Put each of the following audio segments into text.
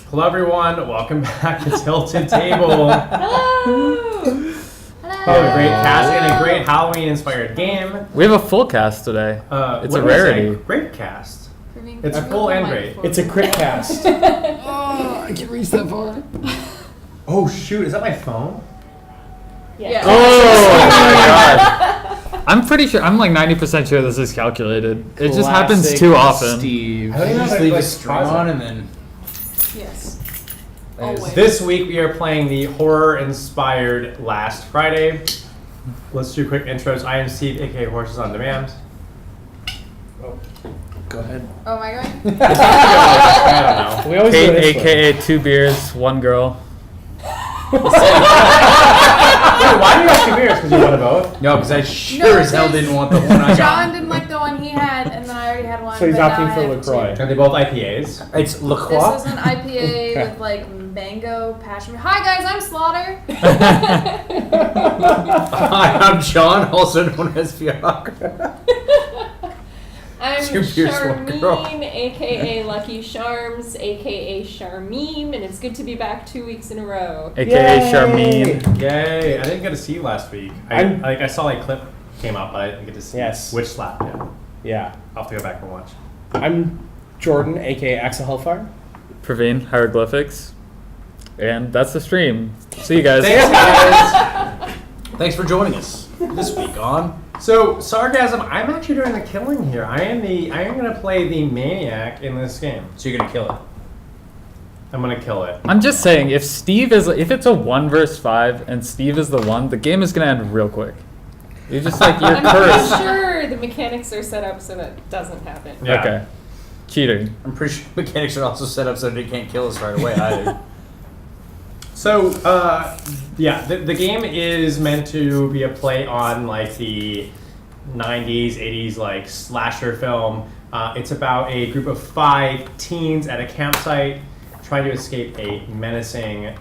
Hello everyone, welcome back to Tilted Table. Hello! A great cast and a great Halloween-inspired game. We have a full cast today. It's a rarity. Great cast. It's It's full and great. It's a crit cast. I can't reach that far. Oh shoot, is that my phone? Yeah. Oh my god. I'm pretty sure, I'm like 90% sure this is calculated. It just happens Classic too often. Steve. I don't even know Just if leave I a stream on and then. Yes. Always. This week we are playing the horror-inspired Last Friday. Let's do quick intros. I am Steve, aka Horses on Demand. Go ahead. Oh, am I going? I don't know. We always do Kate, this way. aka 2 beers, 1 girl. Wait, why do you have 2 beers? Because you want to vote? No, because I sure as hell didn't want the one I John got. didn't like the one he had, and then I already had one. So he's but opting now for I have LaCroix. two. Are they both IPAs? It's La This Croix. is an IPA with like mango passion. Hi guys, I'm Slaughter. Hi, I'm John, also known as Fiacre. I'm 2 beers, 1 girl. Charmine, aka Lucky Charms, aka Charmeme, and it's good to be back 2 weeks in a row. AKA Yay! Charmine. Yay! I didn't get to see you last week. I saw like clip came up, but I didn't get to see Yes. which slap. Yeah, Yeah. I'll have to go back and watch. I'm Jordan, aka Axel Hellfire. Praveen, hieroglyphics. And that's the stream. See you guys. Thanks, guys. Thanks for joining us this week on. So sarcasm. I'm actually doing the killing here. I am going to play the maniac in this game. So you're gonna kill it. I'm going to kill it. I'm just saying, if it's a 1 versus 5 and Steve is the 1, the game is gonna end real quick. You're just like, you're I'm cursed. pretty sure the mechanics are set up so that doesn't happen. Yeah. Okay. Cheating. I'm pretty sure mechanics are also set up so they can't kill us right away either. So, yeah, the game is meant to be a play on like the 90s, 80s like slasher film. It's about a group of 5 teens at a campsite trying to escape a menacing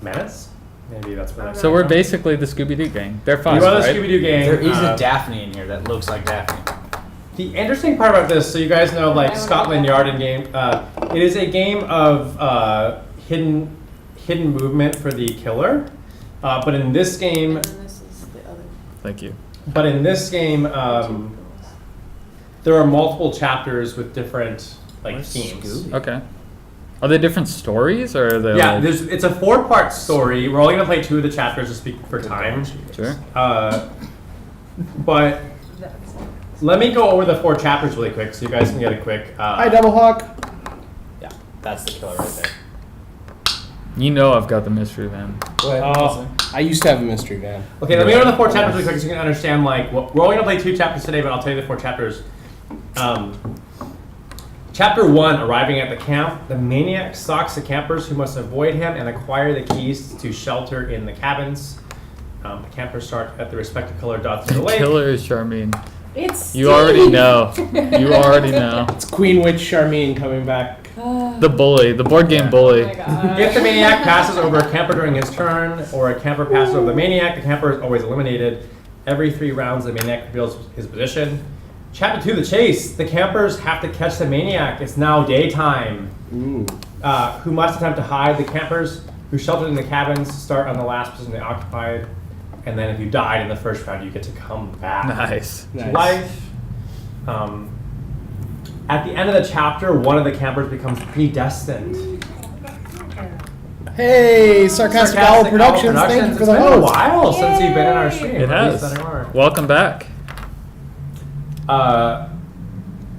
menace. Maybe that's what I So we're basically the Scooby-Doo gang. They're fine, You are the right? Scooby-Doo gang. There is a Daphne in here that looks like Daphne. The interesting part about this, so you guys know like Scotland Yard and game, it is a game of hidden movement for the killer. But in this game, And then this is the other. Thank you. There are multiple chapters with different like Where's themes. Scooby? Okay. Are they different stories, or are they Yeah, like... it's a 4-part story. We're only gonna play 2 of the chapters to speak for time. Sure. But let me go over the 4 chapters really quick so you guys can get a quick. Hi, Double Hawk. Yeah, that's the killer right there. You know I've got the mystery van. I used to have a mystery van. Okay, let me go over the 4 chapters really quick so you can understand like we're only gonna play 2 chapters today, but I'll tell you the 4 chapters. Chapter 1, arriving at the camp, the maniac stalks the campers who must avoid him and acquire the keys to shelter in the cabins. The campers start at the respective killer dots to the The lake. killer is Charmine. It's You already know. You already know. It's Queen Witch Charmine coming back. The bully. The board game bully. Oh my god. If the maniac passes over a camper during his turn, or a camper passes over the maniac, the camper is always eliminated. Every 3 rounds, the maniac reveals his position. Chapter 2, the chase. The campers have to catch the maniac. It's now daytime. Ooh. Who must attempt to hide. The campers who sheltered in the cabins start on the last position they occupied. And then if you died in the first round, you get to come back Nice. to life. At the end of the chapter, one of the campers becomes predestined. Hey, Sarcastic Owl Productions. Thank you for the It's been a host. while since you've been in our stream. It At least has. anymore. Welcome back.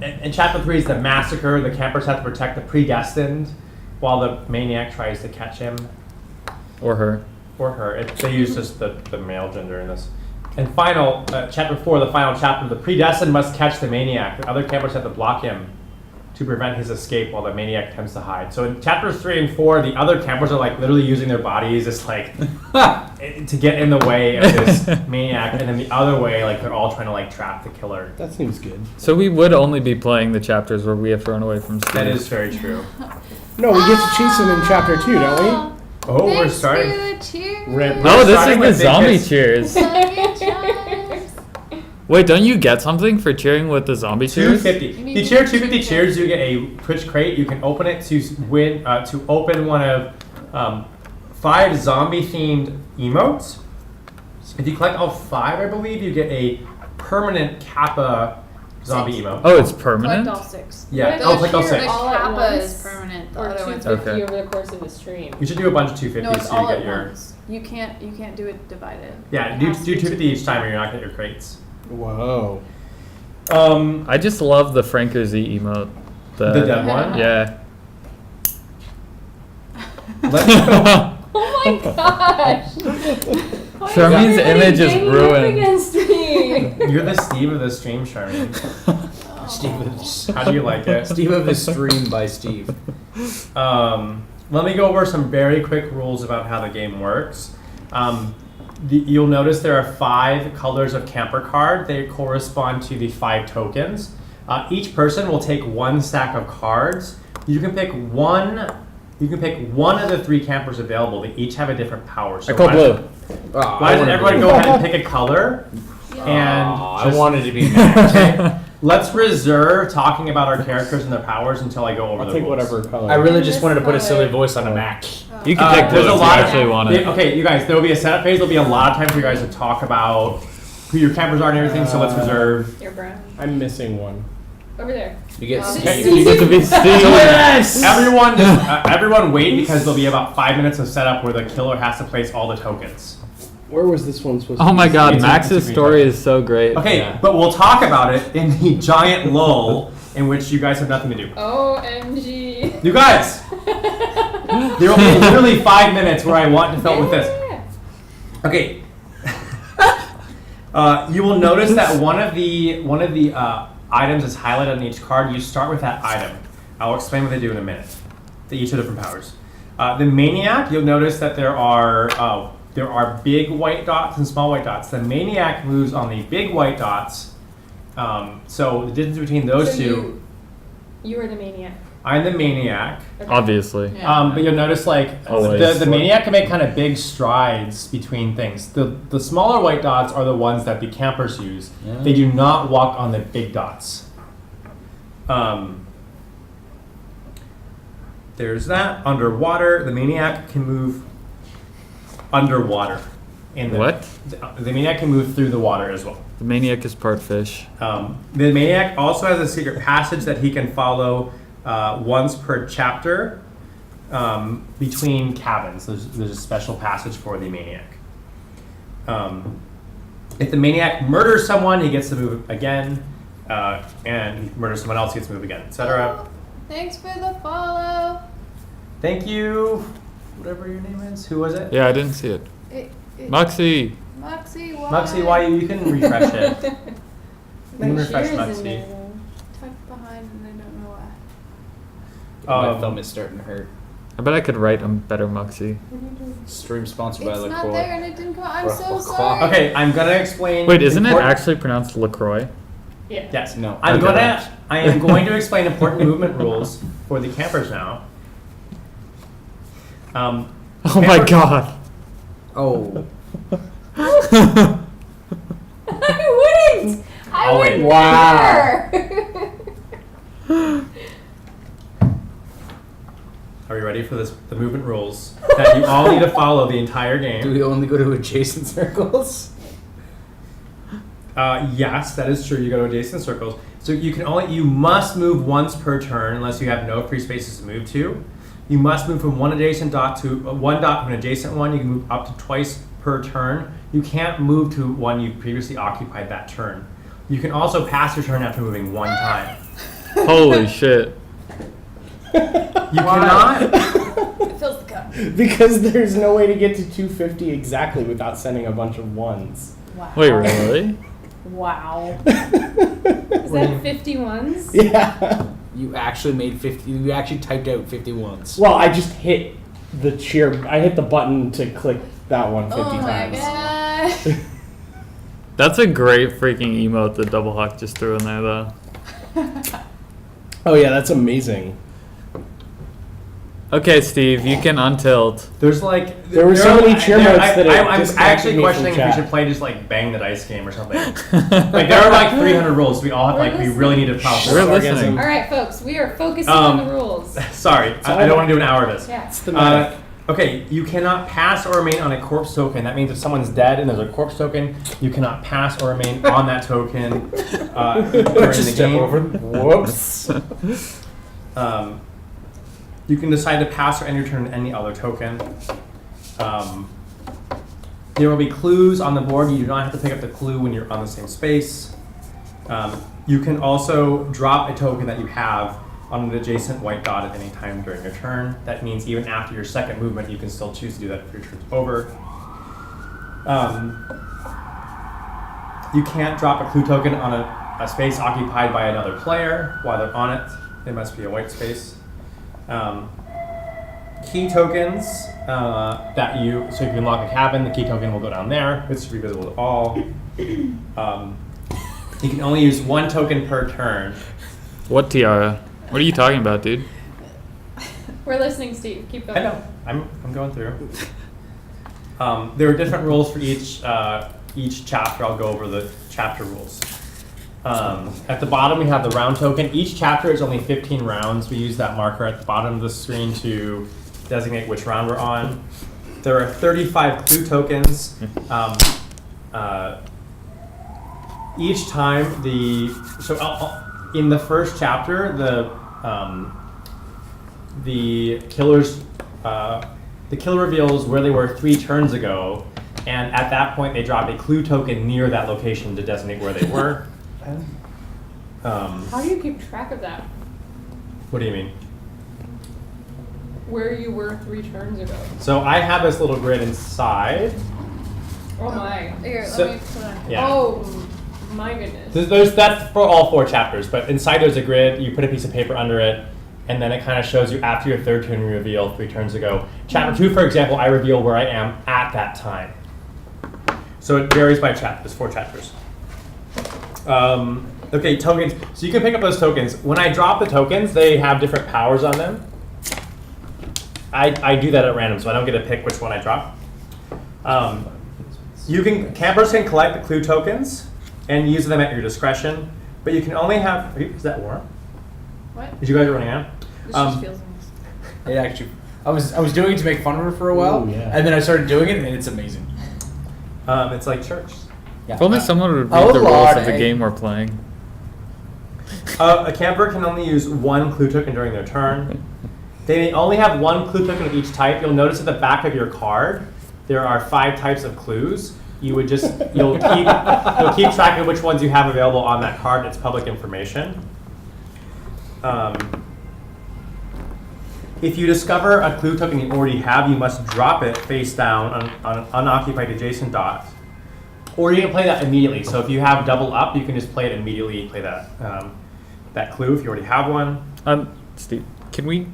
In chapter 3 is the massacre. The campers have to protect the predestined while the maniac tries to catch him Or her. or her. They use just the male gender in this. And final, chapter 4, the final chapter, the predestined must catch the maniac. The other campers have to block him to prevent his escape while the maniac attempts to hide. So in chapters 3 and 4, the other campers are like literally using their bodies as like to get in the way of this maniac, and then the other way, like they're all trying to like trap the killer. That seems good. So we would only be playing the chapters where we have run away from Steve. That is very true. No, we get to chase him in chapter 2, don't we? Oh, we're Thanks starting. for the cheers. Rip. Oh, this starting is the with big zombie hits. cheers. Love you, Charles. Wait, don't you get something for cheering with the zombie cheers? 250. You cheer 250 cheers, you get a Twitch crate. You can open it to win to open one of 5 zombie-themed emotes. If you collect all 5, I believe, you get a permanent Kappa zombie emote. Oh, it's permanent? Collect all 6. Yeah, The collect all cheer 6. The All at Kappa once, is permanent. The Or other one's 250 Okay. over the course of the stream. You should do a bunch of 250s No, it's so you all get at your. once. You can't do it divided. Yeah, It do has to be 250 each time or you're not getting your crates. Whoa. I just love the Franker Z emote. The dead one? Yeah. Let's go. Oh my gosh! Why Charmine's everybody image is ganging up ruined. against me. You're the Steve of the stream, Charmaine. Steve, How do you like it? Steve of the stream by Steve. Let me go over some very quick rules about how the game works. You'll notice there are 5 colors of camper card. They correspond to the 5 tokens. Each person will take 1 stack of cards. You can pick one. You can pick one of the 3 campers available. They each have a different power. So I call why blue. Why doesn't everybody go ahead and pick a color? And I just- wanted to be Max. Okay. Let's reserve talking about our characters and their powers until I go over I'll the take rules. whatever color. I really just This wanted to put a silly color. voice on a Mac. You can take blue There's a if lot you of actually want it. Okay, you guys, there will be a setup phase. There'll be a lot of time for you guys to talk about who your campers are and everything. So let's reserve. You're brown. I'm missing one. Over there. You get Okay. Steve. You get to be Steve. Yes! Everyone wait because there'll be about 5 minutes of setup where the killer has to place all the tokens. Where was this one supposed Oh to my be? god, It's a- Max's it's a story is so great. Okay, Yeah. but we'll talk about it in the giant lull in which you guys have nothing to do. OMG. You guys, there will be literally 5 minutes where I want to fill with this. Yeah. Okay. You will notice that one of the items is highlighted on each card. You start with that item. I'll explain what they do in a minute. They each have different powers. The Maniac, you'll notice that there are big white dots and small white dots. The Maniac moves on the big white dots. So the difference between those So two, You are the maniac. I'm the Maniac. Obviously. But you'll notice like Always. the Maniac can make kind of big strides between things. The smaller white dots are the ones that the campers use. Yeah. They do not walk on the big dots. There's that. Underwater, the Maniac can move underwater. What? The Maniac can move through the water as well. The Maniac is part fish. The Maniac also has a secret passage that he can follow once per chapter between cabins. There's a special passage for the Maniac. If the Maniac murders someone, he gets to move again, and he murders someone else, he gets to move again, etc. Thanks for the follow. Thank you, whatever your name is. Who was it? Yeah, I didn't see it. Moxie. Moxie, why? Muxie, why you can refresh it. You can My refresh cheers in Muxie. there, though. Tucked behind and I don't know why. My thumb is starting to hurt. I bet I could write a better Moxie. Stream sponsored by It's not LaCroix. there and it didn't come out. I'm so LaCroix. sorry. Okay, I'm gonna explain. Wait, isn't it important- actually pronounced LaCroix? Yeah. Yes. No. I Okay. am going to explain important movement rules for the campers now. Oh my Camper- god. Oh. I wouldn't! I I'll would wait. Wow. never! Are you ready for this? The movement rules that you all need to follow the entire Do game. we only go to adjacent circles? Yes, that is true. You go to adjacent circles, so you must move once per turn unless you have no free spaces to move to. You must move from one adjacent dot to one dot to an adjacent one. You can move up to twice per turn. You can't move to one you previously occupied that turn. You can also pass your turn after moving one time. Holy shit. You cannot. It fills the cup. Because there's no way to get to 250 exactly without sending a bunch of ones. Wow. Wait, really? Wow. Is that 51s? Yeah. You actually made 50. You actually typed out 51s. Well, I just hit the cheer. I hit the button to click that one 50 Oh my times. god. That's a great freaking emote that Double Hawk just threw in there, though. Oh yeah, that's amazing. Okay, Steve, you can untilt. There's like There were so many cheer there- notes that it I'm disconnected actually me from questioning if we chat. should play just like bang the dice game or something. Like there are like 300 rules. We all have like we really need to follow. We're Sarcasm. listening. All right, folks, we are focusing on the rules. Sorry, I don't want to do an hour of this. Yeah. It's the meta. Okay, you cannot pass or remain on a corpse token. That means if someone's dead and there's a corpse token, you cannot pass or remain on that token during the game. Whoops. You can decide to pass or end your turn any other token. There will be clues on the board. You do not have to pick up the clue when you're on the same space. You can also drop a token that you have on an adjacent white dot at any time during your turn. That means even after your second movement, you can still choose to do that if your turn's over. You can't drop a clue token on a space occupied by another player while they're on it. It must be a white space. Key tokens that so if you unlock a cabin, the key token will go down there. It's to be visible to all. You can only use one token per turn. What tiara? What are you talking about, dude? We're listening, Steve. Keep going. I know. I'm going through. There are different rules for each chapter. I'll go over the chapter rules. At the bottom, we have the round token. Each chapter is only 15 rounds. We use that marker at the bottom of the screen to designate which round we're on. There are 35 clue tokens. Each time in the first chapter, the killer reveals where they were 3 turns ago, and at that point they drop a clue token near that location to designate where they were. How do you keep track of that? What do you mean? Where you were 3 turns ago. So I have this little grid inside. Oh my. Here, So- let me put on. Yeah. Oh my goodness. That's for all 4 chapters, but inside there's a grid. You put a piece of paper under it, and then it kind of shows you after your third turn you reveal 3 turns ago. Chapter 2, for example, I reveal where I am at that time. So it varies by chapter. There's 4 chapters. Okay, tokens. So you can pick up those tokens. When I drop the tokens, they have different powers on them. I do that at random, so I don't get to pick which one I drop. Campers can collect the clue tokens and use them at your discretion, but you can only have. Is that warm? What? Did you guys are running out? This just feels nice. It actually, I was doing it to make fun of her for a while, Ooh, yeah. and then I started doing it, and it's amazing. It's like church. Yeah. If only someone would Oh, read the rules Lord, of the eh? game we're playing. A camper can only use 1 clue token during their turn. They may only have 1 clue token of each type. You'll notice at the back of your card there are 5 types of clues. You'll keep track of which ones you have available on that card. It's public information. If you discover a clue token you already have, you must drop it face down on an unoccupied adjacent dot. Or you can play that immediately. So if you have double up, you can just play it immediately. Play that clue if you already have one. Steve, can we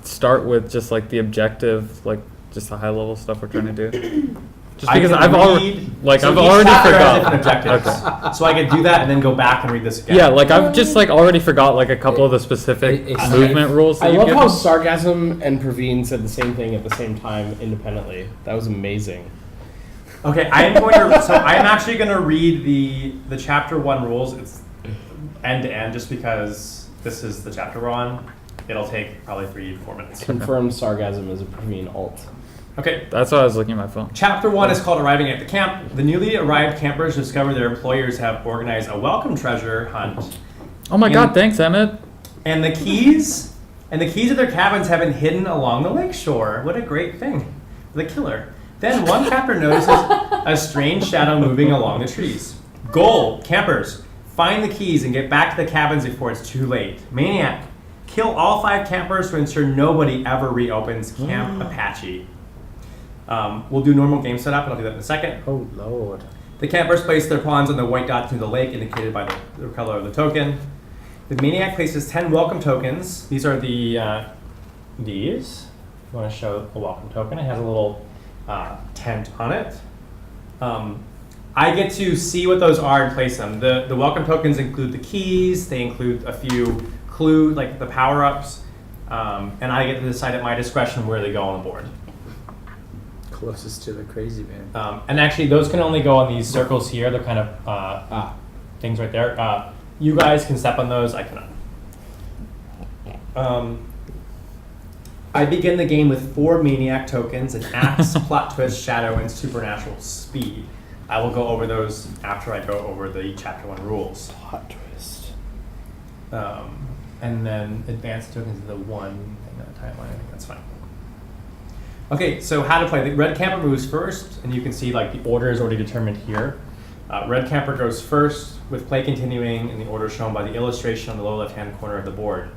start with just the objective, just the high level stuff we're trying to do? Just because I've already forgot. Different objectives. So I could do that and then go back and read this again. Yeah, I've just already forgot a couple of the specific It's movement rules. I That love you've how given. Sarcasm and Praveen said the same thing at the same time independently. That was amazing. Okay, I'm actually going to read the chapter 1 rules. It's end to end just because this is the chapter we're on. It'll take probably 3 to 4 minutes. Confirmed sarcasm is a Praveen alt. Okay. That's why I was looking at my phone. Chapter 1 is called Arriving at the Camp. The newly arrived campers discover their employers have organized a welcome treasure hunt. Oh my And- God! Thanks, Emmett. And the keys of their cabins have been hidden along the lakeshore. What a great thing. The killer. Then one camper notices a strange shadow moving along the trees. Goal, campers, find the keys and get back to the cabins before it's too late. Maniac, kill all 5 campers to ensure nobody ever reopens Camp Apache. We'll do normal game setup, and I'll do that in a second. Oh, Lord. The campers place their pawns on the white dot through the lake indicated by the color of the token. The maniac places 10 welcome tokens. These are these. You want to show a welcome token. It has a little tent on it. I get to see what those are and place them. The welcome tokens include the keys. They include a few clues, like the power-ups. And I get to decide at my discretion where they go on the board. Closest to the crazy man. And actually, those can only go on these circles here. They're kind of things right there. You guys can step on those. I cannot. I begin the game with 4 Maniac tokens, an Axe, Plot Twist, Shadow, and Supernatural Speed. I will go over those after I go over the Chapter 1 rules. Plot twist. And then advanced tokens to the 1 in that timeline. I think that's fine. Okay, so how to play. The red camper moves first, and you can see like the order is already determined here. Red camper goes first, with play continuing in the order shown by the illustration on the lower left-hand corner of the board.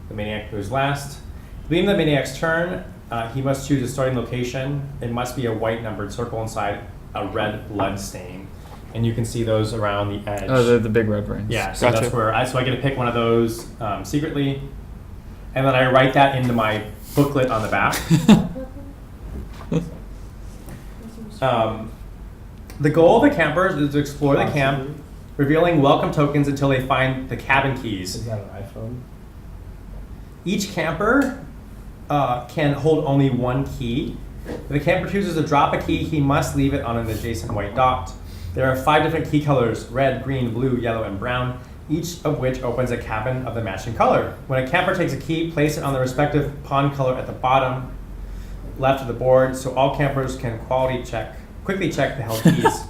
The Maniac moves last. Being the Maniac's turn, he must choose a starting location. It must be a white numbered circle inside a red blood stain. And you can see those around the edge. Oh, they're the big red rings. Yeah, so Gotcha. that's where I get to pick one of those secretly. And then I write that into my booklet on the back. The goal of the campers is to explore the camp, revealing welcome tokens until they find the cabin keys. Is that an iPhone? Each camper can hold only 1 key. If the camper chooses to drop a key, he must leave it on an adjacent white dot. There are 5 different key colors: red, green, blue, yellow, and brown, each of which opens a cabin of the matching color. When a camper takes a key, place it on the respective pawn color at the bottom left of the board, so all campers can quickly check the held keys.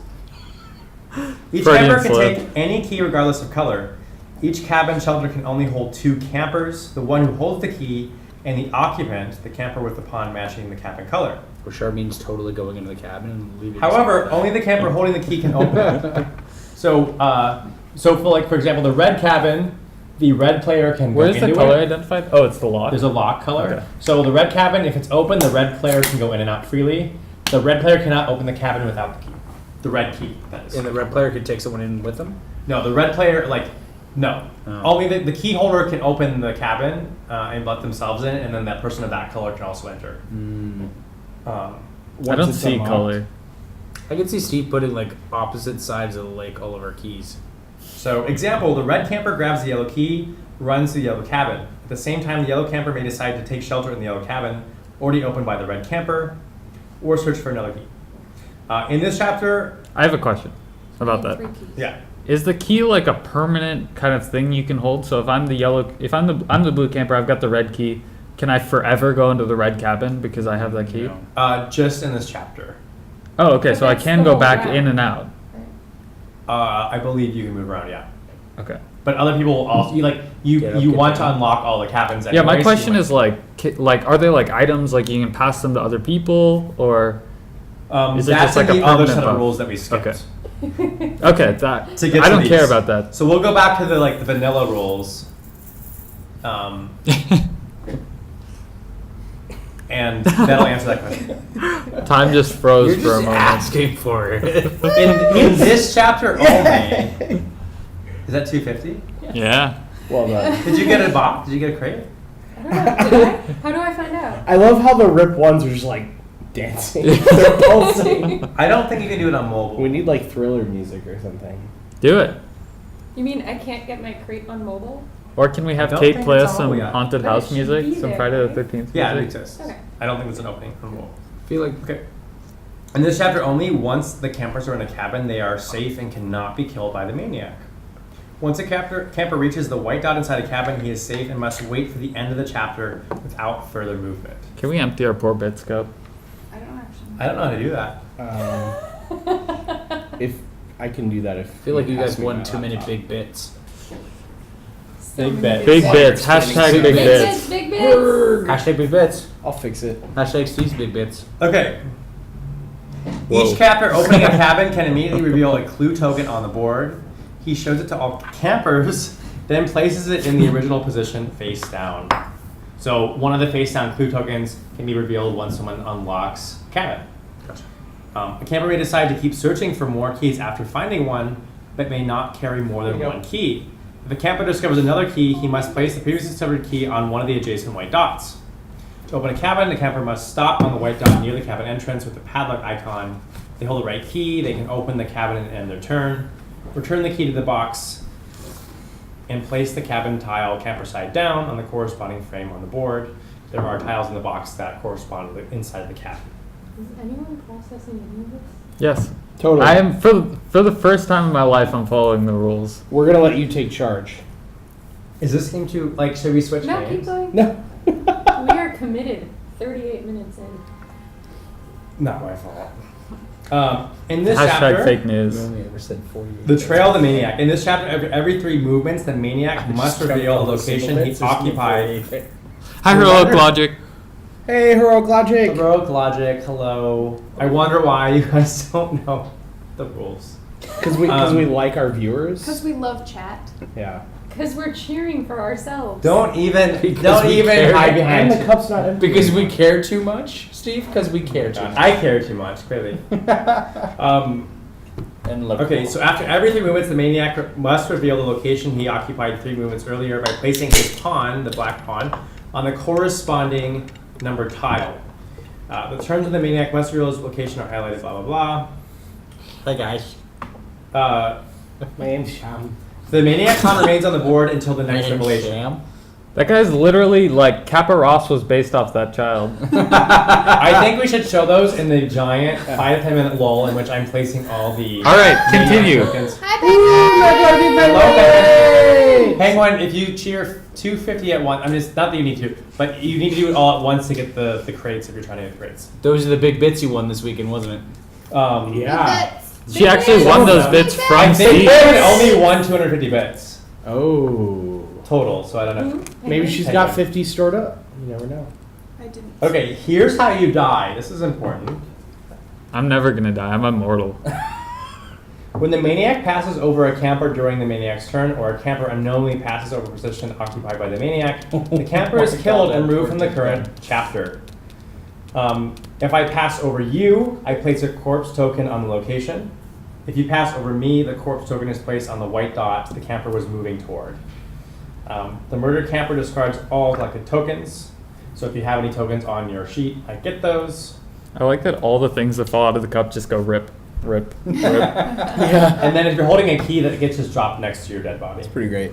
Each Freudian camper can slip. take any key regardless of color. Each cabin shelter can only hold 2 campers, the one who holds the key, and the occupant, the camper with the pawn matching the cabin color. Which means totally going into the cabin and leaving. However, only the camper holding the key can open it. So for example, the red cabin, the red player can go Where's into the color it. identified? Oh, it's the lock. There's a lock color. Okay. So the red cabin, if it's open, the red player can go in and out freely. The red player cannot open the cabin without the key. The red key, that is. And the red player could take someone in with them? No, the red player, no. Oh. Only the key holder can open the cabin and let themselves in, and then that person of that color can also enter. I Once don't it's see unlocked. color. I could see Steve putting like opposite sides of the lake all of our keys. So, example, the red camper grabs the yellow key, runs to the yellow cabin. At the same time, the yellow camper may decide to take shelter in the yellow cabin, already opened by the red camper, or search for another key. In this chapter, I have a question about that. 3 keys. yeah. Is the key like a permanent kind of thing you can hold? So if I'm the blue camper, I've got the red key. Can I forever go into the red cabin because I have that key? No. Just in this chapter. Oh, okay. But So I that's can the go whole back round. in and out. I believe you can move around, yeah. Okay. But other people will also, Get up, you get want to down. unlock all the cabins Yeah, my anyways, question you is like are they like items like you can pass them to other people or? Is it that's just like in a the other permanent set of buff? rules that we skipped. Okay. Okay, that To get I to don't care these. about that. So we'll go back to the vanilla rules. And that'll answer that question. Time just froze You're for a just moment. asking for it. In this chapter only. Is that 250? Yeah. Well done. Did you get a box? Did you get a crate? I don't know. Did I? How do I find out? I love how the rip ones are just like dancing. They're pulsing. I don't think you can do it on mobile. We need like thriller music or something. Do it. You mean I can't get my crate on mobile? Or can we have don't Kate think play it's us on some mobile yet. haunted But it house should music, be some there, Friday right? the 13th Yeah, it music? exists. Okay. I don't think there's an opening on mobile. I feel like Okay. In this chapter only, once the campers are in a cabin, they are safe and cannot be killed by the maniac. Once a camper reaches the white dot inside a cabin, he is safe and must wait for the end of the chapter without further movement. Can we empty our poor bits cup? I don't actually. I don't know how to do that. If I can do that, if I feel like you pass guys me won my too many laptop. big bits. Big bet. Big Why bits. you're Hashtag spending big Big bits. bits, big bits. Hashtag big bits. I'll fix it. Hashtag Steve's big bits. Okay. Whoa. Each captor opening a cabin can immediately reveal a clue token on the board. He shows it to all campers, then places it in the original position face down. So one of the face down clue tokens can be revealed once someone unlocks a cabin. A camper may decide to keep searching for more keys after finding one, but may not carry more than There you go. one key. If a camper discovers another key, he must place the previously discovered key on one of the adjacent white dots. To open a cabin, the camper must stop on the white dot near the cabin entrance with the padlock icon. If they hold the right key, they can open the cabin and end their turn. Return the key to the box and place the cabin tile camper side down on the corresponding frame on the board. There are tiles in the box that correspond to the inside of the cabin. Is anyone processing any of this? Yes. Totally. I am for the first time in my life. I'm following the rules. We're gonna let you take charge. Is this game too, like, should we switch No, names? keep going. No. We are committed. 38 minutes in. Not my fault. In this Hashtag chapter, fake news. only ever said 48. the trail of the maniac. In this chapter, every 3 movements, the maniac must reveal the location he occupied. Hi, heroic logic. Hey, heroic logic. Heroic logic, hello. I wonder why you guys don't know the rules. Because we like our viewers. Because we love chat. Yeah. Because we're cheering for ourselves. Don't even Because hide we care. behind. And the cup's not empty. Because we care too much, Steve? Because we care too much. I care too much, clearly. And look. Okay, so after every 3 movements, the maniac must reveal the location he occupied 3 movements earlier by placing his pawn, the black pawn, on the corresponding number tile. The terms of the maniac must reveal his location are highlighted, blah, blah, Hi, guys. blah. My name's Sham. The maniac pawn remains on the board until the next My name's revelation. Sam. That guy's literally like Kappa Ross was based off that child. I think we should show those in the giant 5 to 10 minute lull in which I'm placing all the. All right, maniac continue. tokens. Hi, Penguin! Hello, Penguin. Penguin, if you cheer 250 at once, I mean, it's not that you need to, but you need to do it all at once to get the crates if you're trying to get crates. Those are the big bits you won this weekend, wasn't it? Yeah. Bits. She actually won those bits I from think Steve. Penguin only won 250 bits Oh. total, so I don't know. Maybe she's got 50 stored up. You never know. I didn't. Okay, here's how you die. This is important. I'm never gonna die. I'm immortal. When the maniac passes over a camper during the maniac's turn, or a camper unknowingly passes over a position occupied by the maniac, the camper is killed and removed from the current chapter. If I pass over you, I place a corpse token on the location. If you pass over me, the corpse token is placed on the white dot the camper was moving toward. The murdered camper discards all collected tokens. So if you have any tokens on your sheet, I get those. I like that all the things that fall out of the cup just go rip, rip, rip. Yeah. And then if you're holding a key, that gets just dropped next to your dead body. It's pretty great.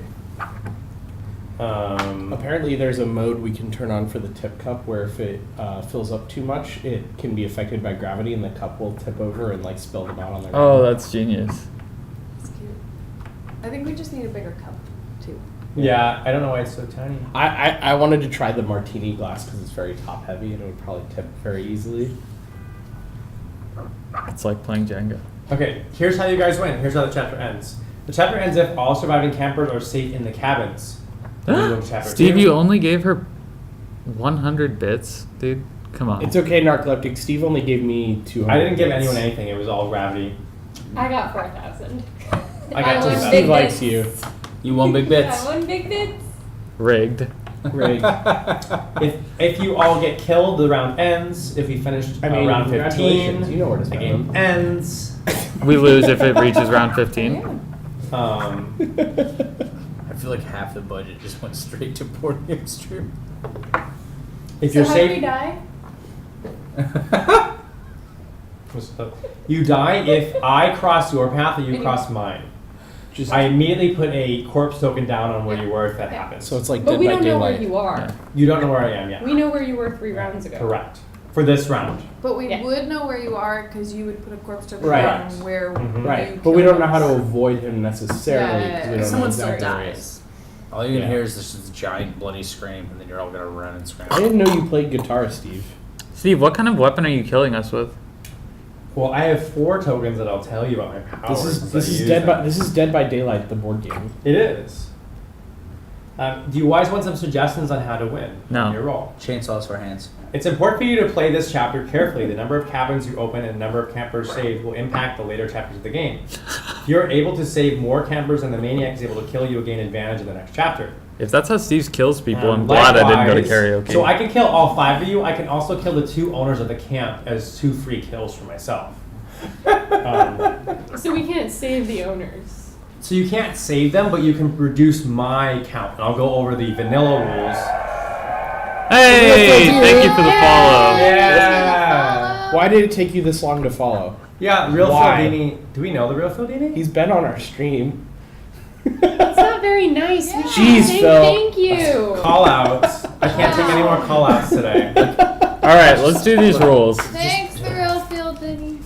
Apparently, there's a mode we can turn on for the tip cup where if it fills up too much, it can be affected by gravity, and the cup will tip over and like spill them out on the ground. Oh, that's genius. It's cute. I think we just need a bigger cup, too. Yeah, I don't know why it's so tiny. I wanted to try the martini glass because it's very top heavy and it would probably tip very easily. It's like playing Jenga. Okay, here's how you guys win. Here's how the chapter ends. The chapter ends if all surviving campers are safe in the cabins. Then we go to chapter Steve, 2. you only gave her 100 bits, dude. Come on. It's okay, Narcoleptic. Steve only gave me 200. I didn't give bits. anyone anything. It was all gravity. I got 4,000. I got won 2,000. big Steve likes bits. you. You won big bits. I won big bits. Rigged. Rigged. If you all get killed, the round ends. If we finish I mean, round 15, congratulations. You know where to the spend game them. ends. We lose if it reaches round 15. Um, I feel like half the budget just went straight to board game stream. if So you're how do we safe, die? you die if I cross your path or you Anyway. cross mine. Just I immediately put a corpse token down on where you were if that Yeah. happens. so it's like But Dead we by don't know where Daylight. you are. Yeah. You don't know where I am yet. We know where you were 3 rounds ago. Correct. For this round. But we Yeah. would know where you are because you would put a corpse token Right. down where Mhm. you Right, but we killed don't know how to us. avoid him necessarily Yeah, because we don't Someone know still exactly where he is. dies. All you're gonna Yeah. hear is this giant bloody scream, and then you're all gonna run and I scramble. didn't know you played guitar, Steve. Steve, what kind of weapon are you killing us with? Well, I have 4 tokens that I'll tell you about my powers. This is Dead by Daylight, the board game. It is. Do you guys want some suggestions on how to win? No. Your roll. Chainsaws for hands. It's important for you to play this chapter carefully. The number of cabins you open and the number of campers saved will impact the later chapters of the game. If you're able to save more campers than the maniac is able to kill, you'll gain advantage in the next chapter. If that's how Steve kills people, I'm glad I didn't go to Likewise, karaoke. So I can kill all 5 of you. I can also kill the 2 owners of the camp as 2 free kills for myself. So we can't save the owners. So you can't save them, but you can reduce my count. And I'll go over the vanilla rules. Hey, thank you for the follow. Yeah. Why did it take you this long to follow? Yeah, real Why? Fieldini. Do we know the real Fieldini? He's been on our stream. That's not very nice. We should Jeez, say Phil. thank you. Call outs. I can't take any more call outs today. All right, let's do these rules. Thanks, the real Phil Denny.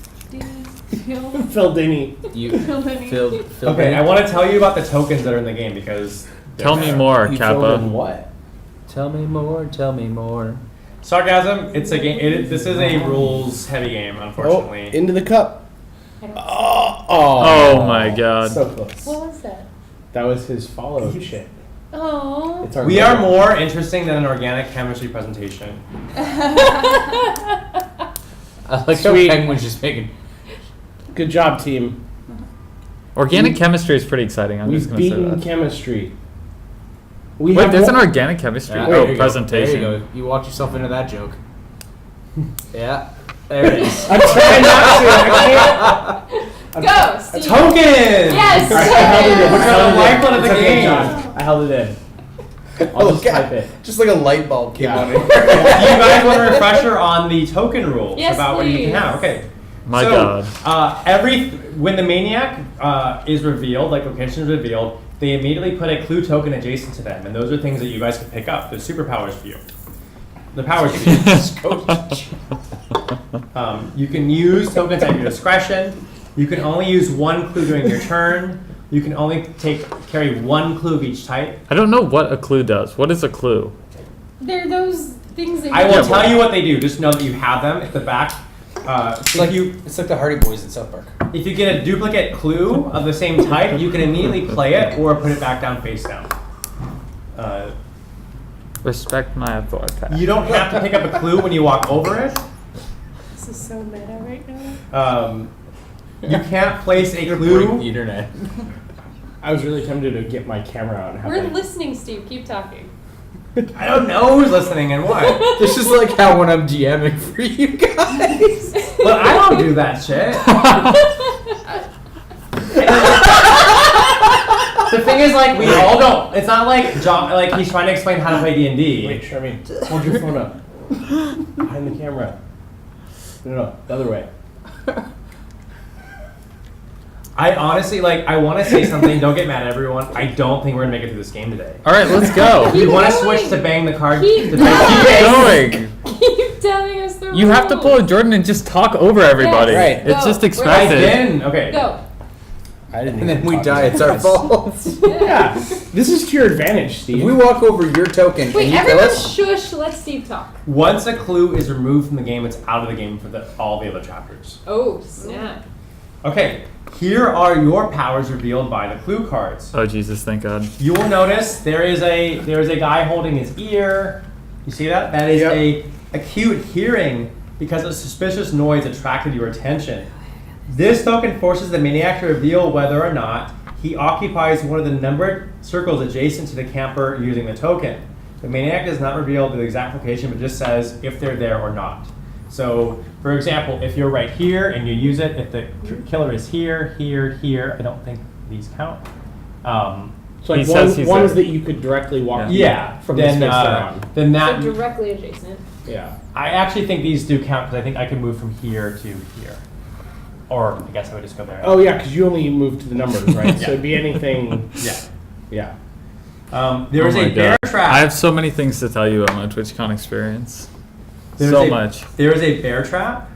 Phil Denny. You Phil. Okay, I want to tell you about the tokens that are in the game because. Tell me more, You filled in Kappa. what? Tell me more. Tell me more. Sarcasm. It's a game. This is a rules-heavy game, unfortunately. Oh, into the cup. Oh my God. So close. What was that? That was his follow shit. Oh. It's our We are logo. more interesting than an organic chemistry presentation. I like how Sweet. Penguin's just making. Good job, team. Organic chemistry is pretty exciting. I'm just We've gonna say beaten that. chemistry. We Wait, have there's one- an organic chemistry. Yeah, Oh, there you go. presentation. There you go. You walked yourself into that joke. Yeah. There it is. I'm trying not to. I can't. Go, Steve. Tokens. Yes. I held it in. Which I are held the it in. lifeblood of the It's okay, game. John. I held it in. I'll just type it. Just like a light bulb came Yeah. on. Do you guys want a refresher on the token rules Yes, about what you can please. have? Okay. My So, God. when the maniac is revealed, like location is revealed, they immediately put a clue token adjacent to them, and those are things that you guys can pick up. They're superpowers for you. The powers for you. You can use tokens at your discretion. You can only use one clue during your turn. You can only carry one clue of each type. I don't know what a clue does. What is a clue? They're those things that I you will tell you what they do. Just know that you have them at the back. It's like the Hardy Boys in South Park. If you get a duplicate clue of the same type, you can immediately play it or put it back down face down. Respect my authority. You don't have to pick up a clue when you walk over it. This is so meta right now. You can't place a Break the clue. internet. I was really tempted to get my camera out and have We're like, listening, Steve. Keep talking. I don't know who's listening and what. This is like how when I'm DMing for you guys. But I don't do that shit. The thing is, like, we all don't. It's not like John, like he's trying to explain how to play D&D. Wait, Charmaine, hold your phone up. Behind the camera. No, the other way. I honestly, like, I want to say something. Don't get mad, everyone. I don't think we're gonna make it through this game today. All right, let's go. We Keep want to going. switch to bang the card. Keep to going. bang- Keep going. Keep telling us the You have to pull a Jordan and just talk over everybody. Right. It's Go. just I expected. didn't. Okay. Go. I didn't. And even then we talk die. about It's our this. fault. Yeah, this is to your advantage, Steve. If we walk over your token Wait, and you kill everyone us, shush. Let Steve talk. Once a clue is removed from the game, it's out of the game for all the other chapters. Oh, snap. Okay. Here are your powers revealed by the clue cards. Oh Jesus, thank God. You will notice there is a guy holding his ear. You see that? That is a acute hearing because a suspicious noise attracted your attention. This token forces the maniac to reveal whether or not he occupies one of the numbered circles adjacent to the camper using the token. The maniac does not reveal the exact location, but just says if they're there or not. So, for example, if you're right here and you use it, if the killer is here, here, here, I don't think these count. So like He says he's ones there. that you could directly walk Yeah, from then this space around. then that So directly adjacent. Yeah. I actually think these do count because I think I could move from here to here, or I guess I would just go there. Oh yeah, because you only move to the numbers, right? Yeah. So it'd be anything. Yeah. Yeah. There is Oh my a bear God. trap. I have so many things to tell you about my TwitchCon experience. There's so a- much. There is a bear trap.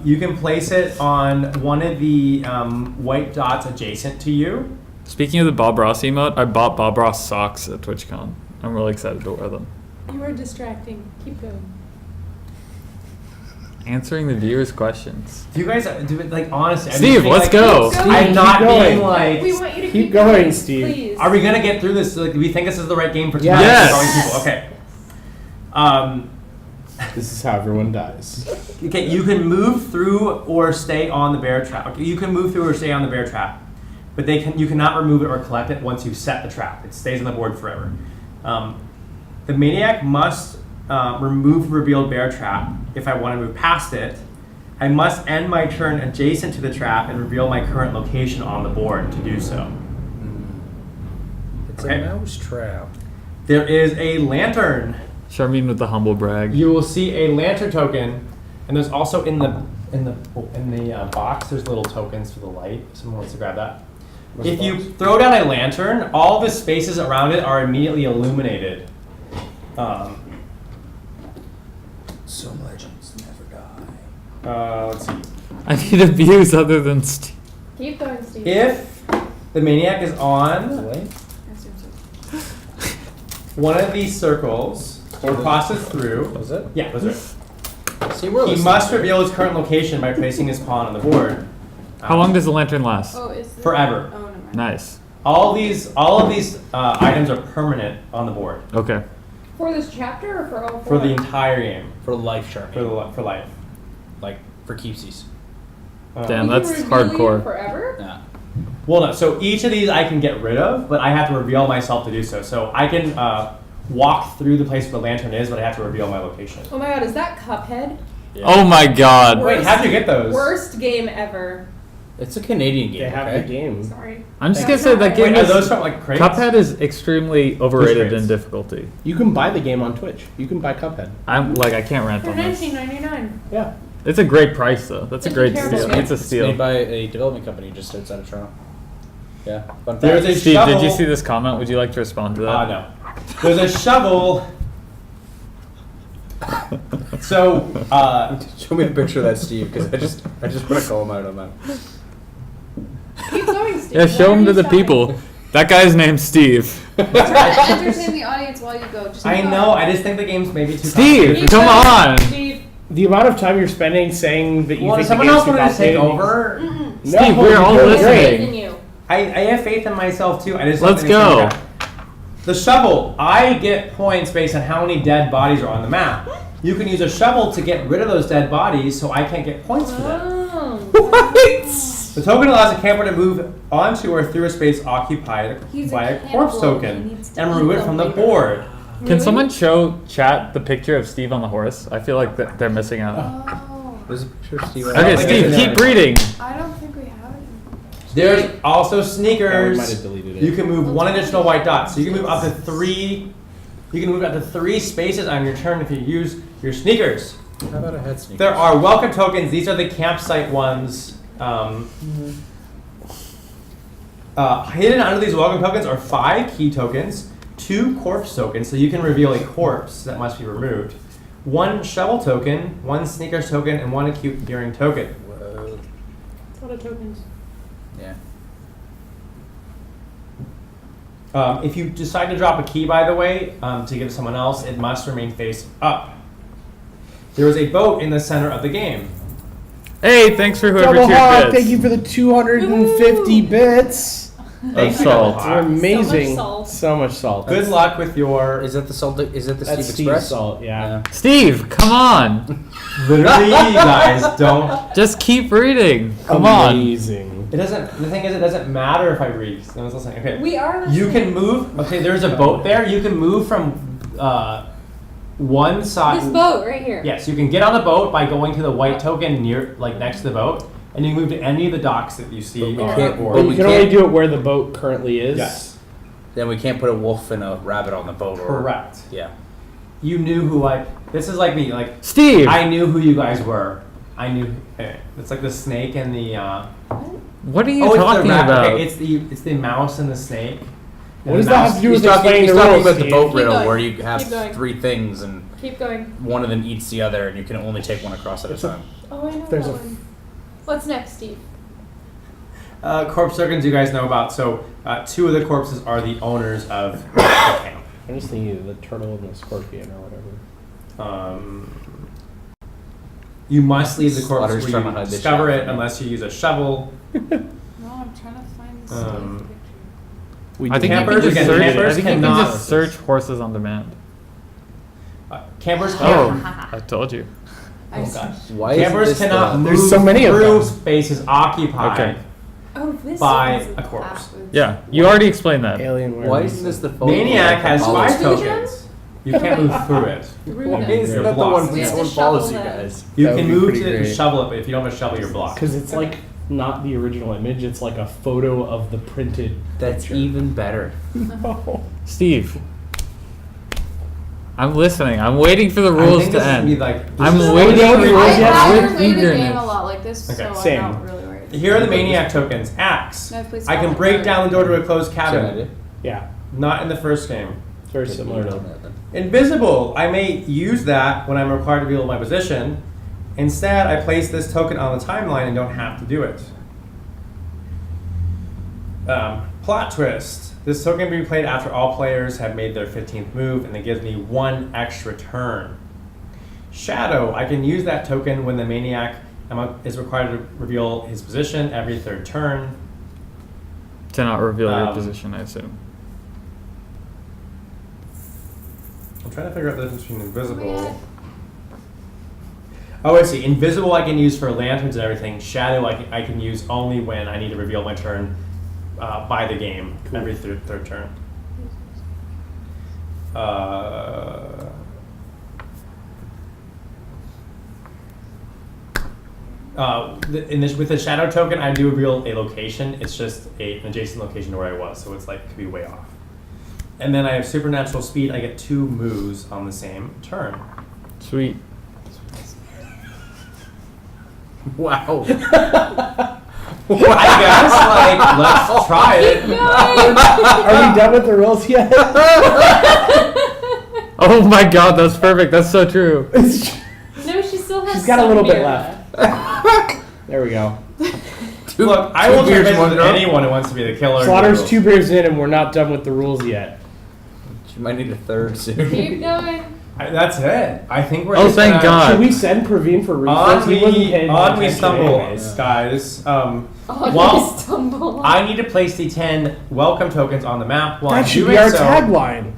You can place it on one of the white dots adjacent to you. Speaking of the Bob Ross emote, I bought Bob Ross socks at TwitchCon. I'm really excited to wear them. You are distracting. Keep going. Answering the viewers' questions. Do you guys do it like honestly? I'm Steve, just being, let's like, go. Keep I'm not Keep going. being like. We want you to Keep keep going, Steve. Please. Are we gonna get through this? Like, do we think this is the right game for Yes. tonight? Yes. Okay. This is how everyone dies. Okay, you can move through or stay on the bear trap. Okay, you can move through or stay on the bear trap, but you cannot remove it or collect it once you set the trap. It stays on the board forever. The maniac must remove revealed bear trap if I want to move past it. I must end my turn adjacent to the trap and reveal my current location on the board to do so. It's Okay. a mouse trap. There is a lantern. Charmin with the humble brag. You will see a lantern token, and there's also in the box. There's little tokens for the light. If someone wants to grab that. If you throw down a lantern, all the spaces around it are immediately illuminated. Some legends never die. Let's see. I need a views other than Steve. Keep going, Steve. If the maniac is on one of these circles or passes through, Was it? yeah, those are. See, we're He listening. must reveal his current location by placing his pawn on the board. How long does the lantern last? Oh, is this? Forever. Oh, never mind. Nice. All of these items are permanent on the board Okay. For this chapter or for all for four? the entire game, For life, Charmy. for life. Like, for keepsies. Damn, You that's can reveal you hardcore. Forever? Nah. Well, no. So each of these I can get rid of, but I have to reveal myself to do so. So I can walk through the place where the lantern is, but I have to reveal my location. Oh my god, is that Cuphead? Oh my god. Wait, how'd you get those? Worst game ever. It's a Canadian game, They have okay? the game. Sorry. I'm just gonna say that Wait, game are is. those from like crates? Cuphead is extremely overrated crates? in difficulty. You can buy the game on Twitch. You can buy Cuphead. I can't rant For on this. $19.99. Yeah. It's a great price though. That's a It's great terrible steal. game. It's a It's steal. made by a development company just outside of Toronto. Yeah. Fun There's fact. a Steve, shovel. did you see this comment? Would you like to respond to that? No. There's a shovel. So, Show me a picture of that, Steve, because I just want to call him out on that. Keep going, Steve. Yeah, show Why are him to you the stopping? people. That guy's name's Steve. Try to entertain the audience while you go. Just I keep know. going. I just think the game's maybe too Steve, complicated. come on. Steve. The amount of time you're spending saying that you Well, think someone the game's else too wanted to take complicated- over. Steve, we're all you're Faith in listening. you. I have faith in myself too. I just don't Let's think it's gonna go. be that. The shovel. I get points based on how many dead bodies are on the map. You can use a shovel to get rid of those dead bodies, so I can't get points for them. Oh. The token allows a camper to move onto or through a space occupied He's by a a corpse cannibal. He token needs to and eat remove it them from the later. board. Can someone show chat the picture of Steve on the horse? I feel like they're missing out. Oh, There's a picture of Steve. I Okay, don't think Steve, it's in keep there. reading. I don't think we have it. There's also Yeah, we sneakers. might have deleted it. You can move one additional white dot, so you can move up to three. You can move up to 3 spaces on your turn if you use your sneakers. How about a head sneak? There are welcome tokens. These are the campsite ones. Hidden under these welcome tokens are 5 key tokens, 2 corpse tokens, so you can reveal a corpse that must be removed, 1 shovel token, 1 sneakers token, and 1 acute hearing token. Whoa. That's a lot of tokens. Yeah. If you decide to drop a key, by the way, to give to someone else, it must remain face up. There is a boat in the center of the game. Hey, thanks for whoever Double cheered Hawk, bits. thank you for the 250 bits. Thank you, salt. Double You're Hawk. amazing. salt. So much salt. Good luck with your. Is that the salt? Is that the That's Steve Steve Express? salt, yeah. Steve, come on. Literally, you guys don't. Just keep reading. Come on. Amazing. It doesn't. The thing is, it doesn't matter if I read. No one's listening. Okay. We are You listening. can move. Okay, there's a boat there. You can move from one side. This boat right here. Yes, you can get on the boat by going to the white token near, like next to the boat, and you can move to any of the docks that you see But we on can't- the But board. you we can only can't- do it where the boat currently is. Yes, Then we can't put a wolf and a rabbit on the boat. Or, correct. Yeah. You knew who I. This is like me. Like Steve, I knew who you guys were. I knew. It's like the snake and the. what are you it's the talking rat. about? Okay, it's the mouse and the snake. And What does the that mouse- have to do He's with talking, explaining he's the talking rules, about the Steve? boat Keep riddle going. where you have Keep going. 3 things and Keep going. one of them eats the other and you can only take one across at a time. Oh, I know There's that a- one. What's next, Steve? Corpse tokens you guys know about. So 2 of the corpses are the owners of the camp. I'm just thinking of the turtle and the scorpion or whatever. You must leave the corpse Slaughter's where trying to you hide the discover shot it from me. unless you use a shovel. No, I'm trying to find this Um, picture. We I think you Campers can just again, search. I campers think you can cannot- just search horses on demand. Campers Oh, can't. I told you. I see. Why is Campers this cannot move There's so many of through them. spaces occupied. Okay. Oh, this By one is a corpse. backwards. Yeah, you already explained that. Alien Why werewolf. isn't this the photo? Maniac has Apollo's 5 picture? tokens. You can't move through it. Why Ruben. isn't You're that the one blocked. when Yeah, someone the follows you shovel then. guys? You That can would be move pretty to it and great. shovel it, but if you don't have a shovel, you're blocked. Because it's like not the original image, it's like a photo of the printed That's picture. even better. No. Steve, I'm listening. I'm waiting for the I rules think to this would be end. like. I'm this is- waiting this is for the really rules I yet have with played the game eagerness. a lot like this, Okay. so Same. I'm not really worried. Here are the Maniac tokens. Axe. No, please I can follow. break down the door to a closed Same cabin. idea. Yeah, Not in the first game. it's very similar to. Invisible. I may use that when I'm required to reveal my position. Instead, I place this token on the timeline and don't have to do it. Plot twist. This token can be played after all players have made their 15th move, and it gives me 1 extra turn. Shadow. I can use that token when the Maniac is required to reveal his position every 3rd turn. To not reveal your position, I assume. I'm trying to figure out the difference between Oh invisible. my God. Oh, I see. Invisible I can use for lanterns and everything. Shadow I can use only when I need to reveal my turn by the game every 3rd turn. With the shadow token, I do reveal a location. It's just an adjacent location to where I was, so it's like could be way off. And then I have supernatural speed. I get 2 moves on the same turn. Sweet. Wow. I guess let's try it. Are we done with the rules yet? Oh my god, that's perfect. That's so true. No, she still has. She's got a some little bit beer left. There we go. Look, I will beers, trade one with drop. anyone who wants to be the killer. Slaughter's 2 beers in, and we're not done with the rules yet. She might need a 3rd soon. Keep going. That's it. I think we're. Oh, just thank gonna- God. Should we send Praveen for refills? On He wasn't paying on we attention stumble, anyways. guys. Oh, Well, you stumble. I need to place the 10 welcome tokens on the map. While That I'm should doing be our so, tagline.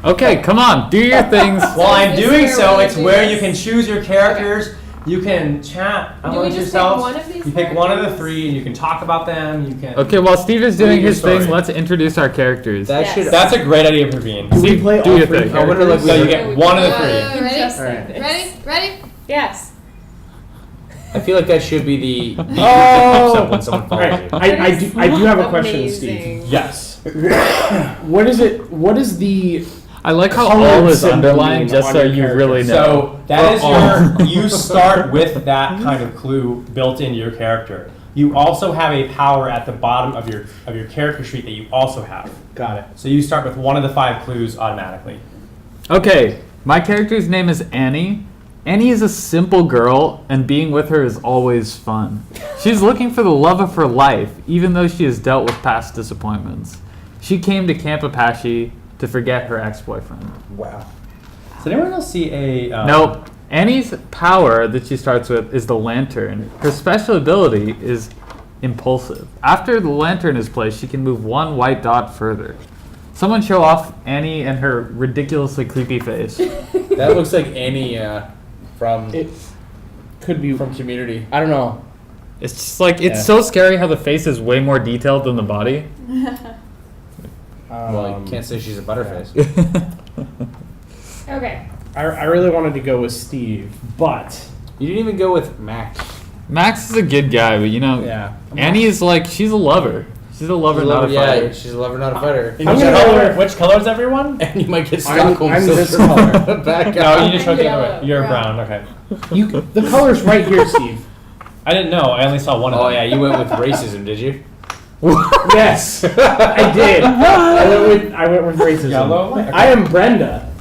Okay, come on, do your things. While I'm Is doing there a so, way it's to do where this? you can choose your characters. You can chat Do we amongst just pick yourselves. one of these You pick one of the characters? 3, and you can talk about them. You can. Okay, while Steve is Read doing your his thing, story. let's introduce our characters. That Yes. should. That's a great idea, Praveen. Do we Steve, play do all your 3 thing. I wonder, like, characters? So you get one of the 3. Ready? Just Alright. like this. Ready? Yes. I feel like that should be the Oh! pops up when someone follows Alright, you. I do have a question, Steve. Amazing. Yes. What is the I like how Colored all is symbol underlined just on so your you character. really know. So that is Oh. you start with that kind of clue built into your character. You also have a power at the bottom of your character sheet that you also have. got it. So you start with one of the 5 clues automatically. Okay, my character's name is Annie. Annie is a simple girl, and being with her is always fun. She's looking for the love of her life, even though she has dealt with past disappointments. She came to Camp Apache to forget her ex-boyfriend. Wow. Does anyone else see a? Nope. Annie's power that she starts with is the lantern. Her special ability is impulsive. After the lantern is placed, she can move 1 white dot further. Someone show off Annie and her ridiculously creepy face. That looks like Annie from It could be from Community. I don't know. It's just like, it's Yeah. so scary how the face is way more detailed than the body. Well, you can't say she's a butterface. Okay. I really wanted to go with Steve, but You didn't even go with Max. Max is a good guy, but you know, yeah. Annie is like, she's a lover. She's a lover, not a fighter. Yeah, she's a lover, not a fighter. And I'm which, gonna color, go- which color is everyone? And you might get I'm Stockholm this Syndrome. color. Back No, out. you just wrote the other Yellow, way. You're brown. brown. Okay. The color's right here, Steve. I didn't know. I only saw one of Oh them. yeah, you went with racism, did you? Yes, I did. I went with racism. Yellow? Okay. I am Brenda.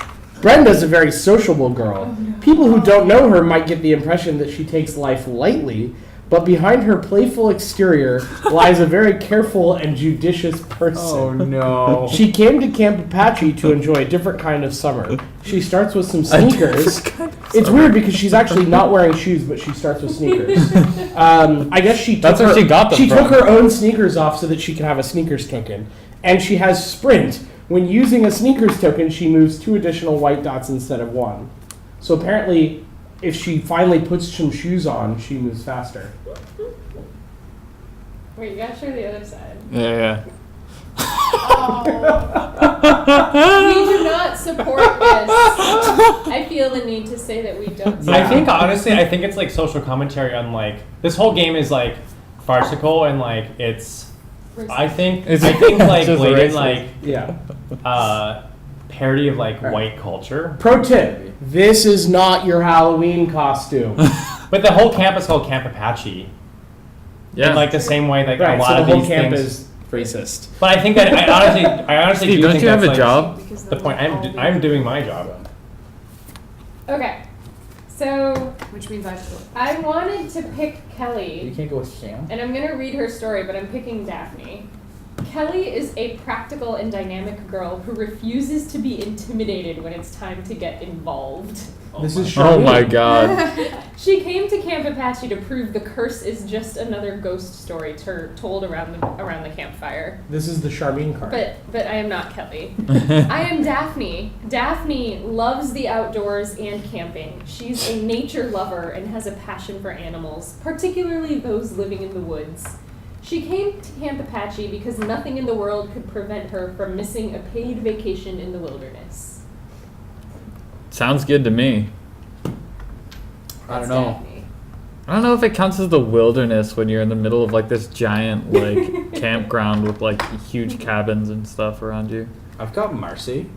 Brenda's a very sociable girl. People who don't know her might get the impression that she takes life lightly, but behind her playful exterior lies a very careful and judicious person. no. She came to Camp Apache to enjoy a different kind of summer. She starts with some sneakers. It's weird because she's actually not wearing shoes, but she starts with sneakers. I guess she took That's where she got them She took from. her own sneakers off so that she could have a sneakers token. And she has sprint. When using a sneakers token, she moves 2 additional white dots instead of 1. So apparently, if she finally puts some shoes on, she moves faster. Wait, you gotta show the other side. Yeah. We do not support this. I feel the need to say that we don't. I support think honestly, I think it's like social commentary on like this whole game is like farcical and like it's. I think It's like just blatant racist. like Yeah. parody of like Right. white culture. Pro tip: this is not your Halloween costume. But the whole camp is called Camp Apache. Yeah. In like the same way that Right, a lot so the of whole these camp things. is racist. But I think that I honestly Steve, do don't think you have that's, a like, job? Because The then point. we'll all be- I'm doing my job. Okay. So Which means I have to. I wanted to pick Kelly. can't go with Sam. And I'm going to read her story, but I'm picking Daphne. Kelly is a practical and dynamic girl who refuses to be intimidated when it's time to get involved. This is Oh Charlene. my god. She came to Camp Apache to prove the curse is just another ghost story told around the campfire. This is the Charlene card. But I am not Kelly. I am Daphne. Daphne loves the outdoors and camping. She's a nature lover and has a passion for animals, particularly those living in the woods. She came to Camp Apache because nothing in the world could prevent her from missing a paid vacation in the wilderness. Sounds good to me. I That's don't know. Daphne. I don't know if it counts as the wilderness when you're in the middle of like this giant like campground with like huge cabins and stuff around you. I've got Marcy.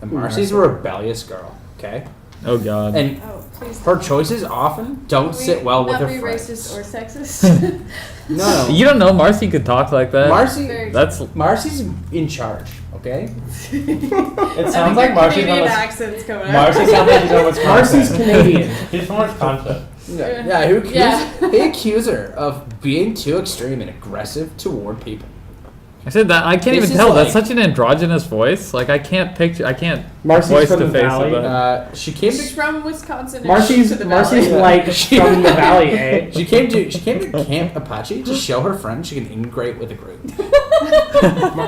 And Ooh, Marcy's a rebellious girl, okay? Oh god. And Oh, please. her choices often don't sit well with her Not be friends. racist or sexist. No. You don't know Marcy could talk like that. Marcy, Very- That's Marcy's in charge, okay? It sounds like Marcy's Canadian on accents coming out. Marcy sounds like she's on Wisconsin. Marcy's Canadian. She's from Wisconsin. Yeah, who accused, Yeah. they accuse her of being too extreme and aggressive toward people. I said that I can't This even is tell. like- That's such an androgynous voice. Like I can't Marcy's voice from the the face valley. of that. She came She's to from Wisconsin. and Marcy's to the Marcy's valley. like from the valley, eh? she came to Camp Apache to show her friend she can integrate with the group.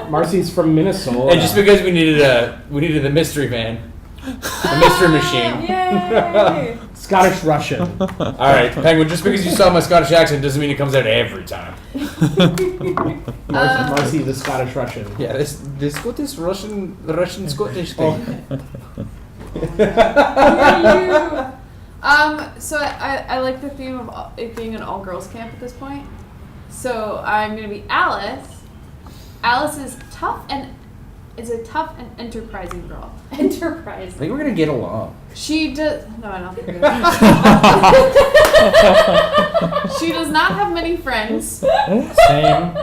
Marcy's from Minnesota. And just because we needed the mystery van, the mystery machine. Yay! Scottish Russian. All right, Penguin. Just because you saw my Scottish accent doesn't mean it comes out every time. Marcy the Scottish Russian. Yeah, this Scottish Russian Scottish Oh. thing. So I like the theme of it being an all girls camp at this point. So I'm gonna be Alice. Alice is a tough and enterprising girl. I Enterprise. think we're gonna get along. She does. No, I don't think we do. She does not have many friends, Same.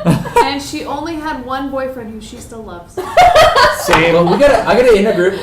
and she only had one boyfriend who she still loves. Same. Well, I gotta integrate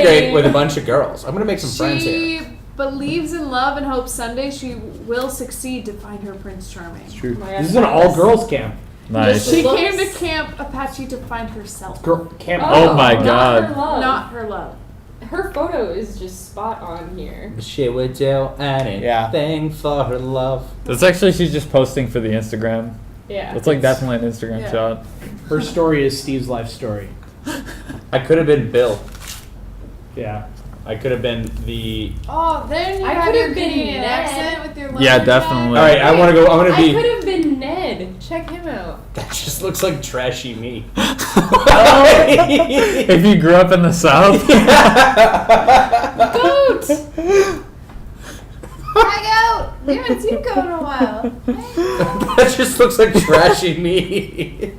Same. with a bunch of girls. I'm gonna make some friends here. She believes in love and hopes someday she will succeed to find her Prince Charming. True. Oh my God, This is an Alice. all girls camp. Nice. She Looks- came to Camp Apache to find herself, Camp. Oh my not God. Her love. not her love. Her photo is just spot on here. She would do anything for her love. That's actually she's just posting for the Instagram. Yeah. That's like definitely an Instagram Yeah. shot. Her story is Steve's life story. I could have been Bill. Yeah. I could have been the. Oh, then you I have could've your been Canadian Ned. accent with your Yeah, lumberjack. definitely. All right, I want to go. I'm gonna I be. could have been Ned. Check him out. That just looks like trashy me. If you grew up in the South. Goat! Hi, goat! We haven't seen goat in a while. That just looks like trashy me.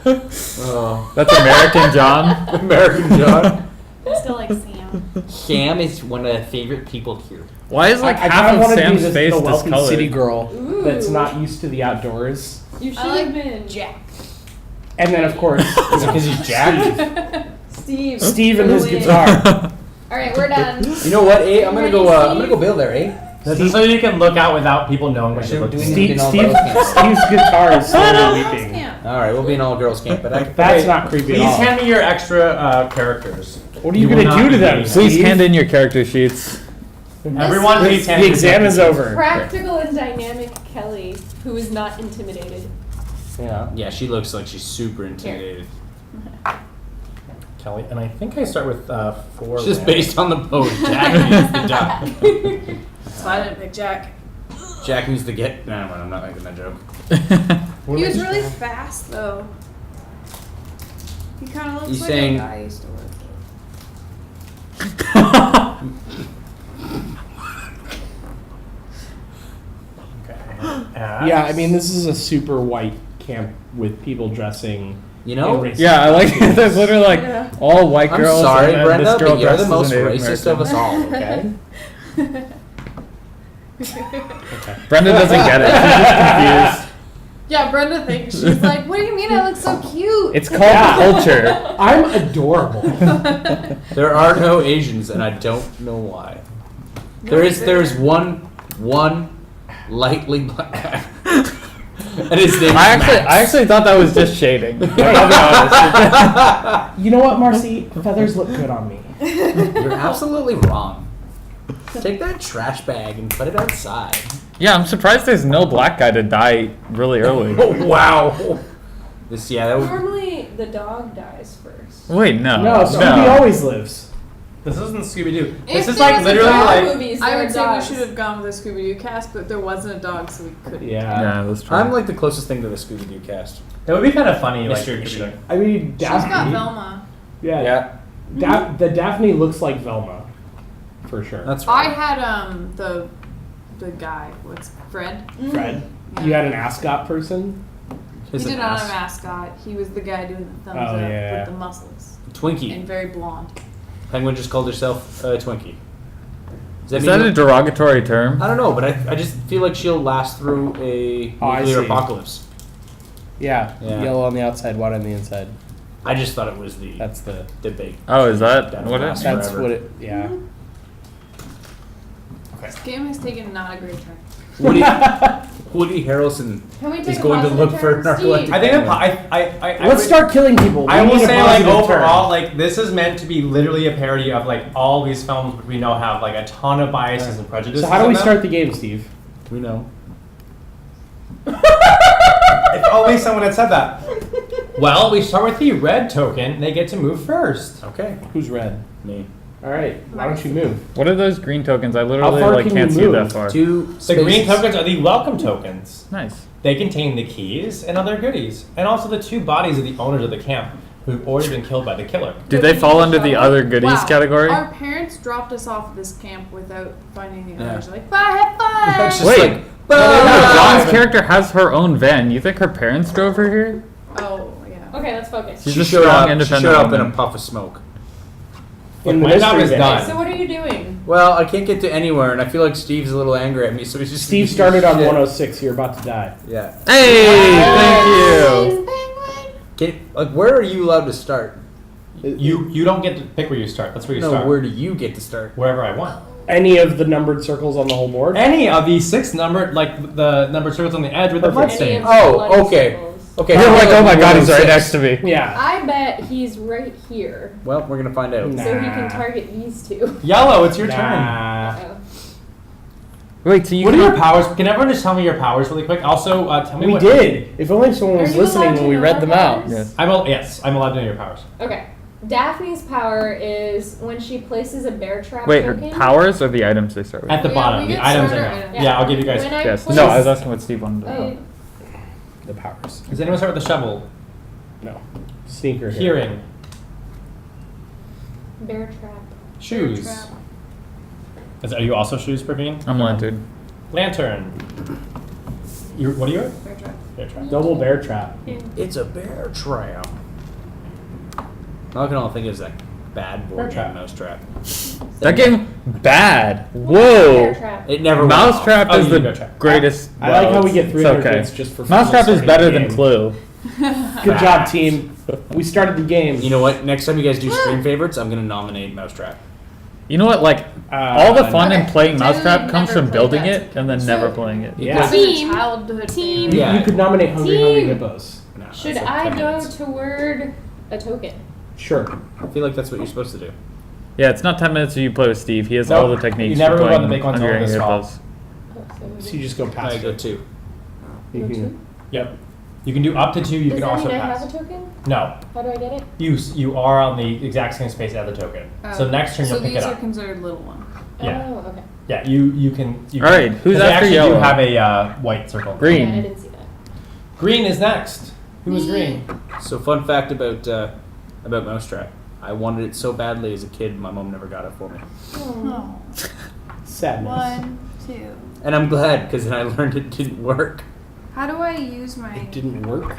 Oh, That's American John. American John. I still like Sam. Sam is one of the favorite people here. Why is like I half kinda of wanna Sam's be face the wealthy discolored? city girl that's Ooh. not used to the outdoors. You should I have like been Jack. And then, of course, Is it because he's Jack? Steve. Steve and his Win. guitar. All right, we're done. You know what, eh? I'm gonna go Bill there, eh? This is so you can look out without people knowing what you're looking at. Steve's guitar is slowly weeping. Camp. All right, we'll be an all-girls camp, but I. That's not creepy Please at all. hand me your extra characters. What are you will gonna not do to be them? leaving. Please Steve? hand in your character sheets. Everyone, please hand The in your exam is character over. Practical and dynamic Kelly, who is not intimidated. Yeah. Yeah, she looks like she's super intimidated. sheets, Kelly, and I think I start with 4. It's just land. based on the pose. Jack needs the duck. That's why I didn't pick Jack. Jack needs to get. Nah, I'm not making that joke. He was really fast, though. He kind of looks He's like saying- a guy I used to work with. Okay. Yeah, I mean, this is a super white camp with people dressing. You know? in racist Yeah, I like it. There's literally like Yeah. all white I'm girls. sorry, and then Brenda, this girl but you're the dressed as most a Native racist American. of us all, okay? Brenda doesn't get it. She's just confused. Yeah, Brenda thinks she's like, what do you mean I look so cute? It's called culture. I'm adorable. There are no Asians, and I don't know why. There is one lightly black guy. And his name is Max. I actually thought that was just shading. I'll be honest. You know what, Marcy? Feathers look good on me. You're absolutely wrong. Take that trash bag and put it outside. Yeah, I'm surprised there's no black guy to die really early. Oh, wow. That would. Normally, the dog dies first. Wait, no. No, Scooby always lives. This isn't Scooby Doo. If This is there like was a literally dog like. Movies, I there would are say we dogs. should have gone with the Scooby Doo cast, but there wasn't a dog, so we couldn't. Yeah, that's true. I'm like the closest thing to the Scooby Doo cast. It would be kind of funny, like. Mystery Machine. I mean, She's got Daphne. Velma. Yeah. The Daphne looks like Velma, for sure. That's I right. had the guy. What's Fred? Fred. Yeah. You had an ascot person. He Is did it not ass? have a mascot. He was the guy doing the thumbs Oh, up yeah. with the muscles Twinkie. and very blonde. Penguin just called herself Twinkie. Is that a derogatory term? I don't know, but I just feel like she'll last through a Oh, I nuclear see. apocalypse. Yeah. Yeah. Yellow on the outside, white on the inside. I just thought it was the That's the. debate. Oh, is that That'll what it last is? That's forever. what it. Yeah. This game has taken not a great turn. Woody Harrelson Can we take is a going to positive look for turn, narcoleptic. Steve? I think I Let's would- start killing people. I We will need a say, like, positive turn. overall, like, this is meant to be literally a parody of, like, all these films which we know have, like, a ton of biases and prejudices. So how do in we them. start the game, Steve? We know. If only someone had said that. Well, we start with the red token. They get to move first. Okay. Who's red? Me. All right. Why don't you move? What are those green tokens? I literally far like can can't you see move? that far. The green tokens are the welcome tokens. Nice. They contain the keys and other goodies, and also the two bodies of the owners of the camp who've already been killed by the killer. Did they fall under the other goodies Wow. category? Our parents dropped us off at this camp without finding the Yeah. others. Like, bye, have fun. That's just Wait. like, No, "Bye." John's character has her own van. You think her parents drove her here? Oh, yeah. Okay, let's focus. She's She a showed strong, up. She independent showed up in a woman. puff of smoke. In the My job mystery is van. done. So what are you doing? Well, I can't get to anywhere, and I feel like Steve's a little angry at me, so he's just. Steve started on Shit. 106. You're about to die. Yeah. Hey, thank you. Where are you allowed to start? You don't get to pick where you start. That's where you No, start. where do you get to start? Wherever I want. Any of the numbered circles on the whole board? Any of the six numbered, like the numbered circles on the edge with the Perfect. blood Any of stain. the Oh, bloody okay. circles. Okay. You're like, oh my god, he's right 106. next to me. Yeah. I bet he's right here, Well, we're gonna find out. Nah. so he can target these two. Yellow, it's your turn. Nah. Oh. Wait, so you What are can your powers? Can everyone just tell me your powers really quick? Also, tell me We what. did. If only someone Are was you listening allowed when to we know read our them out. powers? Yes. Yes, I'm allowed to know your powers. Okay. Daphne's power is when she places a bear trap Wait, her token. powers or the items they start with? At the Yeah, bottom, we the get items I starter know. items. Yeah, I'll give you guys. When I Yes. place- No, I was asking what Steve wanted to Oh, know. The powers. Does anyone start with the shovel? No. Sneaker here. Hearing. bear trap. Shoes. Trap. Are you also shoes, Praveen? I'm lantern. Lantern. What are you? Bear trap. Bear trap. Double bear trap. It's a bear trap. All I can only think is that bad board Bear game trap. Mousetrap. That game, bad. Bear Whoa. trap. It never went off. Mousetrap Oh, is you can go the check. greatest. I like how we it's- get it's 300 okay. bits just for Mousetrap is starting better the than game. Clue. Good job, team. We started the game. You know what? Next time you guys do stream favorites, I'm gonna nominate Mousetrap. You know what? Like all the fun in Okay. playing Technically Mousetrap comes never from played building that. it and then So- never playing it. Yeah. It's been a Team. childhood Team. thing. Yeah. You could nominate Hungry Hungry Team. Hippos. No, Should that's like I 10 go minutes. toward a token? Sure. I feel like that's what you're supposed to do. Yeah, it's not 10 minutes if you play with Steve. He has Nope. all the techniques You never for move on playing the big ones Hungry over this Hungry call. Hippos. So you just go I past go it. 2. You can- Yep. You can do up to 2. You Does can that also mean I pass. have a token? No. How do I get it? You are on the exact same space as the token. So next turn So you'll pick these it are up. considered little ones. Yeah. Oh, okay. Yeah, you can. You All can- right, who's 'cause they after actually yellow? do have a white circle. Green. Yeah, I didn't see that. Green is next. Who is green? So fun fact about Mousetrap. I wanted it so badly as a kid, my mom never got it for me. Oh. Sadness. 1, 2. And I'm glad, because then I learned it didn't work. How do I use my? It didn't work.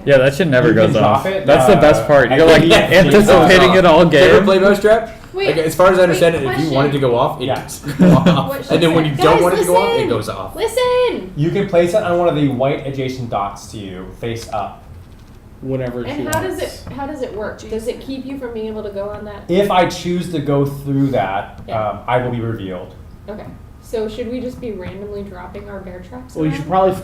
Yeah, that shit never You can goes drop off. it, That's the best part. I You're like think it anticipating goes it all Did you ever game. play Mousetrap? Wait, Like, as far as I understand it, if you question. wanted to go off, it Yeah. does go off. What And then when you should- don't Guys, want it to go off, it listen. goes off. Listen! You can place it on one of the white adjacent dots to you, face up. Whatever. she And how does wants. it work? Does it keep you from being able to go on that? If I choose to go through that, Yeah. I will be revealed. Okay. So should we just be randomly dropping our bear traps? Well, you around? should probably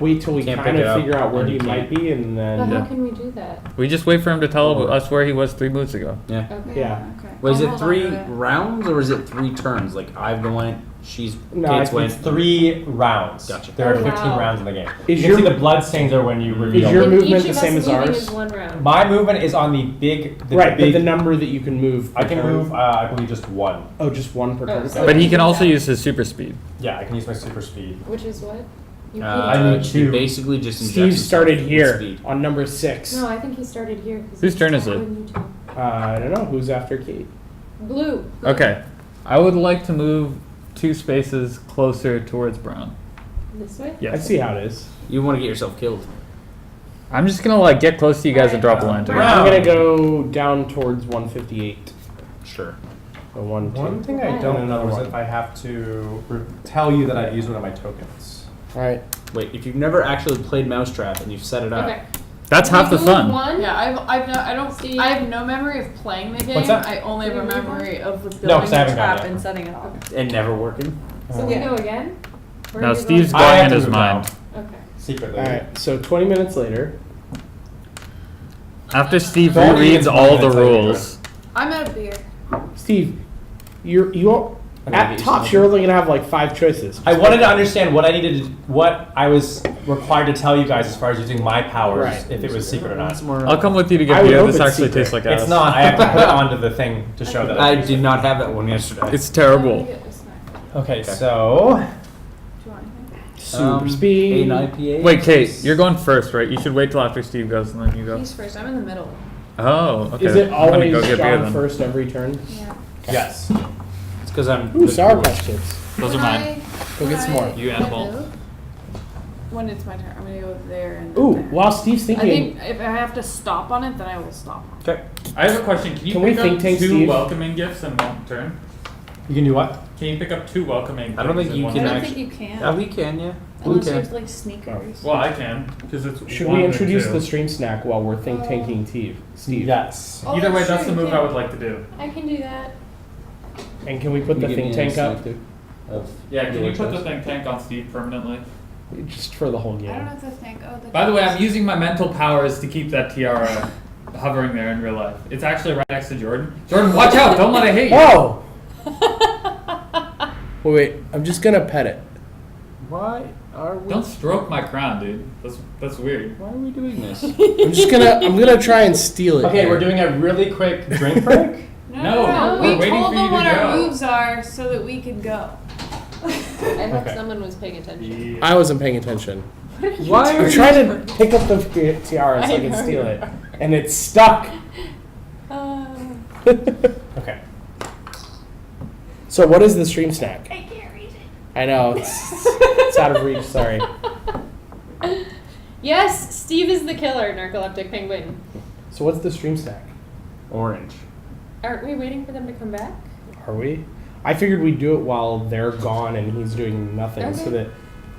wait till we Can't kind pick it of up, figure out where and he you might can't. be, and But then. how Yeah. can we do that? We just wait for him to tell us where he was 3 moves ago. Yeah. Okay. Yeah. Okay. Was I'll it hold 3 on to it. rounds or was it 3 turns? Like I've went, she's No, Kate's I went. It's 3 rounds. Gotcha. There are Oh, 15 wow. rounds in the game. Is You can see your- the blood stains are when you reveal. your And movement each the of same us as moving ours? is one round. My movement is on the big. Right, big, but the number that you can move. I per can turn- move. I believe just 1. Oh, just one per Oh, turn. so- But he can also use his super speed. Yeah, I can use my super speed. Which is what? You I can't- need She 2. basically just injects Steve himself started with here speed. on number 6. No, I think he started here. 'cause Whose he's turn is taller it? than you two. I don't know who's after Kate. Blue. Okay. I would like to move 2 spaces closer towards Brown. This way? I Yes. see how it is. You want to get yourself killed. I'm just gonna like get close to you guys and drop a line together. Brown. I'm gonna go down towards 158. Sure. So 1, 2. One thing I don't know is if I have to tell you that I use one of my tokens. All right. Wait, if you've never actually played Mousetrap and you've set it up, Okay. That's half the Move fun. One. Yeah, I don't. Steve. I have no memory of playing the game. What's that? I only have a Can you move memory of the No, building 'cause I the haven't gone trap yet. and setting it off. and never working. So we go again? Where Now are you Steve's going? I going have in to his move mind. Okay. Secretly. All right. So 20 minutes later. After Steve Don't reads even all the tell you the rules. I'm out of beer. Steve, you Okay, at get tops yourself you're only gonna have like 5 choices. I wanted to understand what I needed, what I was required to tell you guys as far as using my powers, Right. if it was secret or not. I'll come with you to I get would beer. hope This it's actually secret. tastes like ass. It's not. I have to put it onto the thing to show that. I did not have that one yesterday. It's terrible. Okay, so Do you want anything? Super speed. An IPA. Wait, Kate, you're going first, right? You should wait till after Steve goes and then you go. He's first. I'm in the middle. Oh, okay. Is it I'm gonna always go get beer John then. first every turn? Yeah. yes. It's because I'm. Ooh, the Sour coolest. Patch Kids. Those are mine. Go get some more. You animal. When it's my turn, I'm gonna go there and Ooh, there. while Steve's I thinking, think if I have to stop on it, then I will stop on it. Okay. I have a question. Can you Can we pick think up tank 2 Steve? welcoming gifts in one turn? You can do what? Can you pick up 2 welcoming? I don't things think in you one can I turn? don't actually- think you can. Yeah, we can, yeah. We Unless you can. have like sneakers. Well, I can because it's. should one we and introduce 2. the stream snack while we're think tanking Steve? Yes. Oh, Either way, that's that's true, the you move I can. would like to do. I can do that. And can we put the You give think me a tank up snack, too? Of Yeah, can your you put the choice. think tank on Steve permanently? just for the whole I don't game? have to think. Oh, the By the way, dogs. I'm using my mental powers to keep that tiara hovering there in real life. It's actually right next to Jordan. Jordan, watch out! Don't let it hit you. Whoa! Wait, I'm just gonna pet it. Why are we? Don't stroke my crown, dude. That's weird. Why are we doing this? I'm gonna try and steal it. Okay, here. we're doing a really quick drink break. No, We we're waiting told for you them to what our go. moves are so that we could go. I hope Okay. someone was paying attention. I wasn't paying attention. Why are I'm you? trying to pick up the tiara so I I can know. steal it, and it's stuck. Okay. So what is the stream snack? I can't reach it. I know it's out of reach. Sorry. Yes, Steve is the killer, narcoleptic penguin. So what's the stream snack? Orange. Aren't we waiting for them to come back? Are we? I figured we'd do it while they're gone and he's doing nothing, so Okay. that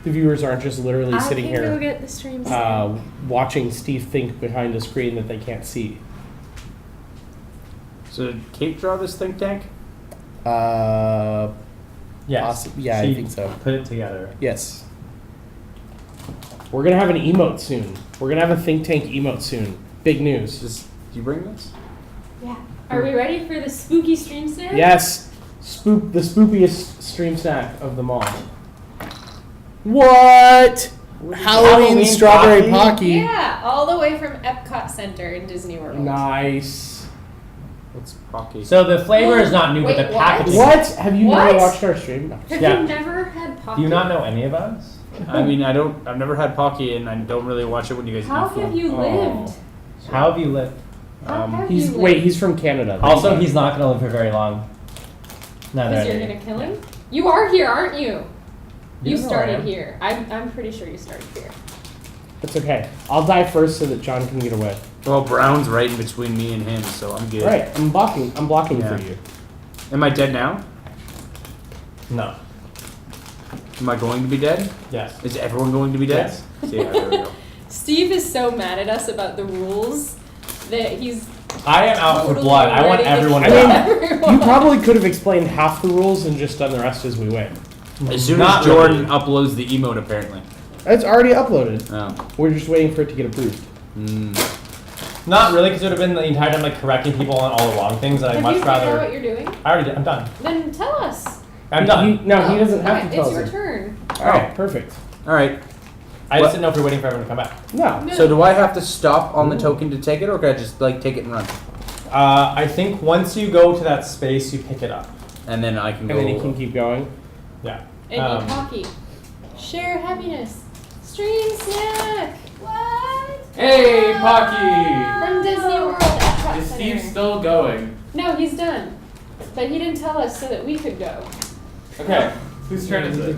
the viewers aren't just literally sitting I can go here get the stream snack. watching Steve think behind a screen that they can't see. So did Kate draw this think tank? Yes. Yeah, I She think so. Put it together. Yes. We're gonna have an emote soon. We're gonna have a think tank emote soon. Big news. Just do you bring this? Yeah. Are we ready for the spooky stream snack? Yes, the spookiest stream snack of them all. What? Halloween Halloween strawberry Pocky? pocky. Yeah, all the way from Epcot Center in Disney World. Nice. What's Pocky? So the flavor is not new, Wait, but the what? packaging. What? Have you never What? watched our stream? No. Have Yeah. you never had Pocky? Do you not know any of us? I mean, I've never had Pocky, and I don't really watch it when you guys How eat food. have you Oh. lived? How have you lived? How have He's you wait. lived? He's from Canada. Also, he's not going to live for very long. Neither Because are you're you. gonna kill him? You are here, aren't you? You You know where I started am. here. I'm pretty sure you started here. It's okay. I'll die first so that John can get away. Well, Brown's right in between me and him, so I'm good. Right. I'm blocking. Yeah. For you. Am I dead now? No. Am I going to be dead? Yes. Is everyone going to be dead? Yes. Yeah, there we go. Steve is so mad at us about the rules that he's I am out for totally blood. I want ready to everyone to kill die. everyone. You probably could have explained half the rules and just done the rest as we went. As soon Not as Jordan really. uploads the emote, apparently. It's already uploaded. Oh. We're just waiting for it to get approved. Not really, because it would have been the entire time like correcting people on all the wrong things, and I'd Have much you figured out rather. what you're doing? I already did. I'm done. Then tell us. I'm done. He doesn't have Okay, to tell it's your us. turn. All right, perfect. All right. I just didn't know if you're waiting for everyone to come back. No. No. So do I have to stop on the token to take it, or can I just like take it and run? I think once you go to that space, you pick it up. And then I can go. And then he can keep going. Yeah. And eat hockey. Share happiness. Stream snack. What? Hey, Pocky! From Disney World Epcot Is Steve Center. still going? No, he's done. But he didn't tell us so that we could go. Okay. Whose turn is it?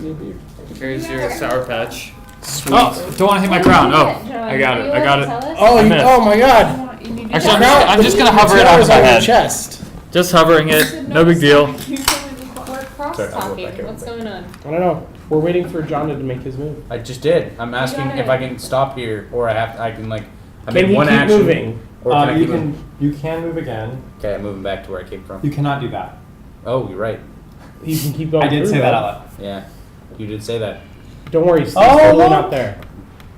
Here's your Sour Patch. Sweet. Oh, don't want to hit my crown. Oh, John, I got are it. you I got allowed it. to tell us? Oh, I missed. oh my God! Actually, I'm just gonna hover it Tail over is my on your head. chest. Just hovering it. No big deal. We're cross Sorry, I'll go talking. back over What's there. going on? I don't know. We're waiting for John to make his move. I just did. I'm asking got if it. I can stop here, or I can like. I Can made he one keep action. moving? Or can I you keep moving? you can move again. Okay, I'm moving back to where I came from. You cannot do that. Oh, you're right. He can keep going. I did through say that out loud. Yeah, you did say that. Don't worry, Steve's Oh, totally look. not there.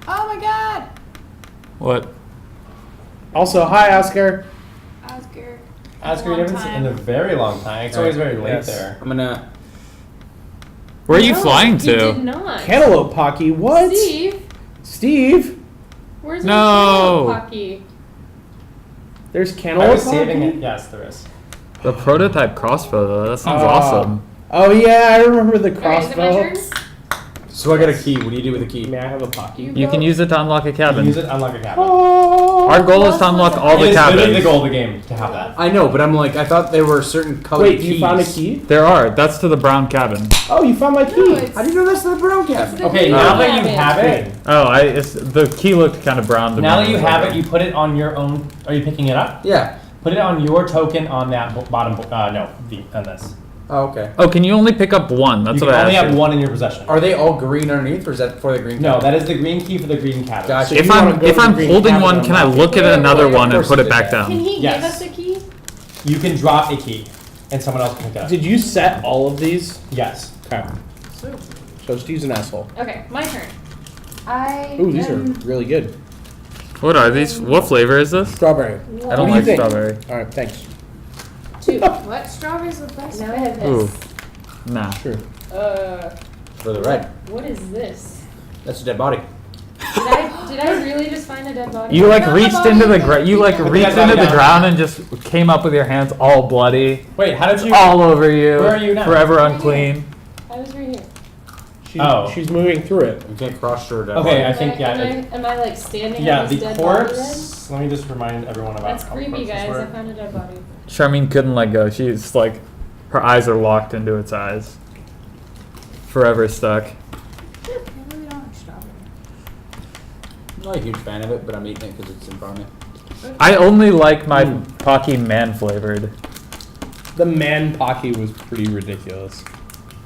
Oh my god! What? Also, hi, Oscar. Oscar. Oscar, you Long haven't seen time. in a very long time. It's always very late Yes. there. I'm gonna. Where are you No, flying You did to? not. Cantaloupe Pocky. What? Steve, Steve? where's No. my cantaloupe hockey? There's I Cantaloupe was saving Pocky? it. Yes, there is. The prototype crossbow, though. That sounds Oh. awesome. Oh, yeah, I remember the Alright, is it my crossbow. turn? So I got a key. What do you do with the key? May I have a Pocky? You can use it to unlock a You cabin. use it to unlock a cabin. Oh. Our goal is to unlock all It the is literally the cabins. goal of the game to have that. I know, but I'm like, I thought there were certain colored Wait, keys. you found a key? There are. That's to the brown cabin. Oh, you found my key. No, it's How do you know that's the brown it's cabin? the Okay, green now that you cabin. have it, Oh, the key looked kind of brown to me. now that you have it, you put it on your own. Are you picking it up? Yeah. Put it on your token on that bottom. No, on this. Oh, okay. Oh, can you only pick up one? That's You what can I only asked have you. one in your possession. Are they all green underneath, or is that for the green? No, cabin? that is the green key for the green cabin. Gotcha. So If you wanna I'm go if to I'm the green holding cabin one, and can I unlock it? look at Wait, another wait, one of and course put you it did back that. Can down? he Yes. give us a key? You can drop a key, and someone else can pick it up. Did you set all of these? Yes. Okay. So Steve's an asshole. Okay, my turn. I Ooh, these are am really good. What are these? What flavor is this? Strawberry. I What don't do you like think? strawberry. All right, thanks. 2. What? Strawberries are the best. Now I have Ooh. this. Nah. Sure. For the red. What is this? That's a dead body. Did I really just find a dead body? You like Found reached the into the body. you like Put reached that into body the down. ground and just came up with your hands all bloody, Wait, how did you? all over you. Where are you now? Forever unclean. I was right here. She's moving through it. You can't cross through a dead Okay, body. I think yeah. Am I like standing Yeah, on the this dead body then? corpse. Let me just remind everyone about That's how creepy, corpses guys. I work. found a dead body. Charmaine couldn't let go. She's like, her eyes are locked into its eyes. Forever stuck. I really don't like strawberry. I'm not a huge fan of it, but I'm eating it because it's in front of me. I only like my Pocky man flavored. The man Pocky was pretty ridiculous.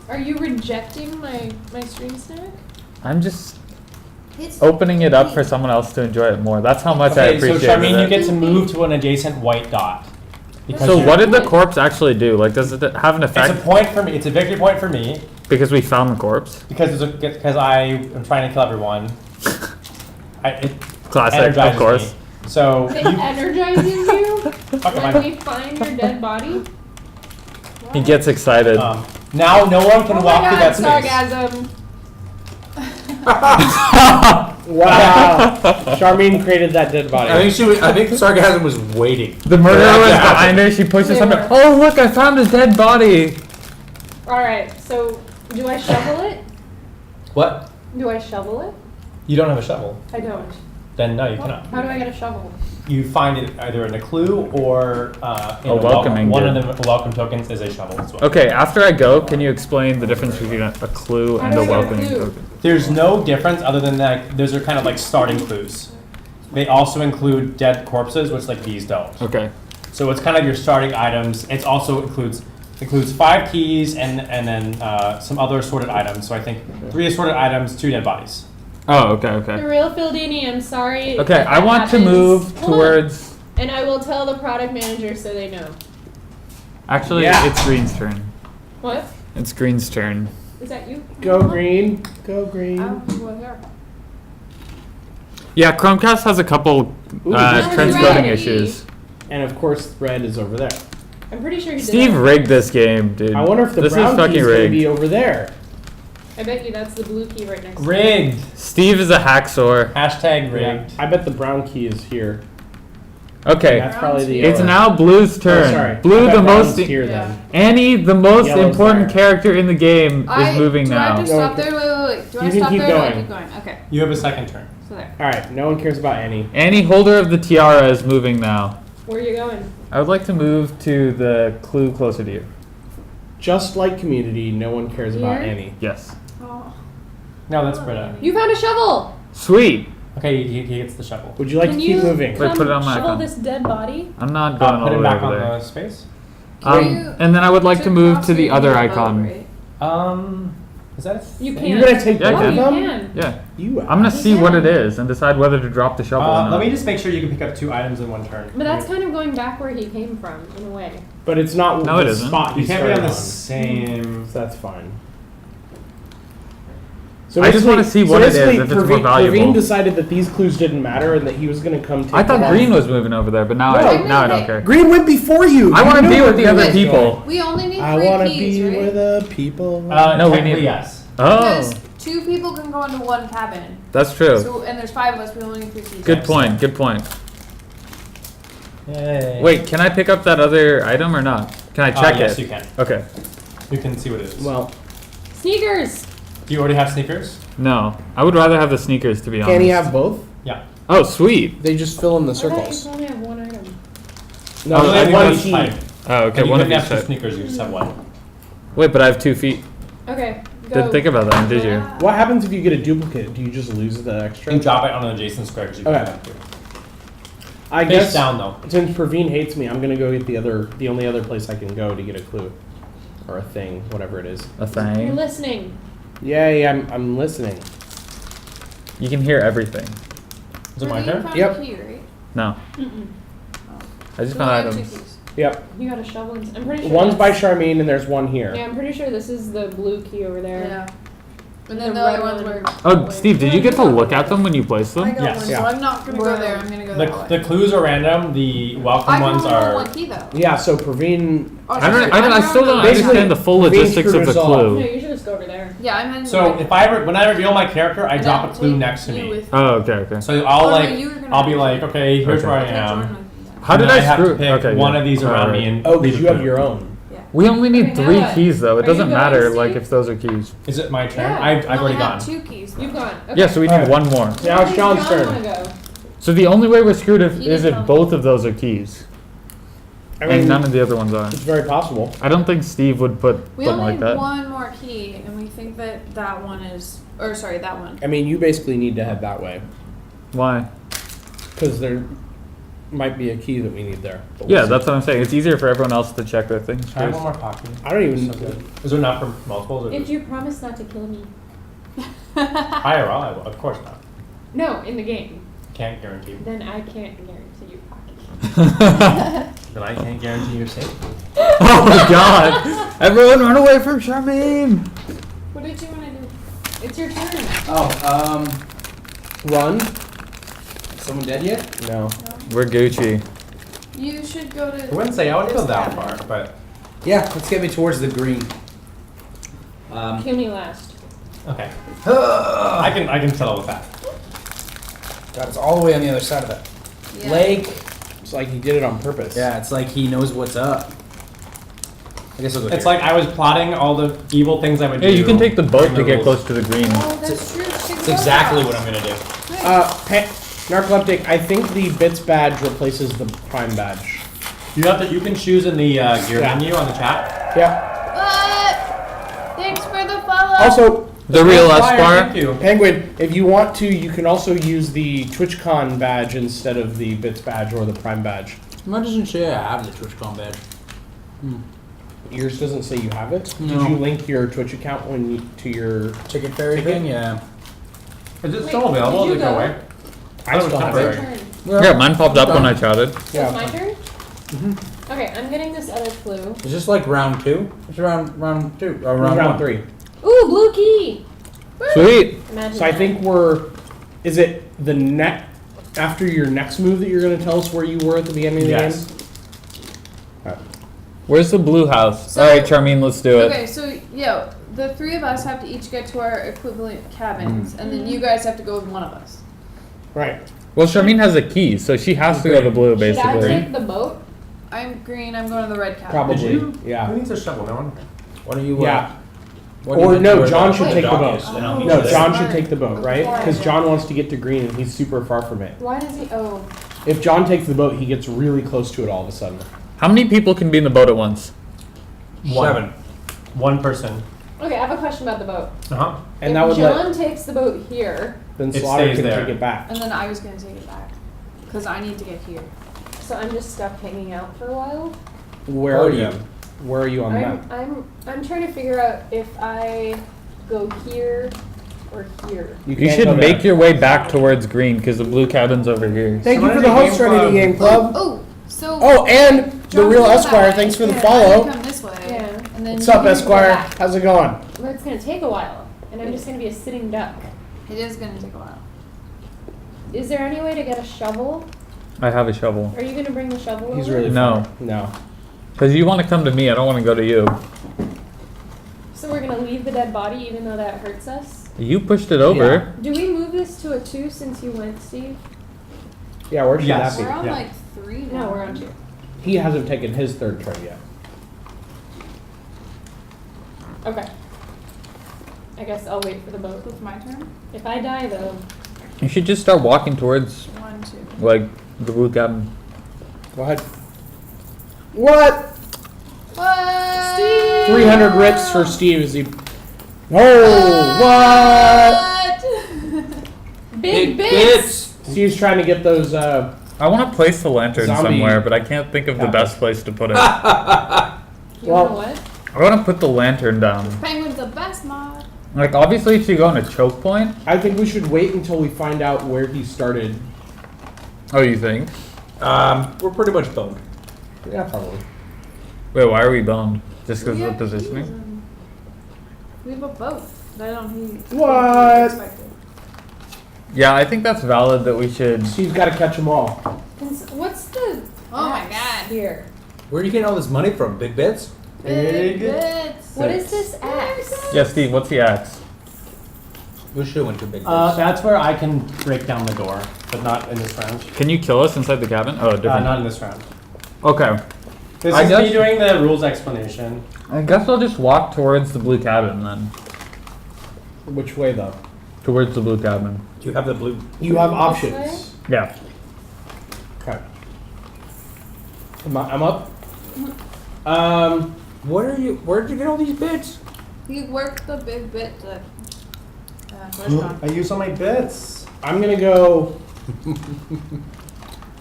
Are you rejecting my stream snack? I'm just It's opening it up for someone else to enjoy it more. That's how much I Okay, so appreciate Charmaine, you it. get to move to an adjacent white dot. Because So you're- what did the corpse actually do? Like, does it have an It's a effect? point for me. It's a victory point for me Because we found the corpse. because I am trying to kill everyone. It Classic, energizes of course. me. So It you, energizes you fuck am when I- we find your dead body? He gets excited. now no one can oh walk my through god, that space. sarcasm. Wow. Charmaine created that dead body. I think sarcasm was waiting. The murderer was Yeah. behind her. She pushes They something. were. Oh, look! I found a dead body. Alright, so do I shovel it? What? Do I shovel it? You don't have a shovel. I don't. Then no, you cannot. How do I get a shovel? you find it either in a clue or in A welcoming one of gift. the welcome tokens is a shovel as well. Okay, after I go, can you explain the difference between a clue How and do a I get a welcoming clue? token? There's no difference other than that those are kind of like starting clues. They also include dead corpses, which like these don't. Okay. So it's kind of your starting items. It also includes 5 keys and then some other assorted items. So I think 3 assorted items, 2 dead bodies. Oh, okay, The okay. real Fieldini, I'm sorry. Okay, that I want to happens. move Hold on. towards. And I will tell the product manager so they know. Actually, Yeah. it's Green's turn. What? It's Green's turn. Is that you? Go green. Go green. I'm with her. Yeah, Chromecast has a couple Ooh, that was transcoding ready. issues. And of course, red is over there. I'm pretty sure he did Steve that. rigged this game, dude. I wonder if the this brown is key fucking is going to rigged. be over there. I bet you that's the blue key right next to it. Rigged. Steve is a hacksaw. Hashtag Yeah, rigged. I bet the brown key is here. Okay, That's probably the it's yellow. now Blue's Oh, turn. sorry. Blue, I bet the brown's most. here Yeah. then. Annie, the most Yellow's important there. character in the game, is moving do I now. have to stop there? Wait. Do I You can stop keep there? Or do I going. keep going? Okay. You have a second turn. So there. All right, no one cares about Annie. Annie, holder of the tiara, is moving now. Where are you going? I would like to move to the clue closer to you. Just like Community, no one cares about Here? Annie. Yes. Oh. No, that's Britta. You found a shovel! Sweet. Okay, he gets the shovel. Would you like Can to keep you moving? Wait, put it on my shovel icon. this dead body? I'm not going all Put the it way back over on there. the space. Can you- And then I would like to move cross to the me, other you can icon. vote, right? Is that? You thing? can. You're gonna take Yeah, I both can. of You them? can. Yeah. You. I'm gonna see what it is and decide whether to drop the shovel or not. Let me just make sure you can pick up 2 items in one turn. But that's kind of going back where he came from, in a way. But it's not No, the it isn't. spot You can't be started on the same. So that's fine. So I just basically- wanna see what it is, basically if it's more Praveen valuable. decided that these clues didn't matter and that he was going to come take I thought them. Green was moving over there, but now No. I don't care. Green went before you. I You want to knew be where with the Green other was people. going. We only need I 3 want to keys, be right? with the people. No, we technically need- yes. Oh, Because 2 people can go into one cabin. that's true. So and there's 5 of us. We only need 3 keys. Good point. Good point. Yay. Wait, can I pick up that other item or not? Can I check Yes, it? you can. Okay. You can see what it is. Well, Sneakers! Do you already have sneakers? No, I would rather have the sneakers to be honest. can he have both? Yeah. Oh, sweet. They just fill in the I thought you circles. only have one item. No, Oh, You I only have one one each key. type. Oh, okay. And you One of couldn't each have 2 type. sneakers, you just have 1. Wait, but I have 2 feet. Okay, go. Didn't think about that, did you? What happens if you get a duplicate? Do you just lose the extra? You drop it on the adjacent square because you Okay. can have 2. I Face guess down though. since Praveen hates me, I'm gonna go get the only other place I can go to get a clue, or a thing, whatever it is. A You're thing. listening. Yay! I'm listening. You can hear everything. Is it my Praveen turn? found Yep. a key, right? No, Mm-mm. I just So found we have 2 items. keys. Yep. You got a shovel. I'm pretty sure. One's by that's- Charmaine and there's one here. Yeah, I'm pretty sure this is the blue key over there. Yeah. And then The the other red ones one. were. Oh, Steve, did you get to look at them when you placed I them? got Yes. one, Yeah. so I'm not gonna go there. I'm gonna go that The way. clues are random. The welcome I can ones only hold are. 1 key though. Yeah. So Praveen. Oh, I sorry, don't. I I'm still don't wrong. Basically, understand the full Praveen logistics of screwed the us all. No, clue. you should just go over there. Yeah, I'm heading. So there. when I reveal my character, I And drop a then clue take next to you me. with- Oh, okay, okay. So I'll Oh, no, like you were gonna I'll be have like, to- okay, here's Okay. where I Can't join am. with me. How And did then I have screw? to pick Okay, one yeah. of these around me and Oh, leave because a you have clue. your own. We only need Okay, 3 now what? keys though. It Are doesn't you going, matter Steve? like if those are keys. Is it my turn? Yeah. I've We already only gone. have 2 keys. You've gone. Okay. Yeah, so we need Alright. one more. Now it's Where does John's John turn. wanna go? So the only way we're screwed He is didn't if tell me. both of those are keys, I and mean, none of the other ones are. it's very possible. I don't think Steve would put We something only like need that. 1 more key, and we think that that one is, or sorry, that one. I mean, you basically need to head that way Why? because there might be a key that we need there. but we'll Yeah, see. that's what I'm saying. It's easier for everyone else to check their things I have first. one more pocket. I don't even. So good. Is there not for multiples or If just you promise not to kill me. IRL? I will. Of course not. No, in the game. Can't guarantee. Then I can't guarantee you pocket. Then I can't guarantee your safety. Oh God! Everyone run away from Charmaine! What did you want to do? It's your turn. Oh, Run? someone dead yet? No. We're Gucci. You should go to. I wouldn't say I would go this that cabin. far, but Yeah, let's get me towards the green. Kill me last. okay. I can settle with that. God, it's all the way on the other side of that Yeah. lake. It's like he did it on purpose. Yeah, it's like he knows what's up. I guess I'll go It's here. like I was plotting all the evil things I would Yeah, do. you can take the boat during to get rules. close to the green. Oh, that's true. It's exactly what I'm gonna do. Narcoleptic, I think the bits badge replaces the prime badge. You can choose in the gear Yeah. menu on the chat. Yeah. What? Thanks for the follow. Also, The real Fire, Esquire. thank you. Penguin, if you want to, you can also use the TwitchCon badge instead of the bits badge or the prime badge. Mine doesn't say I have the TwitchCon badge. Yours doesn't say you have it. No. Did you link your Twitch account to your? Ticket fairy thing? Yeah. Is it Wait, still available? did Did you it go go? away? I still have Your it. turn. Yeah, mine popped up when I chatted. So Yeah. it's my turn? Mm-hmm. Okay, I'm getting this other clue. Is this like round 2? It's round 2. Or round, Round 1. 3. Ooh, blue key! Sweet. Imagine So I that. think is it the after your next move that you're going to tell us where you were at the beginning of the Yes. game? Where's the blue house? So- All right, Charmine, let's do it. Okay, so the three of us have to each get to our equivalent cabins, and then you guys have to go with one of us. Right. Well, Charmine has a key, so she has to go to blue, Should I basically. take the boat? I'm green. I'm going to the red cabin. Probably. Did you? Yeah. Who needs a shovel? No one. What do you Yeah. what do you Or think no, where John the- should Wait, take the dock boat. is, and I'll Oh. meet No, you there. John Smart. should take the boat, right? Why? Because John wants to get to green and he's super far from it. Why does he? Oh. If John takes the boat, he gets really close to it all of a sudden. How many people can be in the boat at once? 7. One person. Okay, I have a question about the boat. Uh-huh. And if that would John takes the boat here, then It Slaughter stays can there. take it back. And then I was going to take it back because I need to get here. so I'm just stuck hanging out for a while. Where Oh, are yeah. you? Where are you on the I'm, map? I'm trying to figure out if I go here or here. You can't should go make there. your way back towards green, because the blue cabin's over here. Thank you Somebody for the came host Serenity from- Game Club. Oh, so. Oh, and the John, real go that Esquire, way. thanks for the Yeah, follow. I come this way. Yeah. And then What's you up, can go Esquire? back. How's it going? But it's gonna take a while, and I'm just gonna be a sitting duck. It is going to take a while. Is there any way to get a shovel? I have a shovel. Are you gonna bring the shovel He's over? really No. far. No. Because you want to come to me, I don't want to go to you. So we're gonna leave the dead body even though that hurts us? You pushed it over. Do we move this to a 2 since you went, Steve? Yeah, where should Yes. that We're be? on Yeah. like 3 now. No, we're on 2. He hasn't taken his third turn yet. Okay. I guess I'll wait for the boat. It's my turn. If I die though, You should just start walking towards, 1, 2. like, the blue cabin. Go ahead. What? What? 300 rips for Steve as he. Oh, what? big Big bits. bits! Steve's trying to get those. I want to place the lantern Zombie somewhere, but I can't think of the cabin. best place to put it. You Well- know what? I want to put the lantern down. Penguin's the best mod. Like, obviously, if you go in a choke point. I think we should wait until we find out where he started. Oh, you think? We're pretty much boned. Yeah, probably. Wait, why are we boned? Just because We of the have positioning? keys and We have a boat. I don't think What? expected. Yeah, I think that's valid that we should. Steve's got to catch them all. What's the Oh my axe god. here? Where are you getting all this money from? Big bits? Big bits. What is this axe? Yeah, Steve, what's the axe? We should have went to big bits. That's where I can break down the door, but not in this round. Can you kill us inside the cabin? Oh, different. Not in this round. Okay. This I is guess- me doing the rules explanation. I guess I'll just walk towards the blue cabin then. Which way, though? Towards the blue cabin. Do you have the blue? You have This options. Yeah. Okay. I'm up. Where'd you get all these bits? You worked the big bit to Bushcon. I use all my bits. I'm gonna go.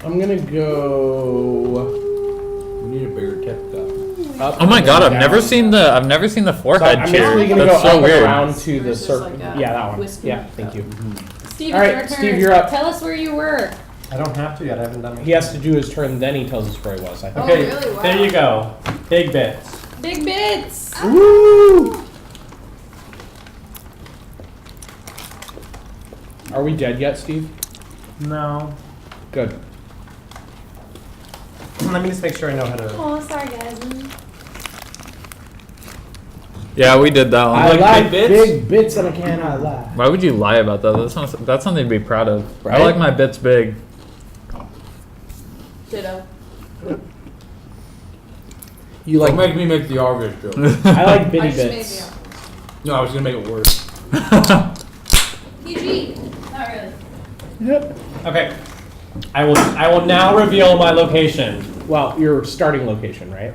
I'm gonna go. We need a bigger tip cup. Up Oh my and god, I've down. never seen the So forehead I'm cheer. basically gonna That's go so up weird. and around to the Versus circle. like a Yeah, that one. whiskey Yeah, cup. thank you. Steve, All it's right, your turn. Steve, you're up. Tell us where you were. I don't have to yet. I haven't done it. He has to do his turn, then he tells us where he was. I think. Oh, Okay, really? Wow. there you go. Big bits. Big bits. Woo! Are we dead yet, Steve? No. Good. Let me just make sure I know how to. Oh, sorry guys. Yeah, we did that one. I like like big bits? big bits and I cannot lie. Why would you lie about that? That's something to be proud of. Right? I like my bits big. Ditto. You Don't like? make me make the obvious joke. I like I bitty just made bits. No, I was gonna make it worse. PG. Not really. Yep. Okay. I will now reveal my location. Well, your starting location, right?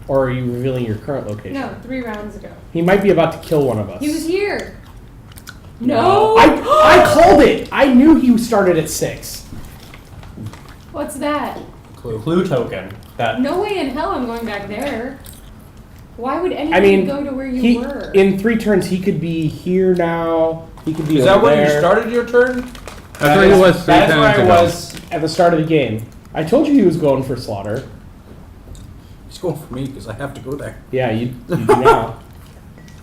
Or are you revealing your current location? No, 3 rounds ago. He might be about to kill one of us. He was here. No. I called it. I knew he started at 6. What's that? Clue token. That No way in hell I'm going back there. Why would anyone I mean, go to where you were? in 3 turns, he could be here now. He could be Is over that where there. you started your turn? That's where he was 3 That is where turns I ago. was. At the start of the game. I told you he was going for slaughter. He's going for me because I have to go there. Yeah, you do now.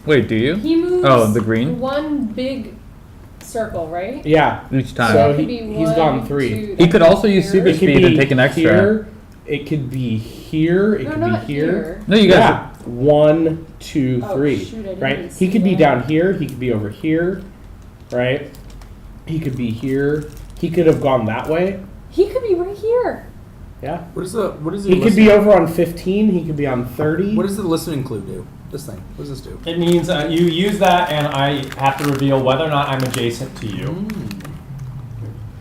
Wait, do you? He moves. Oh, the green? One big circle, right? Yeah. Each time. So That could be he's one, gone 3. 2, He could that's also use here. super It could speed be and take an extra. here. It could be here. It No, could not be here. No, you guys. Yeah. 1, 2, Oh, 3. shoot, I didn't Right? even He see could be that. down here. He could be over here. Right? He could be here. He could have gone that way. He could be right here. Yeah. What is the He could be over on 15. He could be on 30. What does the listening clue do? This thing. What does this do? It means you use that, and I have to reveal whether or not I'm adjacent to you.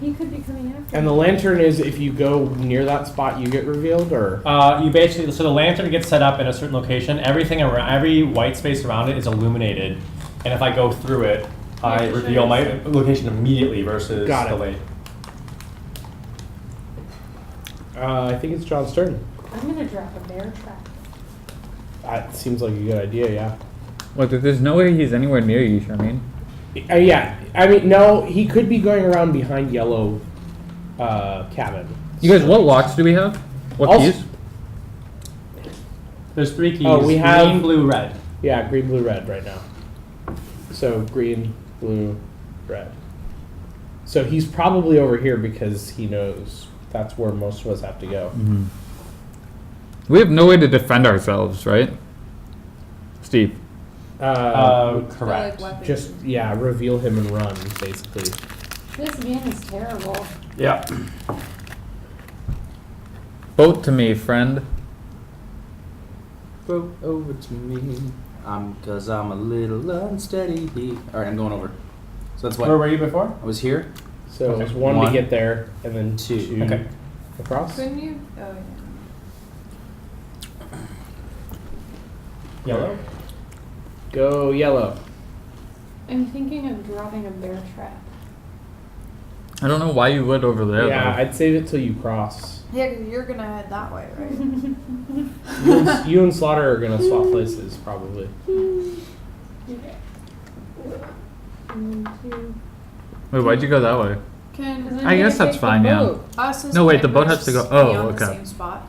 He could be coming after. And the me. lantern is if you go near that spot, you get revealed, or You basically so the lantern gets set up in a certain location. Everything around, every white space around it is illuminated, and if I go through it, I have to reveal show my us. location immediately versus Got it. the late. I think it's John's turn. I'm gonna drop a bear trap. That seems like a good idea. Yeah. Look, there's no way he's anywhere near you, Charmaine. Yeah. I mean, no. He could be going around behind yellow cabin. You guys, what locks do we have? What Also- keys? There's 3 keys. Oh, we have- green, blue, red. Yeah, green, blue, red right now. So green, blue, red. So he's probably over here because he knows that's where most of us have to go. We have no way to defend ourselves, right? Steve. Correct. Weapons. Just reveal him and run basically. This game is terrible. Yeah. Vote to me, friend. Vote over to me. Cause I'm a little unsteady. Alright, I'm going over. So that's what Where were you before? I was here. So Okay. it was 1 to One. get there, and then 2 Okay. across. Couldn't you? Oh yeah. Yellow. Go yellow. I'm thinking of dropping a bear trap. I don't know why you would over there. Yeah, though. I'd save it till you cross. Yeah, 'cause you're gonna head that way, right? You and Slaughter are gonna swap places probably. Okay. 1, 2. Wait, why'd you go that way? Can I guess that's fine, yeah. us as No, wait, the boat campers has to go- be oh, on okay. the same spot?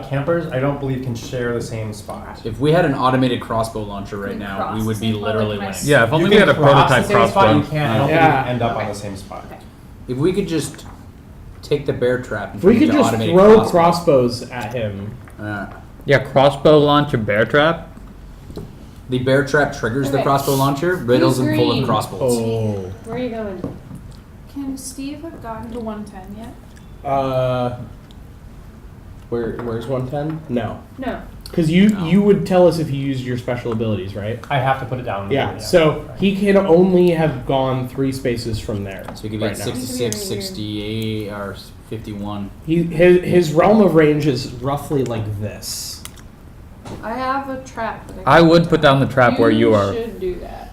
Campers, I don't believe can share the same spot. If we had an automated crossbow launcher right Can now, cross we would the be same- literally like, winning. Yeah, if only You we can had a cross prototype the same spot, crossbow. you can't. I don't Yeah. think you end up on Okay. the same spot. Okay. If we could just take the bear trap and If we turn it could to just automated throw crossbow. crossbows at him. Yeah, crossbow launch a bear trap. The bear trap triggers the Okay. crossbow launcher, riddles Who's him full of green? crossbows. Oh. Where are you going? Can Steve have gotten to 110 yet? Where's 110? No. No. Because you No. you would tell us if you used your special abilities, right? I have to put it down. Yeah. So he can only have gone 3 spaces from there. So you could be right at now. 66, He could be 68, or 51. His realm of range is roughly like this. I have a trap. That I can would put put down the trap where you are. should do that.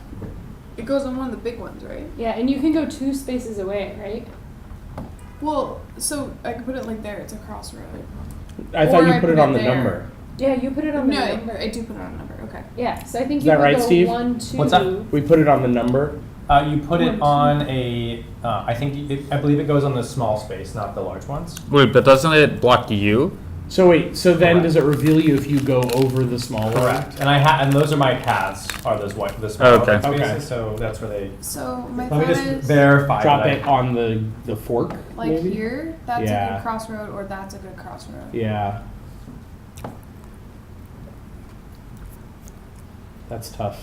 It goes on one of the big ones, right? Yeah, and you can go 2 spaces away, right? Well, so I could put it like there. It's a crossroad. I thought Or you I put it put on it the there. number. Yeah, you put it on the No, number. I do put it on a number. Okay. Yeah, so I think Is you that could right, go Steve? 1, 2. What's that? We put it on the number. You put it on a. I think I believe it goes on the small space, not the large ones. Wait, but doesn't it block you? So wait, so then Correct. does it reveal you if you go over the small one? Correct. And and those are my paths. Are those white? The small Okay. white spaces. Okay. So that's where they. So my Let me thought just is verify. Drop that I- it on the fork. like maybe? here. That's a Yeah. good crossroad, or that's a good crossroad. Yeah. That's tough.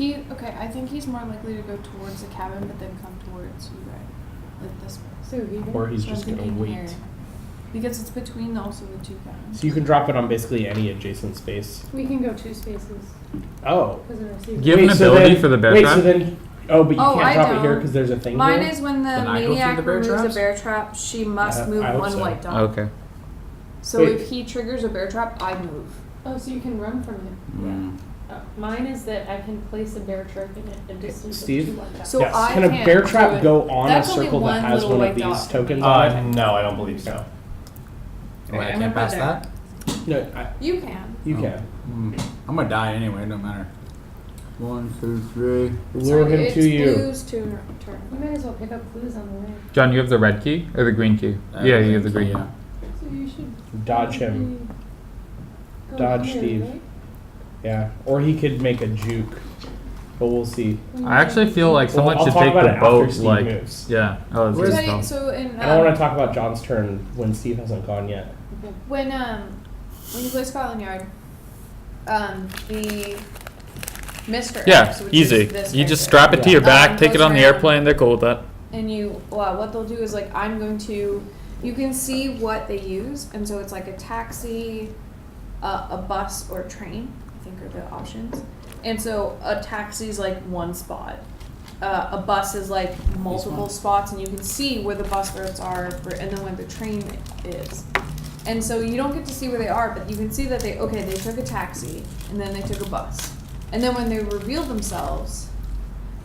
Okay. I think he's more likely to go towards the cabin, but then come towards you, right? Like this way. So you can. Or he's So I'm just gonna thinking wait. here. Because it's between also the 2 cabins. So you can drop it on basically any adjacent space. We can go 2 spaces. Oh. Because of our Do you have an so ability then- for the bear wait, trap? so then Oh, but you Oh, can't I drop it here don't. because there's a thing Mine here? is when the Can I go through maniac the bear removes traps? a bear trap, she must move I hope one so. white dot. Okay. So Wait. if he triggers a bear trap, I move. Oh, so you can run from it. Mm. Mine is that I can place a bear trap in it a distance Steve? of 2 white dots. So Yes. I Can a can't bear do trap it. go on That's a only circle that one has little one of white these dot. tokens on it? No, I don't believe so. Wait, I I'm can't gonna pass put that? No, You can. you Oh. can. I'm gonna die anyway. No matter. 1, 2, 3. Lure him it's to you. Blue's turn. You might as well pick up clues on the way. John, you have the red key or the green key? Yeah, you have the green. Yeah. So you should Dodge him. go Dodge here, Steve. right? Yeah. Or he could make a juke. But we'll see. I actually feel like someone I'll should talk take about the it after boat. Steve Like, moves. yeah. Oh, it's Where's- good stuff. So in I don't want to talk about John's turn when Steve hasn't gone yet. when you play Scotland Yard, the Mr. Yeah, X, which easy. is this You right just here, strap it to your back, take it goes on the around. airplane. They're cool with that. and you what they'll do is like I'm going to you can see what they use, and so it's like a taxi, a bus, or a train, I think are the options. And so a taxi is like one spot, a bus is like multiple spots, and you can see where the bus routes are and then where the train is. And so you don't get to see where they are, but you can see that they took a taxi and then they took a bus, and then when they reveal themselves,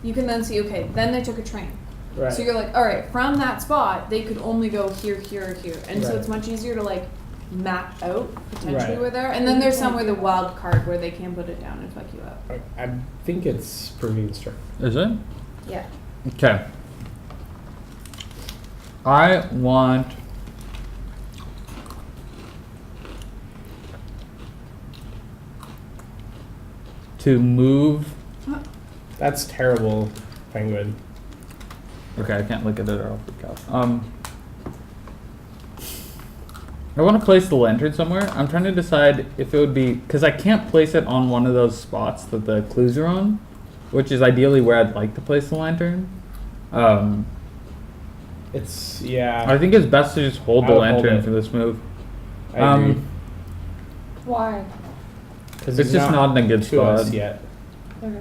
you can then see then they took a train. Right. So you're like, all right, from that spot, they could only go here, here, or here. And so Right. it's much easier to like map out potentially Right. where they're. And then there's some with a wild card where they can put it down and fuck you up. I think it's Praveen's turn. Is it? Yeah. Okay. I want to move. That's terrible, Penguin. Okay, I can't look at it or I'll freak out. I want to place the lantern somewhere. I'm trying to decide if it would be because I can't place it on one of those spots that the clues are on, which is ideally where I'd like to place the lantern. It's yeah. I think it's best to just hold I the would hold lantern it. for this move. I agree. Why? 'Cause It's he's just not in a good to us spot. yet. Okay.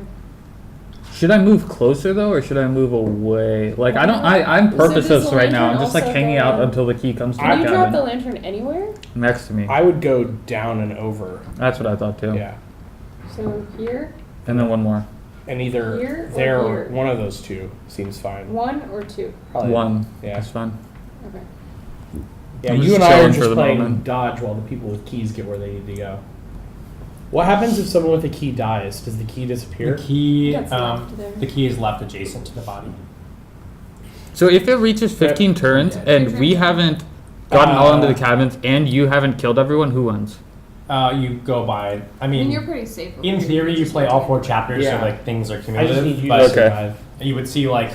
Should I move closer though, or should I move away? Like I don't. I'm So does purposeless the right now. I'm lantern just like also hanging go- out until the key comes to Can the you drop the cabin lantern anywhere? next to me. I would go down and over. That's what I thought too. Yeah. So here, And then one more. And either Here or there or here? one of those two seems fine. 1 or 2. Probably One. Yeah. That's fine. Okay. Yeah, I'm you just and I are chilling for just the playing moment. dodge while the people with keys get where they need to go. What happens if someone with a key dies? Does the key disappear? The key, That's left there. the key is left adjacent to the body. So if it reaches 15 turns Yeah. and we haven't gotten all into the cabins and you haven't killed everyone, who wins? You go by. I I mean, mean, you're pretty safe. in theory, you play all 4 chapters, Yeah. so like things are I just cumulative. need you but to Okay. survive. you would see like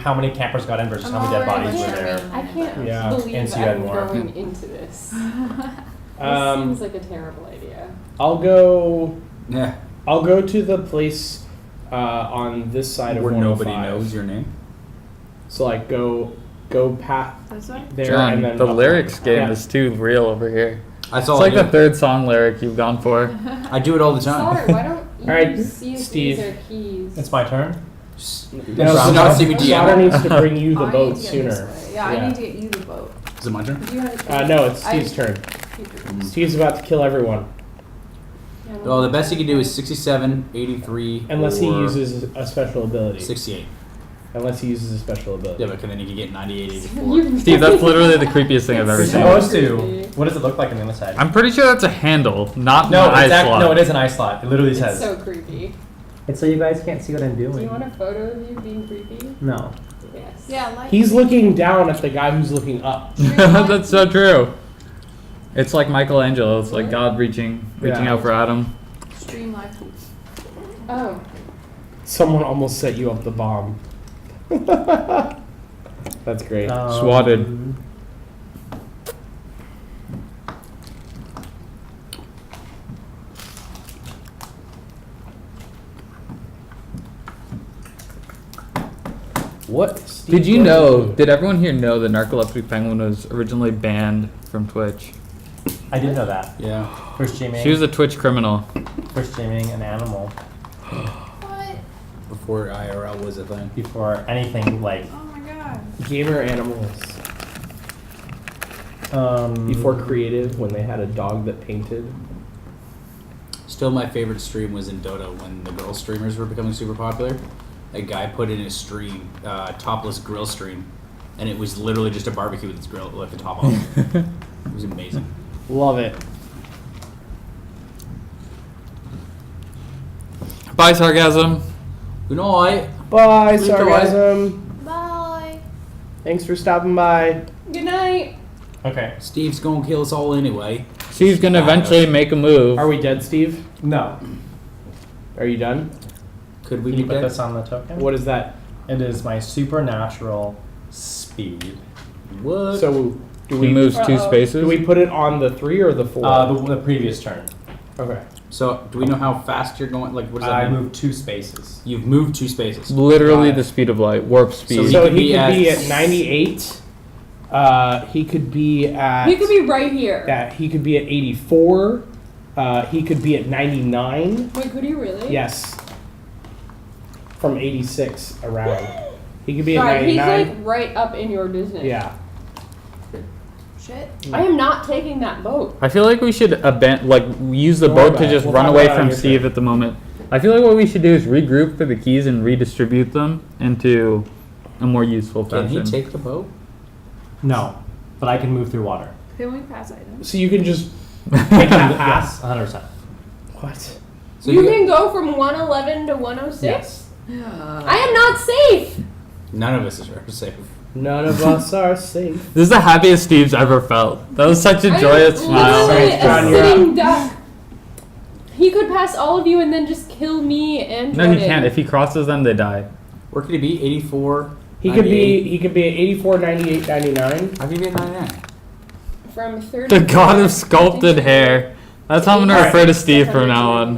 how many campers got in versus how many dead bodies were there. I can't Yeah. believe And so you had I'm more. going into this. This Um, seems like a terrible idea. I'll go. Yeah. I'll go to the place on this side of Where 105. nobody knows your name. So like go past This way? there John, and then the up. lyrics game Yeah. is too real over here. That's It's all like I the do. third song lyric you've gone for. I do it all the time. Sorry, why don't you All right, see if Steve. these are keys? It's my turn. No, So now see me Slaughter DM. needs to bring you the I boat need to get sooner. this way. Yeah, I need to get you the boat. Is it my turn? Do you have No, it's I- Steve's turn. Mm. Steve's about to kill everyone Well, the best he can do is 67, 83, unless he or uses a special ability. 68. Unless he uses a special ability. Yeah, but then he can get 98, 84. Steve, that's literally the creepiest thing I've ever It's seen. Supposed to. What does it look like on the other side? I'm pretty sure that's a handle, not no, an eye slot. no, it is an eye slot. It literally It's says. so creepy. It's so you guys can't see what I'm doing. Do you want a photo of you being creepy? No. Yes. Yeah, like He's looking down at the guy who's looking up. That's so true. It's like Michelangelo. It's like God reaching Yeah. out for Adam. stream live tweets. Oh. Someone almost set you up the bomb. That's great. Swatted. What? Did you know? Did everyone here know that Narcoleptic Penguin was originally banned from Twitch? I did know that. Yeah. For streaming. She was a Twitch criminal. For streaming an animal. What? before IRL was a thing. before anything like Oh my god. Gamer animals. Before creative, when they had a dog that painted. Still, my favorite stream was in Dota when the girl streamers were becoming super popular. A guy put in his stream, topless grill stream, and it was literally just a barbecue with its grill, with the top off. It was amazing. Love it. Bye, sarcasm. Good night. Bye, Good night. sarcasm. Bye. Thanks for stopping by. Good night. okay. Steve's gonna kill us all anyway. She's gonna eventually make a move. Are we dead, Steve? No. Are you done? Could we Can you be put dead? this on the token? What is that? It is my supernatural speed. What? So do He we moves 2 Uh-oh. spaces. do we put it on the 3 or the 4? The previous turn. Okay. So, do we know how fast you're going? Like, what does that I mean? moved 2 spaces. You've moved 2 spaces. Literally the speed of light, warp speed. So could he be could be at- at 98. He could be at. He could be right here. He could be at 84. He could be at 99. Wait, could he really? Yes. From 86 around. He could be at God, he's 99. like right up in your business. Yeah. Shit. I am not taking that boat. I feel like we should use the Don't worry boat to about it. just We'll run talk away about it on from your Steve turn. at the moment. I feel like what we should do is regroup for the keys and redistribute them into a more useful Can fashion. he take the boat? No, but I can move through water. Can we pass items? So you can just. Yes, 100%. What? So You can go from 111 to 106? Yes. I am not safe! None of us are safe. None of us are safe. This is the happiest Steve's ever felt. That was such a joyous I smile. am literally Sorry, John, a you're sitting duck. He could pass all of you and then just kill me and No, he Jordan. can't. If he crosses them, they die. Where could he be? 84? He could 98? be at 84, 98, 99. How could he be at 99? From 30. The god of sculpted hair. That's how I'm gonna Alright. refer to Steve from now on.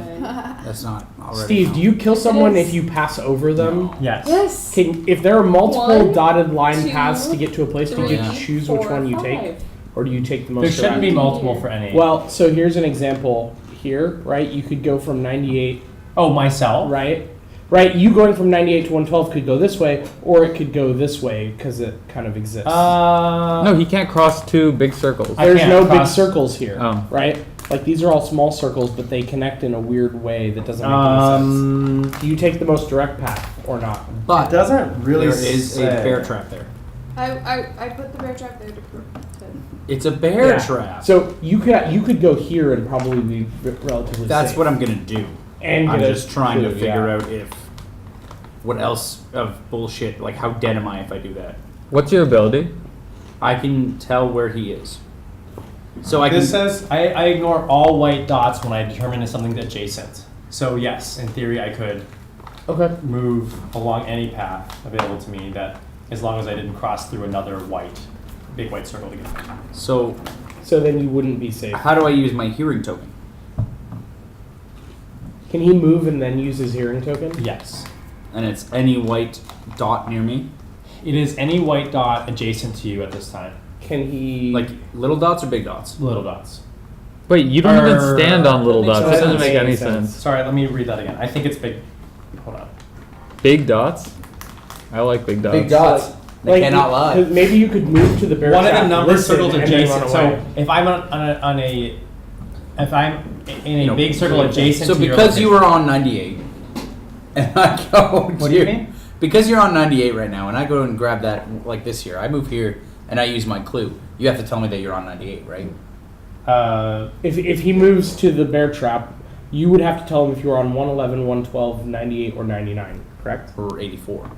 That's not already. Steve, do you kill someone is. if you pass over them? Yes. Yes. If there are multiple 1, dotted line 2, paths to get to a place, do you get to 3, choose which 4, one you 5. take? Or do you take the most There shouldn't be direct? multiple for any. Well, so here's an example here, right? You could go from 98, oh, myself? right? Right, you going from 98 to 112 could go this way, or it could go this way, because it kind of exists. No, he can't cross 2 big circles. I There's can't no big cross- circles here, Oh. right? Like, these are all small circles, but they connect in a weird way that doesn't make any sense. Do you take the most direct path, or not? But doesn't really there is a bear trap there. I put the bear trap there to prove to It's a bear Yeah. trap. So you could go here and probably be relatively That's safe. what I'm gonna do. And I'm get a just trying to clue, figure yeah. out if what else of bullshit. Like, how dead am I if I do that? What's your ability? I can tell where he is. So I This can. says I ignore all white dots when I determine if something's adjacent. So yes, in theory I could Okay. move along any path available to me that as long as I didn't cross through another big white circle to get there. So So then you wouldn't be safe. how do I use my hearing token? Can he move and then use his hearing token? Yes. And it's any white dot near me. It is any white dot adjacent to you at this time. Can he Like little dots or big dots? Little dots. Wait, you don't even Err, stand on little that makes dots. That doesn't sense. make any Makes sense. sense. Sorry, let me read that again. I think it's big. Hold on. Big dots? I like big dots. Big dots. They cannot lie. 'cause maybe you could move to the bear One of trap, the number listen, circles and then run adjacent. So away. if I'm if I'm in a big circle adjacent So to your because you location- were on 98, and I go What do you mean? Because you're on 98 right now, and I go and grab that like this here. I move here and I use my clue. You have to tell me that you're on 98, right? If he moves to the bear trap, you would have to tell him if you're on 111, 112, 98, or 99, correct? Or 84.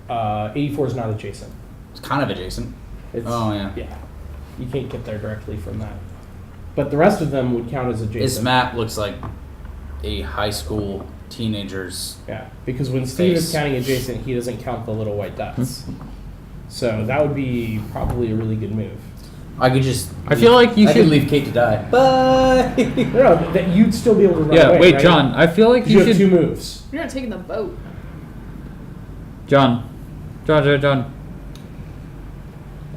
84 is not adjacent. It's kind of adjacent. It's, Oh, yeah. Yeah. You can't get there directly from that. But the rest of them would count as adjacent. This map looks like a high school teenager's. Yeah, because when Steve is Face. counting adjacent, he doesn't count the little white dots. So that would be probably a really good move. I could just. I feel like you I should- could leave Kate to die. Bye. No, that you'd still be able to run Yeah, away, wait, right? John. I feel like 'Cause you you have should. 2 moves. You're not taking the boat. John.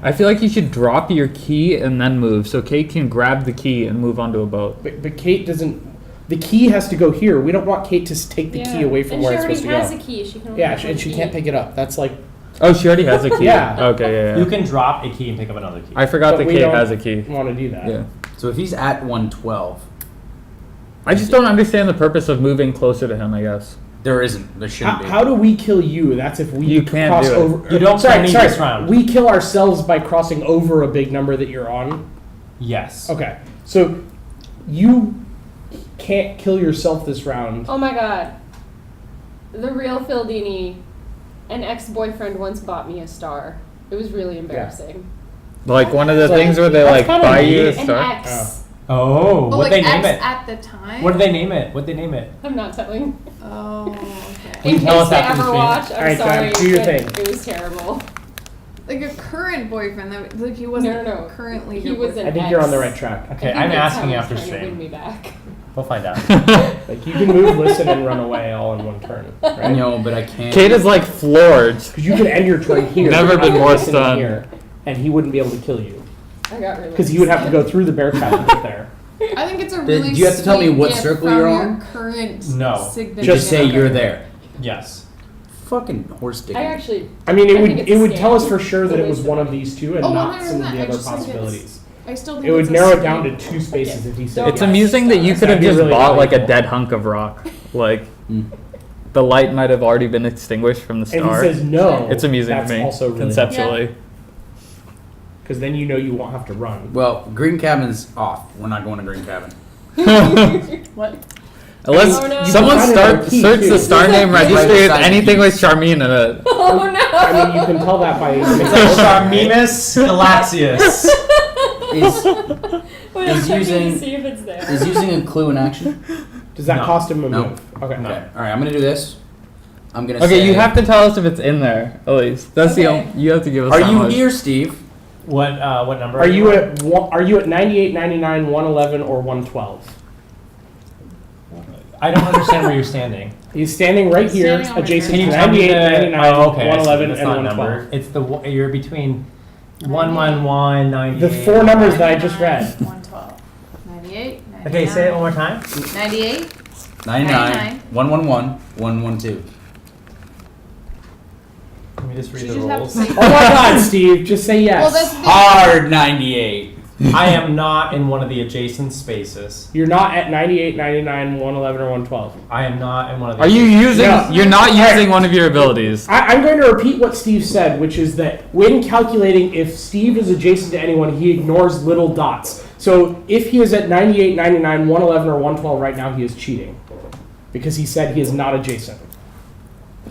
I feel like you should drop your key and then move, so Kate can grab the key and move onto a boat. But Kate doesn't. the key has to go here. We don't want Kate to take the key away from and where it's supposed she to already has go. a key. She can only Yeah, have one and she key. can't pick it up. That's like, Oh, she already has a key. Yeah. Okay, yeah. You can drop a key and pick up another key. I forgot But the we cave don't- has a key. want to do that. Yeah. So if he's at 112, I just don't understand the purpose of moving closer to him, I guess. there isn't. There shouldn't How do we kill you? That's if we You can't cross do it. over. You don't kill me this round. We kill ourselves by crossing over a big number that you're on. Yes. Okay, so you can't kill yourself this round. Oh my god. The real Phil Dini, an ex-boyfriend once bought me a star. It was really embarrassing. Like one of the So, things where they that's like kinda buy you a neat. An star. ex. Oh, Oh, what like they name X it? at the time? What did they name it? What did they name it? I'm not telling. Oh, okay. Will you In tell case us they after the ever stream? watch, I'm Alright, sorry. Dad, do your but thing. It was terrible. Like a current boyfriend, that like he wasn't No. currently. He your was boyfriend. I think you're on the right track. Okay, I think I'm that's asking how after he's trying to win stream. me back. We'll find out. Like you can move, listen, and run away all in one turn, right? No, but I can't. Kate is like floored. Because you could end your turn here. Never been and more listen stunned. here, and he wouldn't be able to kill you I got really because he would have to go through the bear trap to get there. I think it's a Did really. you have to tell me sweet what gift circle from you're your on? Current No. significant Just say other. you're there. Yes. Fucking horse dick. I actually. I mean, I think it's it a would tell us scam. for sure that The it was waste one of of these two and Oh, not some of 100%. the I other just think possibilities. I still think It would it's a narrow it sweet- down to two spaces Okay. if he said. Don't It's get amusing that you could have That'd be just really bought like a valuable. dead hunk of rock. Like Mm. the light might have already been extinguished from the And he star. says no. It's amusing that's to me also really conceptually. because then you know you won't have to run. Well, Green Cabin's off. We're not going to Green Cabin. What? Unless Oh, no. someone You can start find it on key, search too. the star name Right registry with beside the anything with keys. Charmine in it. Oh no! I mean, you can tell that by. Charmimus Galaxius. Is Wait, I'm Is checking using- to see if it's there. is using a clue in action? Does that No. cost him a No. move? Okay. No. Okay. All right. I'm gonna do this. I'm gonna. Okay, say, you have to tell us if it's in there at least. That's the Okay. only. You have to give us. Are that you much. here, Steve? What number? Are you at 98, 99, 111, or 112? I don't understand where you're standing. He's standing right here, Standing over adjacent Can to you tell me 98, the? 99, Oh, okay. 111, That's and not 112. number. It's the you're between 111, 98. The four numbers that I just read. 112. 98. Okay, say it one more time. 98. 99, 111, 112. Let me just read You the just have to rules. say. Oh my God, Steve! Just say yes. Well, that's the thing. Hard 98. I am not in one of the adjacent spaces. You're not at 98, 99, 111, or 112. I am not in one of the. Are you using? No. You're not using one of your abilities. I'm going to repeat what Steve said, which is that when calculating if Steve is adjacent to anyone, he ignores little dots. So if he is at 98, 99, 111, or 112 right now, he is cheating. Because he said he is not adjacent.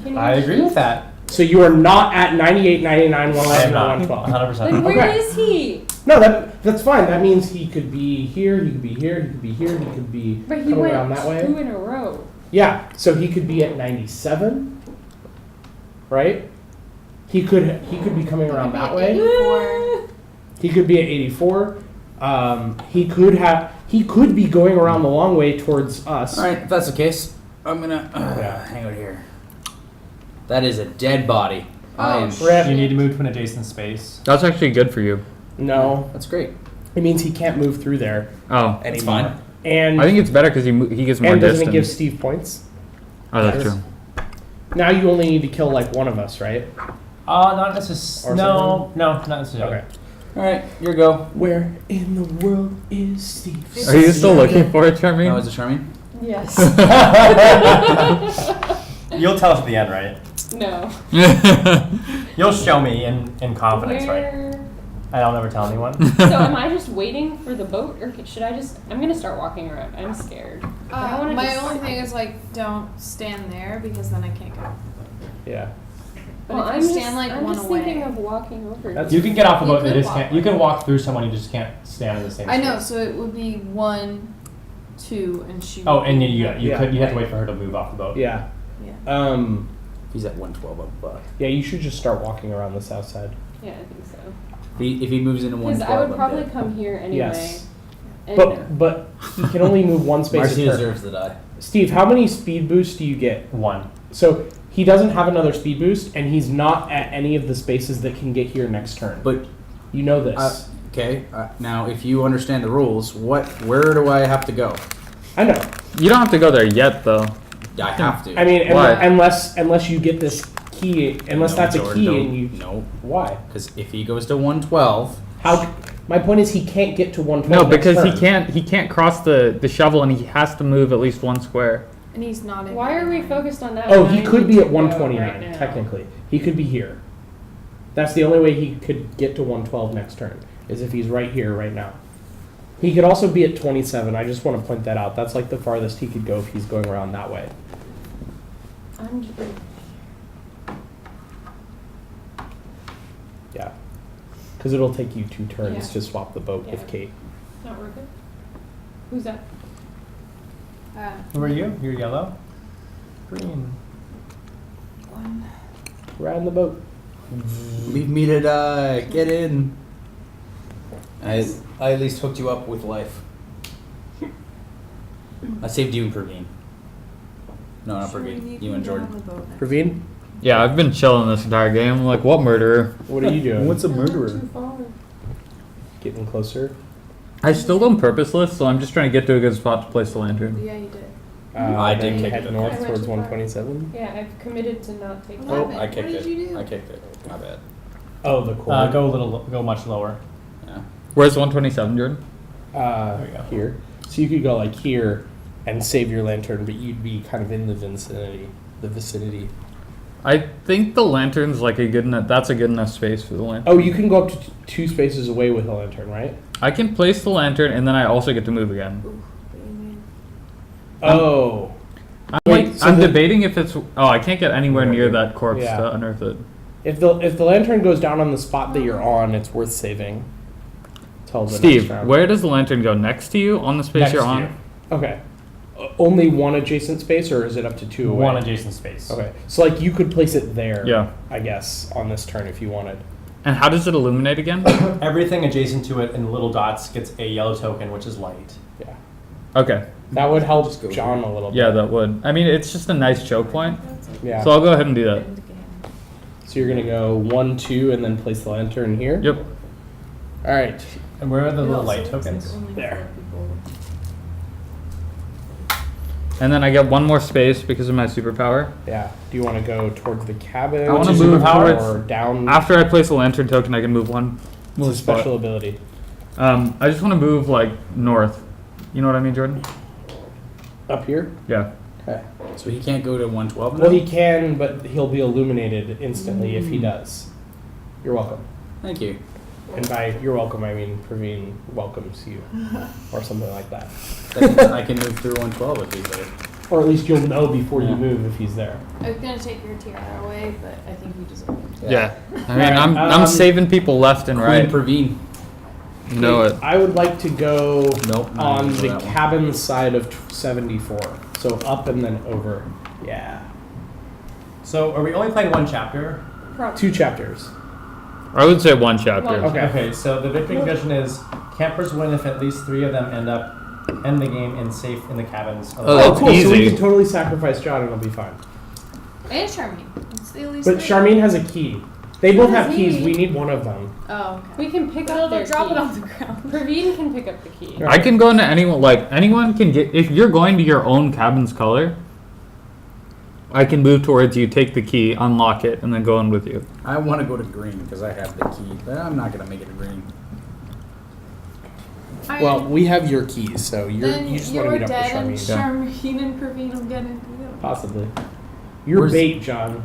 Can you I agree with that. So you are not at 98, 99, I am 111, or not. 112. 100%. Then where Okay. is he? No, that's fine. That means he could be here, he could be here, he could be here, he could be But he coming went around that way. 2 in a row. Yeah, so he could be at 97, right? He could be coming around that way. 84. He could be at 84. He could be going around the long way towards us. All right. If that's the case, I'm gonna Yeah. hang out here. That is a dead body. I am. Rip. You need to move to an adjacent space. That's actually good for you. No, That's great. it means he can't move through there Oh, That's anymore. fine. And I think it's better because he gets more and doesn't distance. it give Steve points? Oh, that's Yes. true. Now you only need to kill like one of us, right? Not Or necessarily. No, not necessarily. Okay. All right. Your go. Where in the world is Steve? Are you still looking for it, Charmaine? No, is it Charmaine? Yes. You'll tell us at the end, right? No. You'll show me in confidence, right? Where? I'll never tell anyone. So am I just waiting for the boat, or should I just? I'm gonna start walking around. I'm scared. I wanna My just- only thing is like, don't stand there because then I can't go. Yeah. But Well, if I'm you just, stand like I'm one just away. thinking of walking over. That's- You can get off the You boat. They could just walk can't. You can walk through someone. You just can't stand in the same. I know, space. so it would be 1, 2, and she. Oh, would and be you one. you Yeah. could you have to wait for her to move off the boat. Yeah. Yeah. He's at 112 up above. Yeah, you should just start walking around the south side. Yeah, I think so. If he moves into Because 112, I would I'm probably dead. come here anyway. Yes. And But he can only move one space Marcy at a turn. deserves to die. Steve, how many speed boosts do you get? 1. So he doesn't have another speed boost, and he's not at any of the spaces that can get here next turn. But You know this. okay, now if you understand the rules, where do I have to go? I know. You don't have to go there yet, though. I have to. I mean, Why? unless you get this key, unless that's a Jordan, key don't- and you. No, Why? because if he goes to 112, How? My point is he can't get to 112. No, next because turn. he can't cross the shovel, and he has to move at least one square. And he's not in. Why are we focused on that? Oh, when he I could need be to at go 129 right now? technically. He could be here. That's the only way he could get to 112 next turn is if he's right here right now. He could also be at 27. I just want to point that out. That's like the farthest he could go if he's going around that way. I'm just, Yeah. Because it'll take you 2 turns Yeah. to swap the boat Yeah. with Kate. not worth it. Who's that? Who are you? You're yellow? Green. One. Ride in the boat. leave me to die. Get in. I at least hooked you up with life. I saved you and Praveen. No, not Sure, Praveen. can You and get on Jordan. the boat next. Praveen, Yeah, I've been chilling this entire game. Like, what murderer? what are you doing? What's a murderer? Too far. Getting closer. I still don't purposeless, so I'm just trying to get to a good spot to place the lantern. Yeah, you did. I did then kick head it. north I went towards too far. 127. Yeah, I've committed to not take What that. Oh, happened? I kicked What did it. you do? I kicked it. My bad. Oh, the cord. Go much lower. Yeah. Where's 127, Jordan? There we go. Here. So you could go like here and save your lantern, but you'd be kind of in the vicinity. I think the lantern's like a good enough. That's a good enough space for the lantern. Oh, you can go up to 2 spaces away with a lantern, right? I can place the lantern, and then I also get to move again. Ooh, what do you mean? Oh. I'm, Wait, like, so I'm the- debating if it's. Oh, I can't get anywhere near that corpse Yeah. to unearth it. If the lantern goes down on the spot that you're on, it's worth saving. Till the next Steve, round. where does the lantern go? Next to you on the space Next you're to on? you. Okay. Only one adjacent space, or is it up to 2 away? One adjacent space. Okay. So like you could place it there. Yeah. I guess on this turn if you wanted. And how does it illuminate again? Everything adjacent to it in little dots gets a yellow token, which is light. Yeah. Okay. That would help Just go John here. a little bit. Yeah, that would. I mean, it's just a nice choke point. Yeah. So I'll go ahead and do that. End game. So you're gonna go 1, 2, and then place the lantern here. Yep. All right. And where are the It little also light looks like tokens? only There. 4 people. And then I get one more space because of my superpower. Yeah. Do you want to go towards the cabin? I wanna What's your move superpower? towards. or down. After I place a lantern token, I can move one. It's Move a spot. special ability. I just want to move like north. You know what I mean, Jordan? Up here. Yeah. Okay. So he can't go to 112 now? Well, he can, but he'll be illuminated instantly if he does. You're welcome. Thank you. And by you're welcome, I mean Praveen welcomes you, or something like that. That means I can move through 112 if he's there. Or at least you'll know before you Yeah. move if he's there. I was gonna take your tiara away, but I think you deserve it. Yeah. I mean, Alright, I'm saving people left and Queen right. Praveen. You know it. I would like to go Nope, not on even the that one. cabin side of 74. So up and then over. Yeah. So are we only playing one chapter? Probably. 2 chapters. I would say one chapter. One. Okay. Okay, so the victory condition is campers win if at least 3 of them end the game in safe in the cabins. Oh, Oh, that's cool. So we easy. can totally sacrifice John and it'll be fine. And Charmaine. It's the least. But three. Charmaine has a key. They both have does keys. he? We need one of them. Oh, okay. We can pick Well, up their they'll drop key. it on the ground. Praveen can pick up the key. Yeah. I can go into anyone. Like anyone can get. If you're going to your own cabin's color, I can move towards you, take the key, unlock it, and then go in with you. I want to go to green because I have the key, but I'm not going to make it a green. Well, we have your keys, so then you just want to you're meet up with dead and Charmaine. Charmaine and Praveen will get into it. Possibly. You're Where's- bait, John.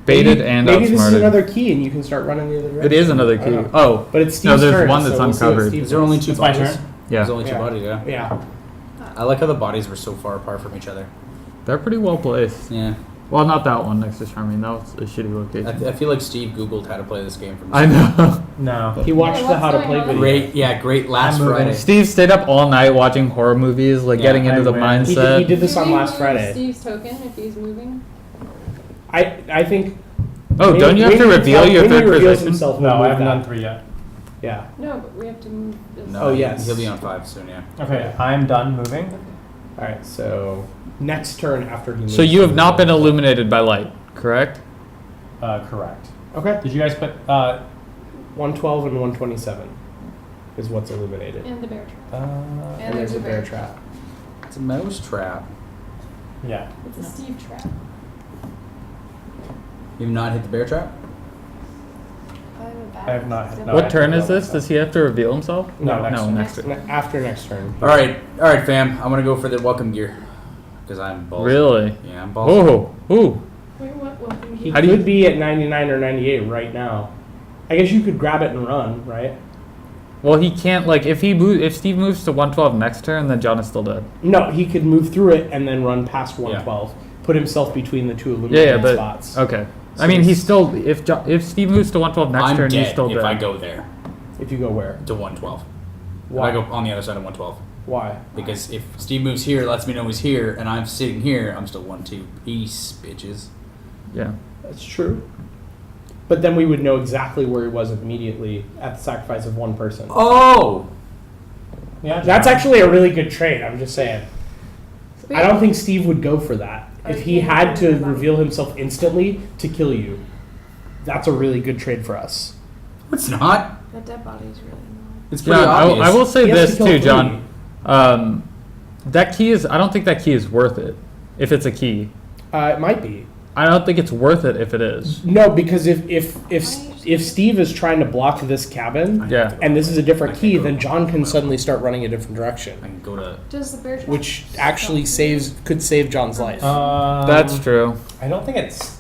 Baited maybe, and maybe this is outsmarted. another key, and you can start running the other direction. It is another I don't key. know. Oh, But it's no, Steve's there's turn, one so that's we'll see what uncovered. Steve Is there only does. 2 It's my bodies? turn? Yeah. There's only 2 Yeah. bodies, yeah. Yeah. I like how the bodies were so far apart from each other. They're pretty well placed. Yeah. Well, not that one next to Charmaine. That was a shitty location. I feel like Steve Googled how to play this game from I know. No. He watched Yeah, the what's How to going Play on? video. Great, yeah, great last I'm moving. Friday. Steve stayed up all night watching horror movies, like Yeah, getting into I the win. mindset. He did this Can on we last move Friday. Steve's token if he's moving. I think. Oh, don't you have to reveal your third position? Himself, No, we'll I move haven't that. done 3 yet. Yeah. No, but we have to move this. No, Oh, yes. He'll be on 5 soon, yeah. Okay, I'm done moving. All right. So next turn after he moves. So you have not been illuminated by light, correct? Correct. Okay. Did you guys put 112 and 127. is what's illuminated. And the bear trap. And there's a bear trap. It's a mouse trap. Yeah. It's a Steve trap. You've not hit the bear trap? I have not had- no. What turn is this? Does he have to reveal himself? No, next turn. next turn. After next turn. All right, fam. I'm gonna go for the welcome gear because I'm ballsy. Really? Yeah, I'm ballsy. Oh, ooh. Wait, what? Welcome He here. How do you- could be at 99 or 98 right now. I guess you could grab it and run, right? Well, he can't, like, if Steve moves to 112 next turn, then John is still dead. No, he could move through it and then run past 112. Put himself between the two Yeah, illuminated but, spots. okay. So I mean, he's- he's still, if Steve moves to 112 next I'm turn, he's dead still if dead. I go there If you go where? to 112. Why? If I go on the other side of 112. Why? Because if Steve moves here, lets me know he's here, and I'm sitting here, I'm still 1-2. Peace, bitches. Yeah. That's true. But then we would know exactly where he was immediately at the sacrifice of one person. Oh! Yeah. That's actually a really good trade, I'm just saying. But I don't think Steve would go for that. Or If he he can't had to remember. reveal himself instantly to kill you, that's a really good trade for us. It's not. That dead body is really annoying. It's pretty John, obvious. I will say He has this to kill too, three. John. That key is, I don't think that key is worth it if it's a key. It might be. I don't think it's worth it if it is. No, because if Steve is trying to block this cabin, Yeah. and this is a different I key, can go then John can well. suddenly start running a different I direction, can go to. Does the bear trap which actually could save John's life. That's true. I don't think it's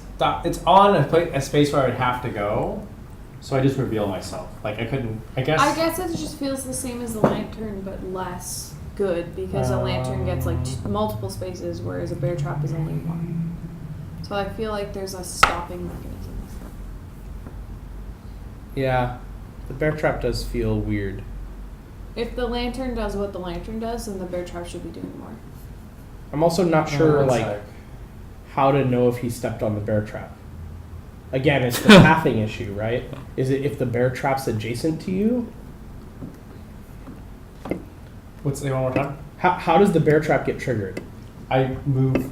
on a space where I would have to go, so I just reveal myself. Like I couldn't. I guess. it just feels the same as the lantern, but less good because a lantern gets like multiple spaces, whereas a bear trap is only one. So I feel like there's a stopping mechanism. Yeah, the bear trap does feel weird. If the lantern does what the lantern does, then the bear trap should be doing more. I'm also not sure One like sec. how to know if he stepped on the bear trap. Again, it's the pathing issue, right? Is it if the bear trap's adjacent to you? What's the one more time? How does the bear trap get triggered? I move.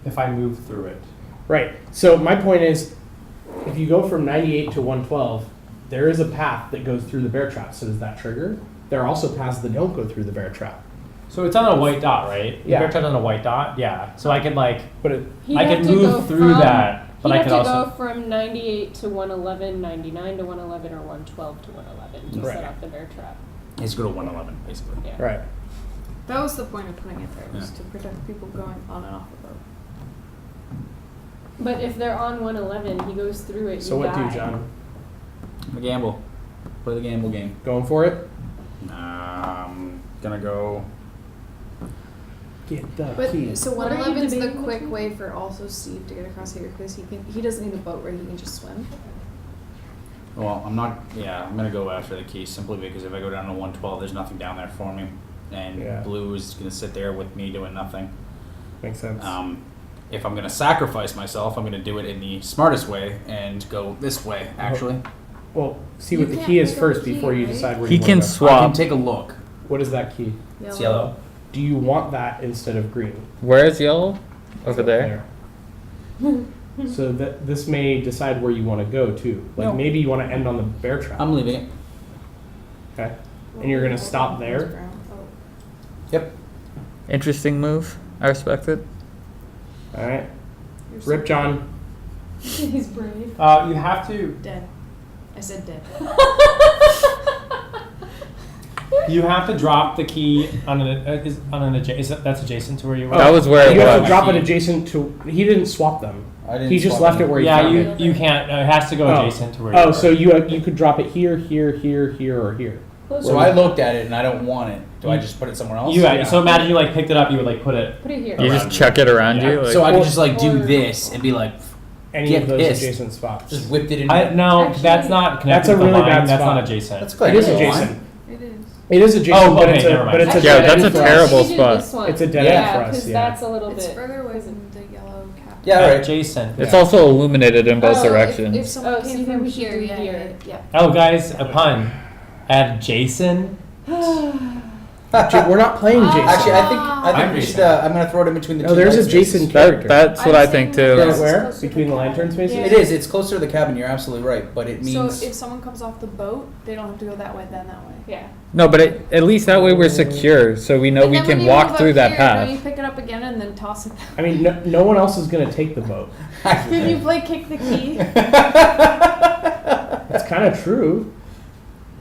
If I move through it. Right. So my point is, if you go from 98 to 112, there is a path that goes through the bear trap. So does that trigger? There are also paths that don't go through the bear trap. So it's on a white dot, right? Yeah. The bear trap's on a white dot. Yeah. So I could like. But it, He'd I have could to go move through from- that, but He'd I have could to also. go from 98 to 111, 99 to 111, or 112 to 111 to Right. set up the bear trap. He has to go to 111, basically. Yeah. right. That was the point of putting it there, was Yeah. to protect people going on and off the road. But if they're on 111, he goes through it. So you what die. do, John? I'm a gamble. Play the gamble game. Going for it? I'm gonna go. Get the But key. so What are you 111's the debating quick between? way for also Steve to get across here because he doesn't need a boat where he can just swim. Well, I'm not. Yeah, I'm gonna go after the key simply because if I go down to 112, there's nothing down there for me, and Yeah. blue is gonna sit there with me doing nothing. Makes sense. If I'm gonna sacrifice myself, I'm gonna do it in the smartest way and go this way. Actually, Well, see You what the can't key is pick up first key, before you right? decide where He you can want to go. swap. I can take a look. What is that key? It's yellow. Do you want that instead of green? Where is yellow? Over there. So that this may decide where you want to go too. Like No. maybe you want to end on the bear trap. I'm leaving it. Okay. And you're gonna stop there? Yep. Interesting move. I respect it. All right. Rip John. He's brave. You have to. Dead. I said dead. You have to drop the key on that's adjacent to where you were. That was where you it have to was. drop it adjacent to. He didn't swap them. I didn't He just swap left it where he Yeah, found it. you can't. It has to go Oh. adjacent to where you Oh, were. so you could drop it here, here, here, here, or here. So I looked at it and I don't want it. Do I just put it somewhere else? Yeah. So imagine you like picked it up. You would like put it. Put it here. You Around just chuck it around Yeah. you. Like, So I could Or- just like do or- this and be like, Any Get of those pissed. adjacent spots. just whipped it in. No, Actually, that's not connected that's a to the really line. bad That's spot. not adjacent. That's good. It is Go on. adjacent. It is. It is adjacent, Oh, but okay, it's a never mind. but it's a Actually, Yeah, dead that's end a for us. terrible We do spot. this one. It's a dead yeah, end for us, because yeah. that's a little It's bit. further away than the yellow cap. Yeah, all right. Adjacent. it's also illuminated in both Oh, directions. If someone Oh, so came you think from we should here, do yeah, here? yeah. Oh, guys, a pun. Add Jason. We're not playing Jason. Actually, I think I'm we should. Jason. I'm gonna throw it in between the No, two. there's a light spaces. Jason character. That's what I'm I think saying too. that- Yeah, where? Closer to Between the the lantern cabin. spaces? Yeah. It is. It's closer to the cabin. You're absolutely right. But it means. So if someone comes off the boat, they don't have to go that way, then that way. Yeah. No, but at least that way we're secure, so we know And we then when can you walk move through up that here, path. Don't you pick it up again and then toss it down? I mean, no one else is going to take the boat. Can you play kick the key? That's kind of true.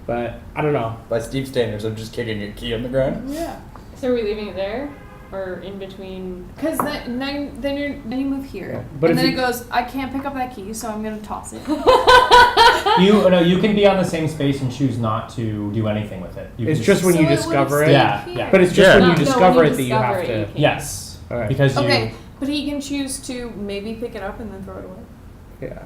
But I don't know. By Steve standards, I'm just kicking your key on the ground. Yeah. So are we leaving it there, or in between? Because then you move here, But and if then you- it goes. I can't pick up that key, so I'm gonna toss it. You can be on the same space and choose not to do anything with it. You It's can just when So you it would discover it. stay Yeah, here. yeah. But it's just Yeah. when you No, when discover you it that you discover have it, to. you can't. yes, Alright. because Okay, but he can choose to maybe pick it up and then throw it away. Yeah.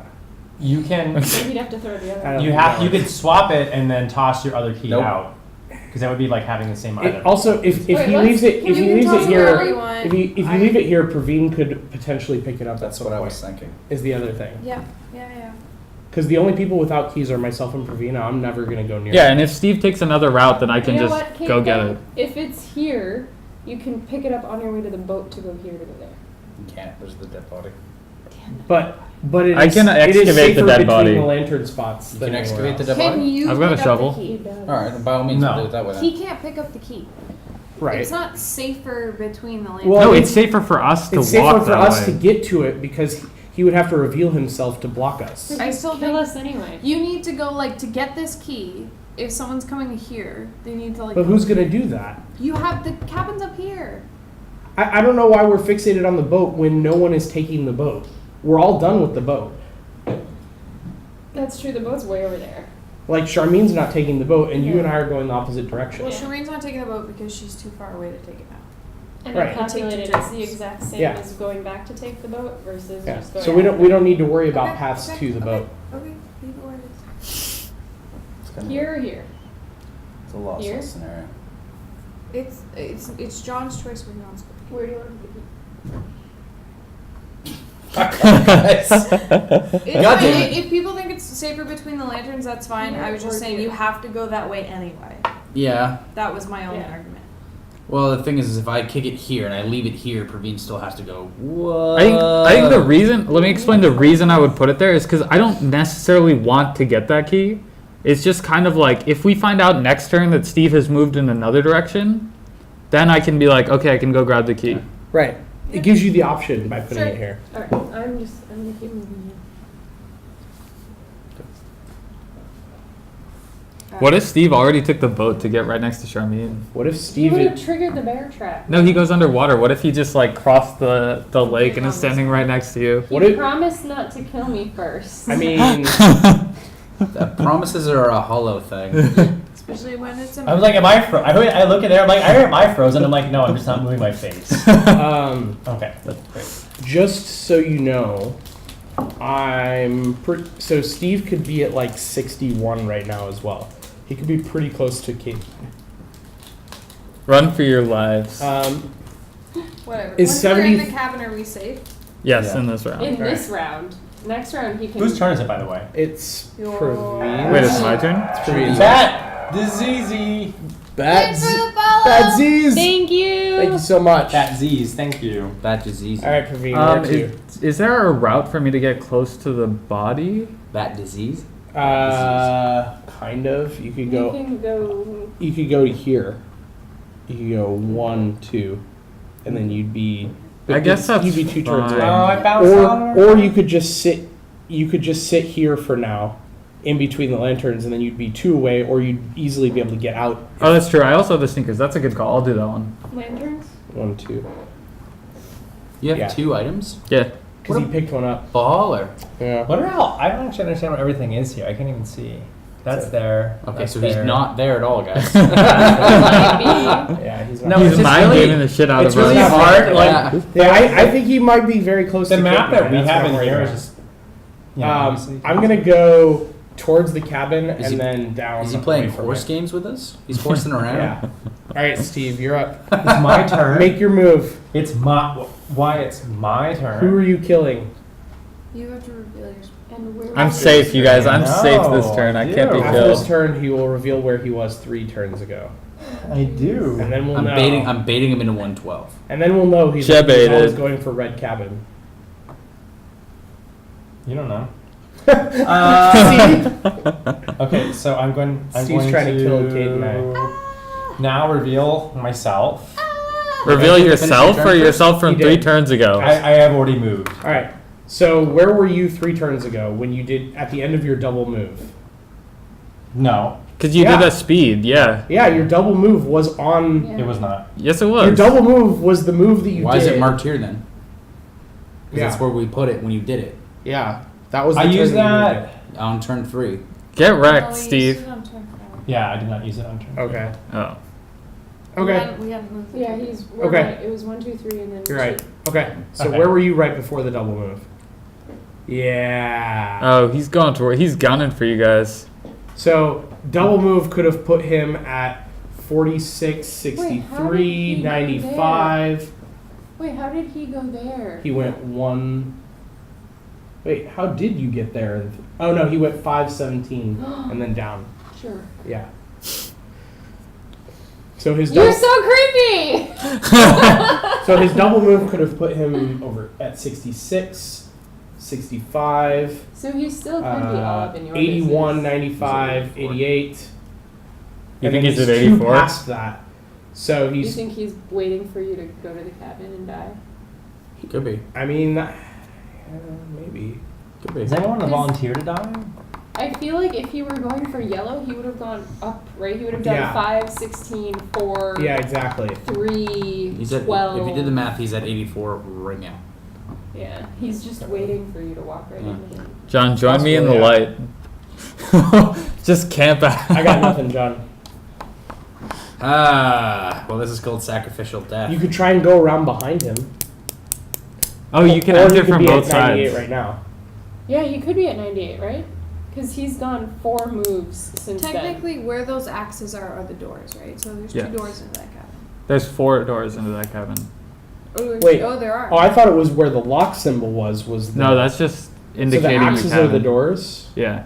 you can So he'd have to throw the other. I don't you know. could swap it and then toss your other key Nope. out because that would be like having the same item. Also, if Wait, he let's- leaves it, can if we he leaves toss it wherever here, you want. if you leave it here, Praveen could potentially pick it up. That's at what some I point, was thinking. Is the other thing. Yeah. Because the only people without keys are myself and Praveen. I'm never gonna go near. Yeah, and if Steve takes another route, then I can You know just what, Kate, go get though? it. If it's here, you can pick it up on your way to the boat to go here to go there. You can't. There's the dead body. But it I is, can it is excavate the safer dead between body. the lantern spots. You than can anywhere excavate the else. dead Can body. you? I've got a pick shovel. Up the key? All right, then by all means, No. we'll do it that way then. He can't pick up the key. Right. It's not safer between the lanterns. Well, No, I mean, it's safer for us to It's safer walk for that us way. to get to it because he would have to reveal himself to block us. I still Kill think us anyway. you need to go to get this key. If someone's coming here, they need to But who's gonna do that? You have the cabin's up here. I don't know why we're fixated on the boat when no one is taking the boat. We're all done with the boat. That's true. The boat's way over there. Like Charmine's not taking the boat, and you Yeah. and I are going the opposite direction. Well, Yeah. Shireen's not taking the boat because she's too far away to take it now. And Right. I calculated it's the exact same Yeah. as going back to take the boat versus Yeah. just going. So we don't need to worry about Okay, paths okay, to the okay, boat. Okay, leave it where it is. It's kind of Here or here? It's a lost Here? scenario. It's John's choice where he wants to be. Where do you want to be? It's God fine. damn it. If people think it's safer between the lanterns, that's fine. I was just saying you have to go that way anyway. Yeah. That was my only Yeah. argument. Well, the thing is if I kick it here and I leave it here, Praveen still has to go. What? I think the reason. Let me explain the reason I would put it there is because I don't necessarily want to get that key. It's just kind of like if we find out next turn that Steve has moved in another direction, then I can be like, okay, I can go grab the key. Right. It gives you the option by putting Sure. it here. All right. I'm gonna keep moving. What if Steve already took the boat to get right next to Charmine? What if You Steve? would have triggered the bear trap. No, he goes underwater. What if he just crossed the lake and is standing right next to you? What You if? promised not to kill me first. I mean, Promises are a hollow thing. Especially when it's I was like, am I I look at there, I'm like, am I frozen? I'm like, no, I'm just not moving my face. Okay, that's great. just so you know, so Steve could be at 61 right now as well. He could be pretty close to Kate. Run for your lives. whatever. Is Once we're in 70 the cabin, are we safe? Yes, yeah. in this round. In Alright. this round. Next round he can. Whose turn is it, by the way? It's Your- Praveen. Wait, it's my turn? Praveen's. That disease. Thanks for the follow! Bad Z's. Thank you. Thank you so much. That Z's, thank you. That disease. All right, Praveen, where to? Is there a route for me to get close to the body? That disease? Kind of. You could You go. can go. You could go to here. You could go 1, 2, and then you'd be. I guess that's you'd be 2 turns fine. Oh, away. I bounced on Or you could just sit. You could just sit here for now, in between the lanterns, and then you'd be 2 away, or you'd easily be able to get out. Oh, that's true. I also have the sneakers. That's a good call. I'll do that one. Lanterns? 1, 2. You have Yeah. 2 items? Yeah. Because he picked one up. Baller. Yeah. What are all? I don't actually understand what everything is here. I can't even see. That's there. Okay, that's so he's there. not there at all, guys. Might be. Yeah, he's not. No, He's it's just mind really- gaming the shit out It's of really us. hard. Like Yeah. Yeah, I think he might be very close the to map Kate, that we man. That's have what in I'm here worried is about. just. Yeah, obviously. I'm gonna go towards the cabin Is and he- then down. Is he playing away from horse it. games with us? He's horsing around? Yeah. All right, Steve, you're up. It's my turn. Make your move. It's my. Why? It's my turn. Who are you killing? You have to reveal your. And where I'm was safe, it? you guys. I'm No, safe this turn. I can't be dude. After this killed. turn, he will reveal where he was 3 turns ago. I do. And then we'll I'm know. baiting him into 112. And then we'll know he's Jebaited. always going for red cabin. You don't know. See? Okay, so I'm going. Steve's trying to kill Kate and now reveal myself. Reveal yourself Finish your or turn yourself from He 3 did. turns ago? I have already moved. All right. So where were you 3 turns ago when you did at the end of your double move? No, Because you Yeah. did a speed, yeah. Yeah, your double move was on. Yeah. it was not. Yes, it Your was. double move was the move that you Why did. is it marked here then? Because Yeah. that's where we put it when you did it. Yeah, that was. The I turn used you moved that. On turn 3. Get No, wrecked, we Steve. used it on turn 4. Yeah, I did not use it on turn. it. Okay. Oh. Okay. We haven't moved. the Yeah, turn. he's Okay. right. It was 1, 2, 3, and then You're right. 2. Okay. So Okay. where were you right before the double move? Yeah. Oh, he's going to work. He's gunning for you guys. So double move could have put him at 46, Wait, how did 63, he go 95. Wait, how did he go there? He went 1. Wait, how did you get there? Oh no, he went 5, 17 and then down. Sure. Yeah. So his You're double, so creepy! so his double move could have put him over at 66, 65, So he still could be all up in your 81, business. 95, 88. You and think then he's at 2 84? past that. So You he's. think he's waiting for you to go to the cabin and die? Could be. I mean, maybe. Could be. Does anyone want to volunteer to die? I feel like if he were going for yellow, he would have gone up, right? He would have done Yeah. 5, 16, 4, Yeah, exactly. 3, He's at, 12. if you did the math, he's at 84 right now. Yeah, he's just waiting for you to walk right Yeah. into him. John, join me in the Possibly, light. Just camp out. I got nothing, John. Well, this is called sacrificial death. You could try and go around behind him. Oh, you can Or enter could from be both at 98 sides. right now. Yeah, he could be at 98, right? Because he's gone 4 moves since then. Technically, where those axes are the doors, right? So there's Yeah. 2 doors into that cabin. There's 4 doors into that cabin. Oh, Wait. Oh, there are. Oh, I thought it was where the lock symbol was the, No, that's just so the indicating axes your are the cabin. doors? Yeah.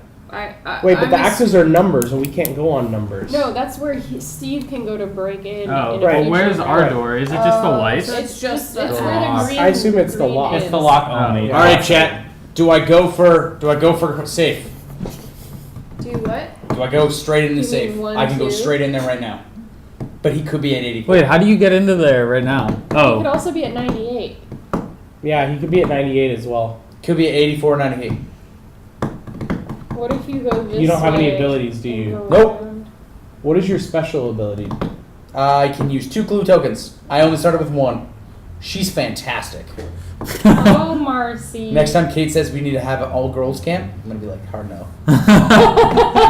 Wait, but the axes are numbers and we can't go on numbers. No, that's where Steve can go to break in. Oh, in a right. well, future where's our Right. door? Is it just the lights? so it's just the it's lock. where the green. I assume it's the green lock. is. It's the lock Oh, only. yeah. All right, chat. Do I go for safe? Do what? Do I go straight in the You safe? mean 1, I can go 2? straight in there right now. But he could be at 84. Wait, how do you get into there right now? He could Oh, also be at 98. Yeah, he could be at 98 as well. Could be at 84, 98. What if you go this You don't have any way abilities, do and you? go Nope. around? What is your special ability? I can use 2 clue tokens. I only started with 1. She's fantastic. Oh, Marcy. Next time Kate says we need to have an all-girls camp, I'm gonna be like, hard no.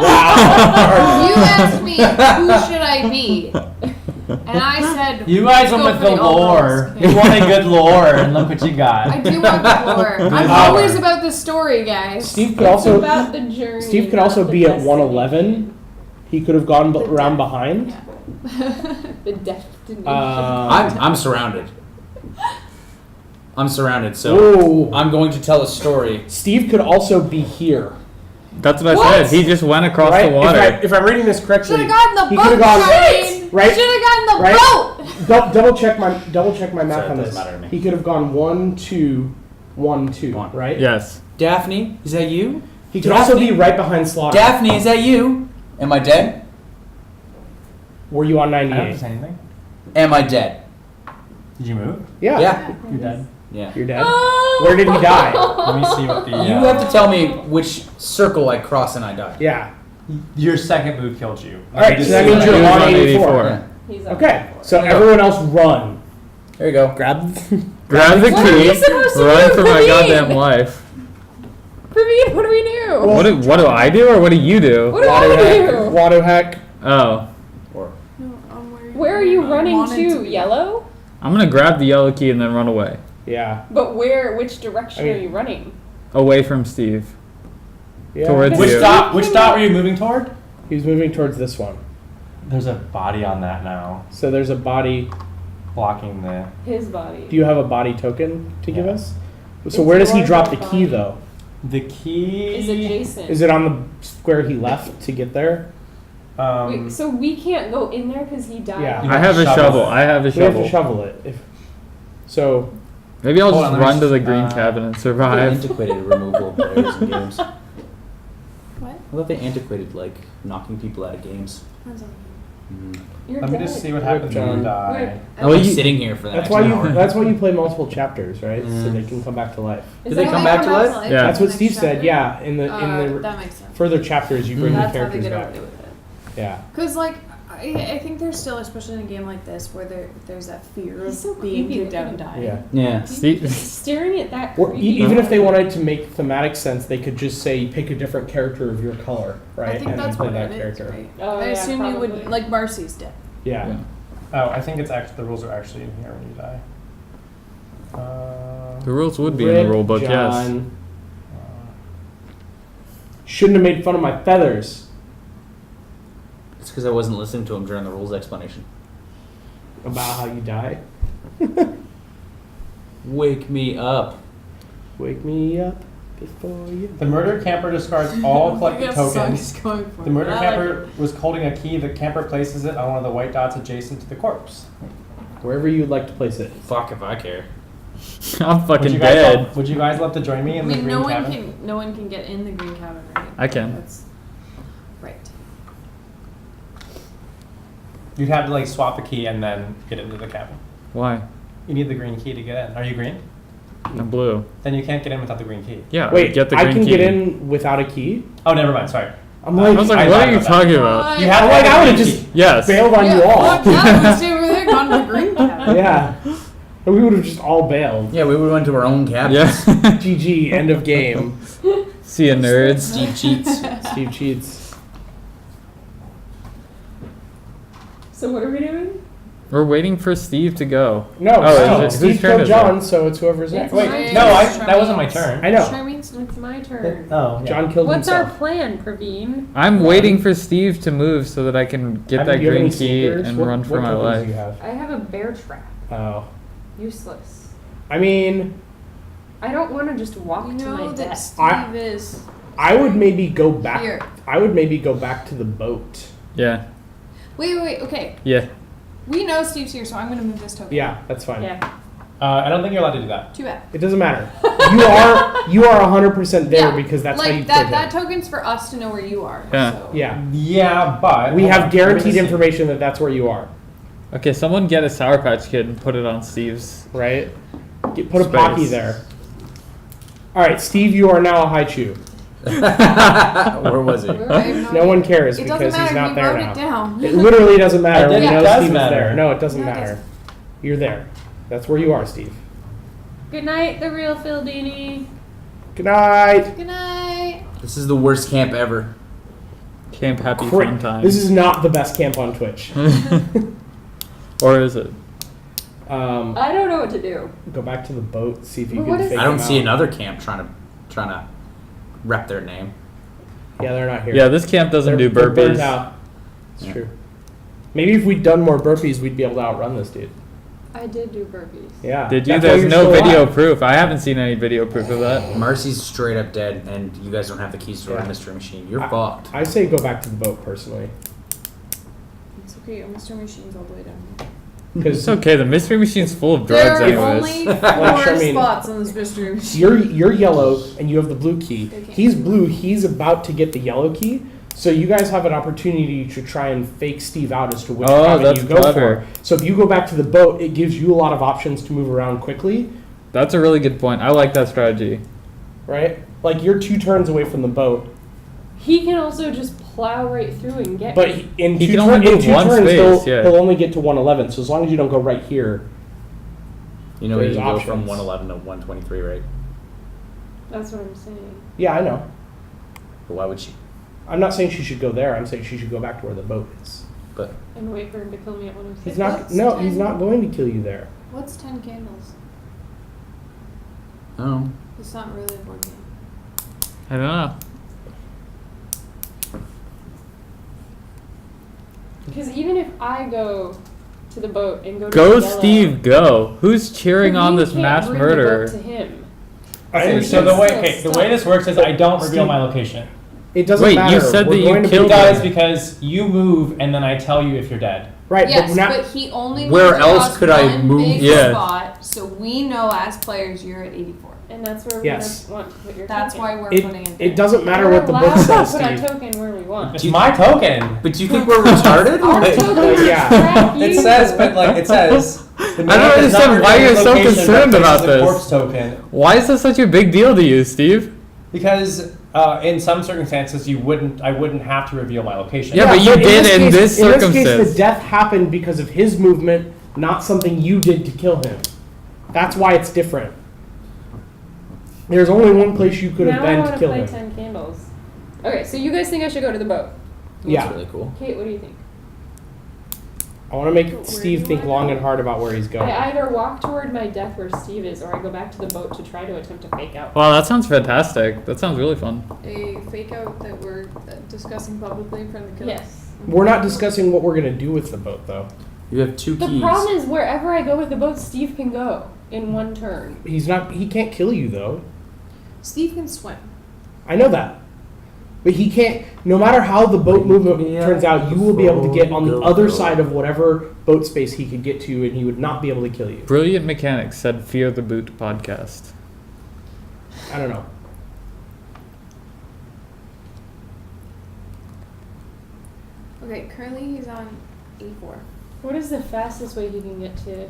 You asked me who should I be, and I said You guys let's went go with for the lore. all-girls You camp. wanted good lore, and look what you got. I do want the lore. I'm Good always lore. about the story, guys. Steve could It's also about the journey. Steve could not also the be at destiny. 111. He could have gone around behind. The destination. I'm surrounded. I'm surrounded, so Ooh. I'm going to tell a story. Steve could also be here. that's what I What? said. He just went across Right? the water. If I'm reading this correctly, Should have gotten he the could boat, have gone Shane. right. Should have gotten the Right? boat. Double check my math Sorry, it on doesn't this. matter to me. He could have gone 1, 2, 1, 2. One. Right? Yes. Daphne, is that you? He could also be right behind Slaughter. Daphne, is that you? Am I dead? Were you on I don't 98? say anything. Am I dead? Did you move? Yeah. Yeah. You're dead. Yeah. You're dead. Oh! Where did he die? Let me see what the. You have to tell me which circle I crossed and I died. Yeah. Your second move killed you. All right, so that means He you're was on on 84. 84. Yeah. He's up. Okay, so There you go. everyone else run. There you go. Grab. Grab the What are we key. supposed to Run do, for my Praveen? goddamn life. Praveen, what do we do? What do I do or what do you do? What do I do? Wado hack. Oh, Or Where are you I running wanted to? be. Yellow? I'm gonna grab the yellow key and then run away. Yeah. But which direction I mean- are you running? Away from Steve. Yeah. Towards Which you. dot? Which dot were you moving toward? He's moving towards this one. There's a body on that now, So there's a body. blocking the. His body. Do you have a body token to give Yeah. us? So It's where does he your drop the body. key though? The key Is adjacent. Is it on the square he left to get there? Wait, so we can't go in there because he died? Yeah. I have a shovel. I have a We have shovel. to shovel it. So Maybe I'll Hold just on, let me run to the s- green cabin and They survive. antiquated removal of players in games. I What? thought they antiquated like knocking people out of games. Depends on You're Let me dead. just see what Rip happens when John. you die. Rip. I'm you- sitting here for the that's next why hour. you that's why you play multiple chapters, right? So Mm. they can come back to life. Is Did they that come why back to life? Yeah. That's what Next Steve said. chapter? Yeah, in the That makes sense. further chapters, you bring the That's how they characters get back. away with it. Yeah. Because, like, I think there's still, especially in a game like this, where there's that fear He's so of being creepy kicked out and looking. dying. Yeah. Yeah. Steve, Staring at that Or creepy even if they guy. wanted to make thematic sense, they could just say pick a different character of your color, right? I think and that's play what that it is, character. right? Oh, I yeah, assume you would, probably. like, Marcy's dead. Yeah. Yeah. Oh, I think it's actually the rules are actually in here when you die. the rules would be in the Rip rule book, yes. John. Shouldn't have made fun of my feathers. It's because I wasn't listening to him during the rules explanation. About how you die. Wake me up. Wake me up before you. The murder camper discards all collected That's the song tokens. he's going for. The murder I like camper it. was holding a key. The camper places it on one of the white dots adjacent to the corpse. Wherever you'd like to place it. Fuck if I care. I'm Would fucking you guys dead. would you guys love to join me I in the mean, green no one cabin? can. No one can get in the green cabin, right? I can. That's right. You'd have to like swap the key and then get into the cabin. Why? You need the green key to get in. Are you green? I'm blue. Then you can't get in without the green key. Yeah, Wait, get the I green can key. get in without a key? Oh, never mind. Sorry. I'm I like, was like, I what lied are you about that. talking about? You have I'm to like, have I the would have green just key. Yes. bailed on you all. Fuck that, we stay over there, gone to the green cabin. Yeah. And we would have just all bailed. Yeah, we would went to our own cabin. Yeah. GG, end of game. See ya, nerds. Steve cheats. Steve cheats. So what are we doing? We're waiting for Steve to go. No, Oh, Steve, is it- Steve whose turn killed is it? John, so it's whoever's next. Wait, Right. no, Charmaine. that wasn't my turn. I know. Charmaine's It's my turn. Oh, yeah. John killed What's himself. our plan, Praveen? I'm waiting for Steve to move so that I can get that Do you have green any key sneakers? and What- run for what my tokens life. do you have? I have a bear trap. Oh. Useless. I mean, I don't want to just walk You to my know that death. Steve is I would maybe go back. here. I would maybe go back to the boat. Yeah. Wait, okay. Yeah. We know Steve's here, so I'm gonna move this token. Yeah, that's fine. Yeah. I don't think you're allowed to do that. Too bad. It doesn't matter. You are 100% there because that's like how you that. put That it. token's for us to know where you are. Yeah. So. Yeah. Yeah, but We hold have on, guaranteed let me just see. information that that's where you are, Okay, someone get a Sour Patch Kid and put it on Steve's. right? Put a Space. Pocky there. All right, Steve, you are now a Haichu. Where was he? I have No one cares It because doesn't he's matter. not We there wrote now. it down. It literally doesn't matter. I We did- know it does Steve is matter. there. No, it doesn't No, it matter. doesn't. You're there. That's where you are, Steve. Good night, the real Phil Dini. Good night. Good night. This is the worst camp ever. Camp Happy Great. Fun Time. This is not the best camp on Twitch. Or is it? I don't know what to do. Go back to the boat. See if you But can what is- fake I don't them see out. another camp trying to rep their name. Yeah, they're not here. Yeah, this camp doesn't They're- do they're burnt burpees. out. It's Yeah. true. Maybe if we'd done more burpees, we'd be able to outrun this dude. I did do burpees. Yeah. Did you? That's why There's you're no still video alive. proof. I haven't seen any video proof of that. Marcy's straight up dead, and you guys don't have the keys to our Yeah. mystery machine. You're fucked. I say go back to the boat personally, It's okay. Mr. Machine's all the way down here. because It's okay. The mystery machine's full of There drugs, are anyways. only four Charmaine, spots on this mystery machine. you're yellow and you have the blue key. Okay. He's blue. He's about to get the yellow key. So you guys have an opportunity to try and fake Steve out as to which Oh, cabin that's you go clever. for. So if you go back to the boat, it gives you a lot of options to move around quickly, That's a really good point. I like that strategy. right? Like you're 2 turns away from the boat, He can also just plow right through and get but me. in He two, can only in move 2 one turns space, yeah. he'll only get to 111. So as long as you don't go right here, You know, you There's can go options. from 111 to 123, right? That's what I'm saying. yeah, I know. But why would she? I'm not saying she should go there. I'm saying she should go back to where the boat is. But And wait for him to kill me at 106. He's not. What's No, he's 10? not going to kill you there. What's 10 candles? I don't know. It's not really a board game. I don't know. Because even if I go to the boat and go to Go, the yellow, Steve, go. Who's cheering on Praveen this can't mass bring the boat murderer? to him. Okay, So so the he's way still the way stuck. this works is I don't reveal Steve- my location. It doesn't Wait, matter. you said We're that you going to killed be- It does because you move and then I tell you if you're dead. Right, Yes, but now but he only Where moves else across could I one move? big Yeah. spot, so we know as players you're at 84. And that's where Yes. we want to put your That's token. why we're putting it there. it doesn't matter We're what the book allowed says, to put our Steve. token where we want. It's my token. But do you think we're retarded? Our Like- token Yeah. track It you. says, but like it says. I don't understand why you're so concerned about this. Corpse token. Why is this such a big deal to you, Steve? Because in some circumstances, I wouldn't have to reveal my location. Yeah, but you did in this In this case, circumstance. the death happened because of his movement, not something you did to kill him. That's why it's different. There's only one place you could have Now I been want to to kill play him. 10 candles. Okay, so you guys think I should go to the boat? Yeah. That's really cool. Kate, what do you think? I want to make Where Steve do think I long go? and hard about where he's going. I either walk toward my death where Steve is, or I go back to the boat to try to attempt to fake out. Wow, that sounds fantastic. That sounds really fun. A fake out that we're discussing publicly from the kill. Yes. We're not discussing what we're going to do with the boat, though. You have two The keys. problem is wherever I go with the boat, Steve can go in one turn. He can't kill you, though. Steve can swim. I know that. But he can't, no matter how the boat movement turns out, you will be able to get on the other side of whatever boat space he could get to, and he would not be able to kill you. Brilliant Mechanics said Fear the Boot podcast. I don't know. Okay, currently he's on 84. What is the fastest way he can get to? You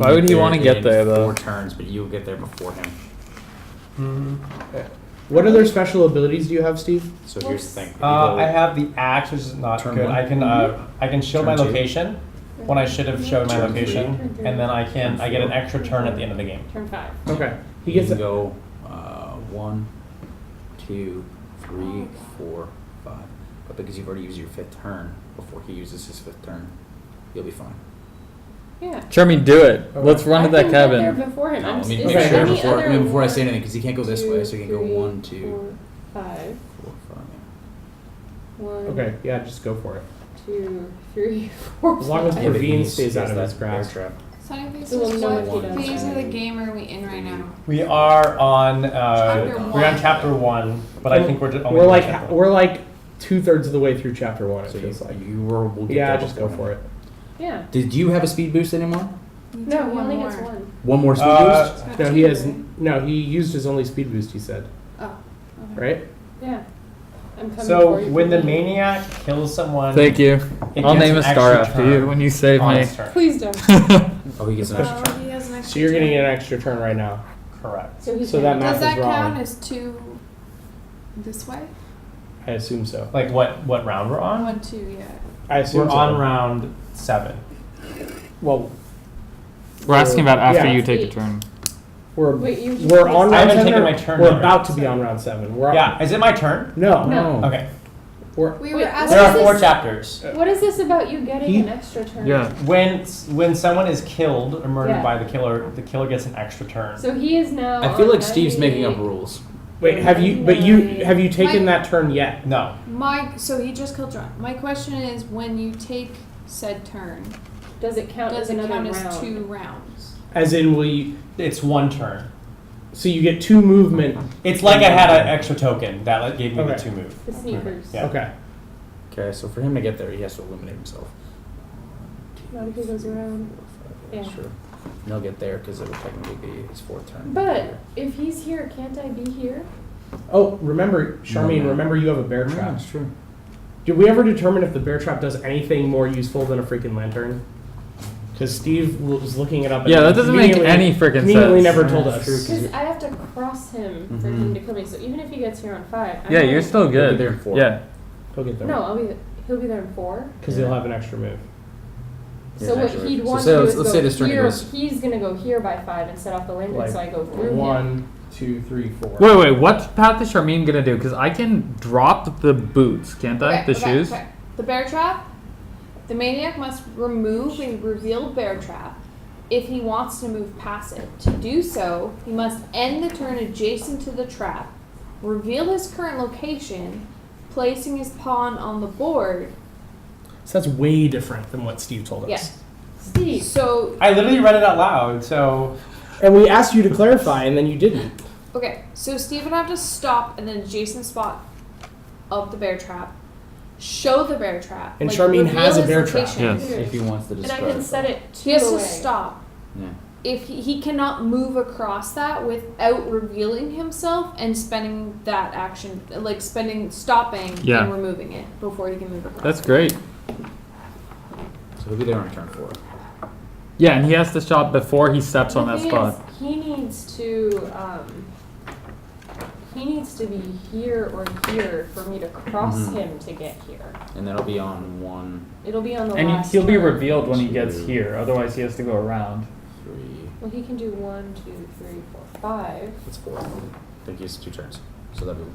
Why would he there wanna get in there, though? 4 turns, but you'll get there before him. What other special abilities do you have, Steve? So here's the thing. If you I go- have the axe, which is not Turn good. one. I can shield my Turn two. location when I should have showed my Turn location, Turn three. and then I get an extra turn at the end of the game. Turn 5. Okay. He You gets can go 1, 2, 3, 4, 5. But because you've already used your 5th turn before he uses his 5th turn, you'll be fine. Yeah. Charmy, do it. Okay. Let's run to I that can get there cabin. before him. No, I'm let me is make there sure any before, other before I say one, anything, because he can't go this way, so he can go 2, 1, 2, 4, 5. 4, 5. 1, Okay, yeah, just go for it. 2, 3, 4, As long as 5. Yeah, but Ravine he's- stays he out has of his that grasp. bear trap. Sunny Face, So we'll know if he what does phase of the that. game are we in right now? We are on Chapter we're on one. chapter 1, but I think we're just only We're on like chapter 1. we're like 2/3 of the way through chapter 1. It So feels like. will get Yeah, there just go before for him. it. Yeah. Did you have a speed boost anymore? No, he only gets more. 1. One more speed boost? Got No, two, he has right? no. He used his only speed boost. He said, Oh, okay. right? Yeah. I'm coming So for you. when the Pete. maniac kills someone, Thank you. it I'll gets name an a star extra after turn you when you save on me. its turn. Please don't. Oh, he gets an extra Oh, turn. he has an extra So you're getting turn. an extra turn right now. Correct. So, So that math Does that is wrong. count as 2 this way? I assume so. Like what round we're on? 1, 2, yeah. I assume We're so. on round 7. Well, We're asking about after Yeah. you take a Eight. turn. Wait, you just we're on I round haven't 7. taken or my turn We're yet, about right? to be on round 7. We're Yeah, is it my turn? No. No. Okay. We're We Wait, were asking. There are is 4 this- chapters. What is this about you getting He- an extra turn? Yeah. When someone is killed or murdered Yeah. by the killer gets an extra turn. So he is now. I feel on like Steve's making up 98. rules. wait. Have you? But you have you taken that turn yet? No. So he just killed John. My question is, when you take said turn, Does it count does as it another count round? as 2 rounds? As in, will you? It's 1 turn. So you get 2 movement. It's like I had an extra token that gave me the Okay. 2 move. The sneakers. Yeah. Okay. Okay, so for him to get there, he has to eliminate himself. Not if he goes around. Yeah. Sure. And he'll get there because it would technically be his 4th turn. But if he's here, can't I be here? Oh, remember, Charmaine. No. Remember, you have a bear Yeah, trap. that's true. Did we ever determine if the bear trap does anything more useful than a freaking lantern? Because Steve was looking it up. and Yeah, that doesn't make conveniently- any freaking conveniently sense. never told Yeah, us. true. Because I have to cross him for him to kill me. So even if he gets here on 5. Yeah, you're still He'll good. be there in 4. Yeah. He'll get there. No, he'll be there in 4. Because he'll have an extra move. So what actually- he'd so want say- to do let's- is let's go say this turn he here. goes- He's gonna go here by 5 and set off the lantern, Like so I go through him. 1, 2, 3, 4. Wait, what path is Charmaine gonna do? Because I can drop the boots, can't I? The shoes? Okay. The bear trap. The maniac must remove a revealed bear trap if he wants to move past it. To do so, he must end the turn adjacent to the trap, reveal his current location, placing his pawn on the board. So that's way different than what Steve told us. Yeah. Steve. So, I literally read it out loud, so And we asked you to clarify, and then you didn't. okay, so Steve would have to stop in an adjacent spot of the bear trap, show the bear trap. And Charmaine reveal has a his bear trap. location. Yes. If he wants to And I describe can set it He has to away. stop. Yeah. If he cannot move across that without revealing himself and spending that action, like stopping Yeah. and removing it before he can move across. That's great. So he'll be there on turn 4. Yeah, and he has to stop before he steps on The that thing spot. is, he needs to be here or here for me to cross Mm-hmm. him to get here. And that'll be on 1, It'll be on the And last he'll be turn. revealed when he gets Two. here. Otherwise, he has to go around. 3. Well, he can do 1, 2, 3, 4, 5. That's 4. I think he has 2 turns. So that'll be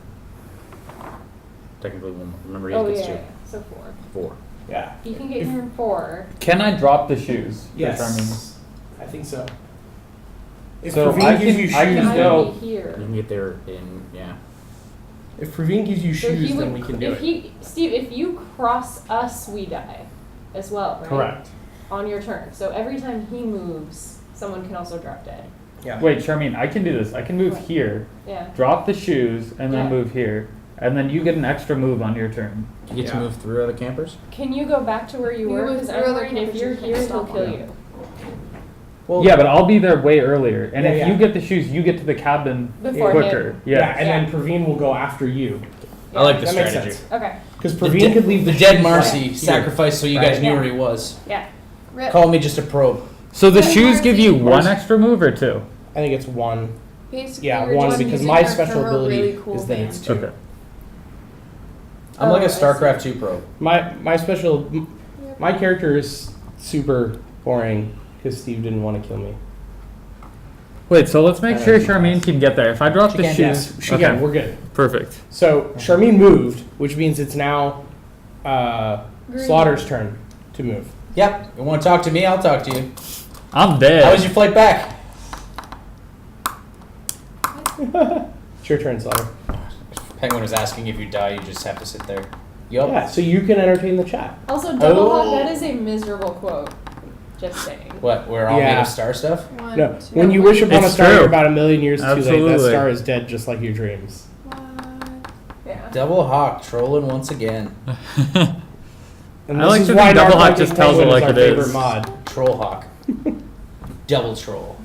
technically 1. Remember, he Oh gets yeah, 2. so 4. 4. Yeah. You can get here in 4. Can I drop the shoes? for Charmaine? Yes. I think so. If So Praveen I gives can- you shoes, I can And I go- will be here. You can get there in, yeah. if Praveen gives you So shoes, he then would, we can do if it. Steve, if you cross us, we die, as well, right? Correct. On your turn. So every time he moves, someone can also drop dead. Yeah. Wait, Charmaine, I can do this. I can move What? here, Yeah. drop the shoes, and then Yeah. move here. And then you get an extra move on your turn. You get Yeah. to move through other campers? Can you go back to where you You were? move Because through I'm other worried if campers, you're you can't here, he'll stop kill him. you. Well, Yeah, but I'll be there way earlier. And Yeah, if yeah. you get the shoes, you get to the cabin Before quicker. him. Yeah. and then Praveen will go after you. Yeah. I like the That makes strategy. sense. Okay. Because The, Praveen could leave the the dead shoes Marcy right here. sacrificed so you Right. guys knew Yeah. where he was. Yeah. Rip. Call me just a probe. So the Then shoes give you Marcy- one extra move or 2? I think it's 1. Basically, Yeah, you're 1 just because using my her for special her ability really cool is that it's 2. Okay. I'm like Oh, a I see. StarCraft 2 probe. My character is super boring because Steve didn't want to kill me. Wait, so let's make Uh, sure she Charmaine can. can get there. If I drop She the can, shoes, Yes, she can. We're good. Perfect. So Charmaine moved, which means it's now Green. Slaughter's turn to move. Yep. You want to talk to me? I'll talk to you. I'm dead. How was your flight back? It's your turn, Slaughter. Penguin was asking if you die, you just have to sit there. Yup. Yeah, so you can entertain the chat. Also, double hot, Oh. that is a miserable quote. Just saying. What? We're all made Yeah. of star stuff? One, No, two, when you wish upon a It's star, true. you're about a million years too late. That Absolutely. star is dead, just like your dreams. What? Yeah. Double Hawk trolling once again. And I like is to why think Double Dark Hawk Lightning just tells it Penguin like our it favorite is. mod. Troll Hawk. Double troll.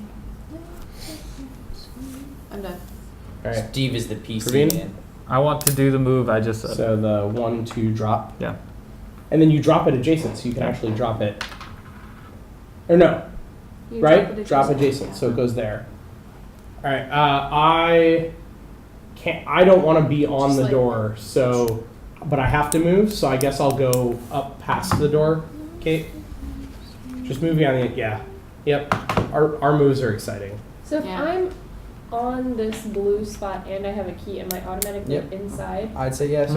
I'm done. All right. Steve is the PC Praveen? man. I want to do the move I just said. So the 1, 2 drop, Yeah. and then you drop it adjacent, so you can actually drop it. Or no, You right? it Drop adjacent, so it goes there. All right. I can't. I don't want to be on Just the like- door, so, but I have to move. So I guess I'll go up past the door. Kate, just moving on the. Yeah. Yep. Our moves are exciting. So if Yeah. I'm on this blue spot and I have a key, am I automatically Yep. inside? I'd say yes.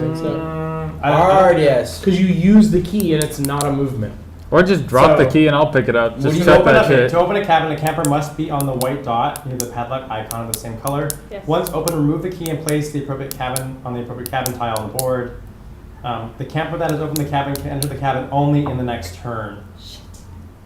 Hard, yes. Because you use the key and it's not a movement. Or just drop So- the key and I'll pick it up. Just To check open, that up, shit. to open a cabin, the camper must be on the white dot near the padlock icon of the same color. Yes. Once open, remove the key and place the appropriate cabin on the appropriate cabin tile on the board. The camper that has opened the cabin can enter the cabin only in the next turn.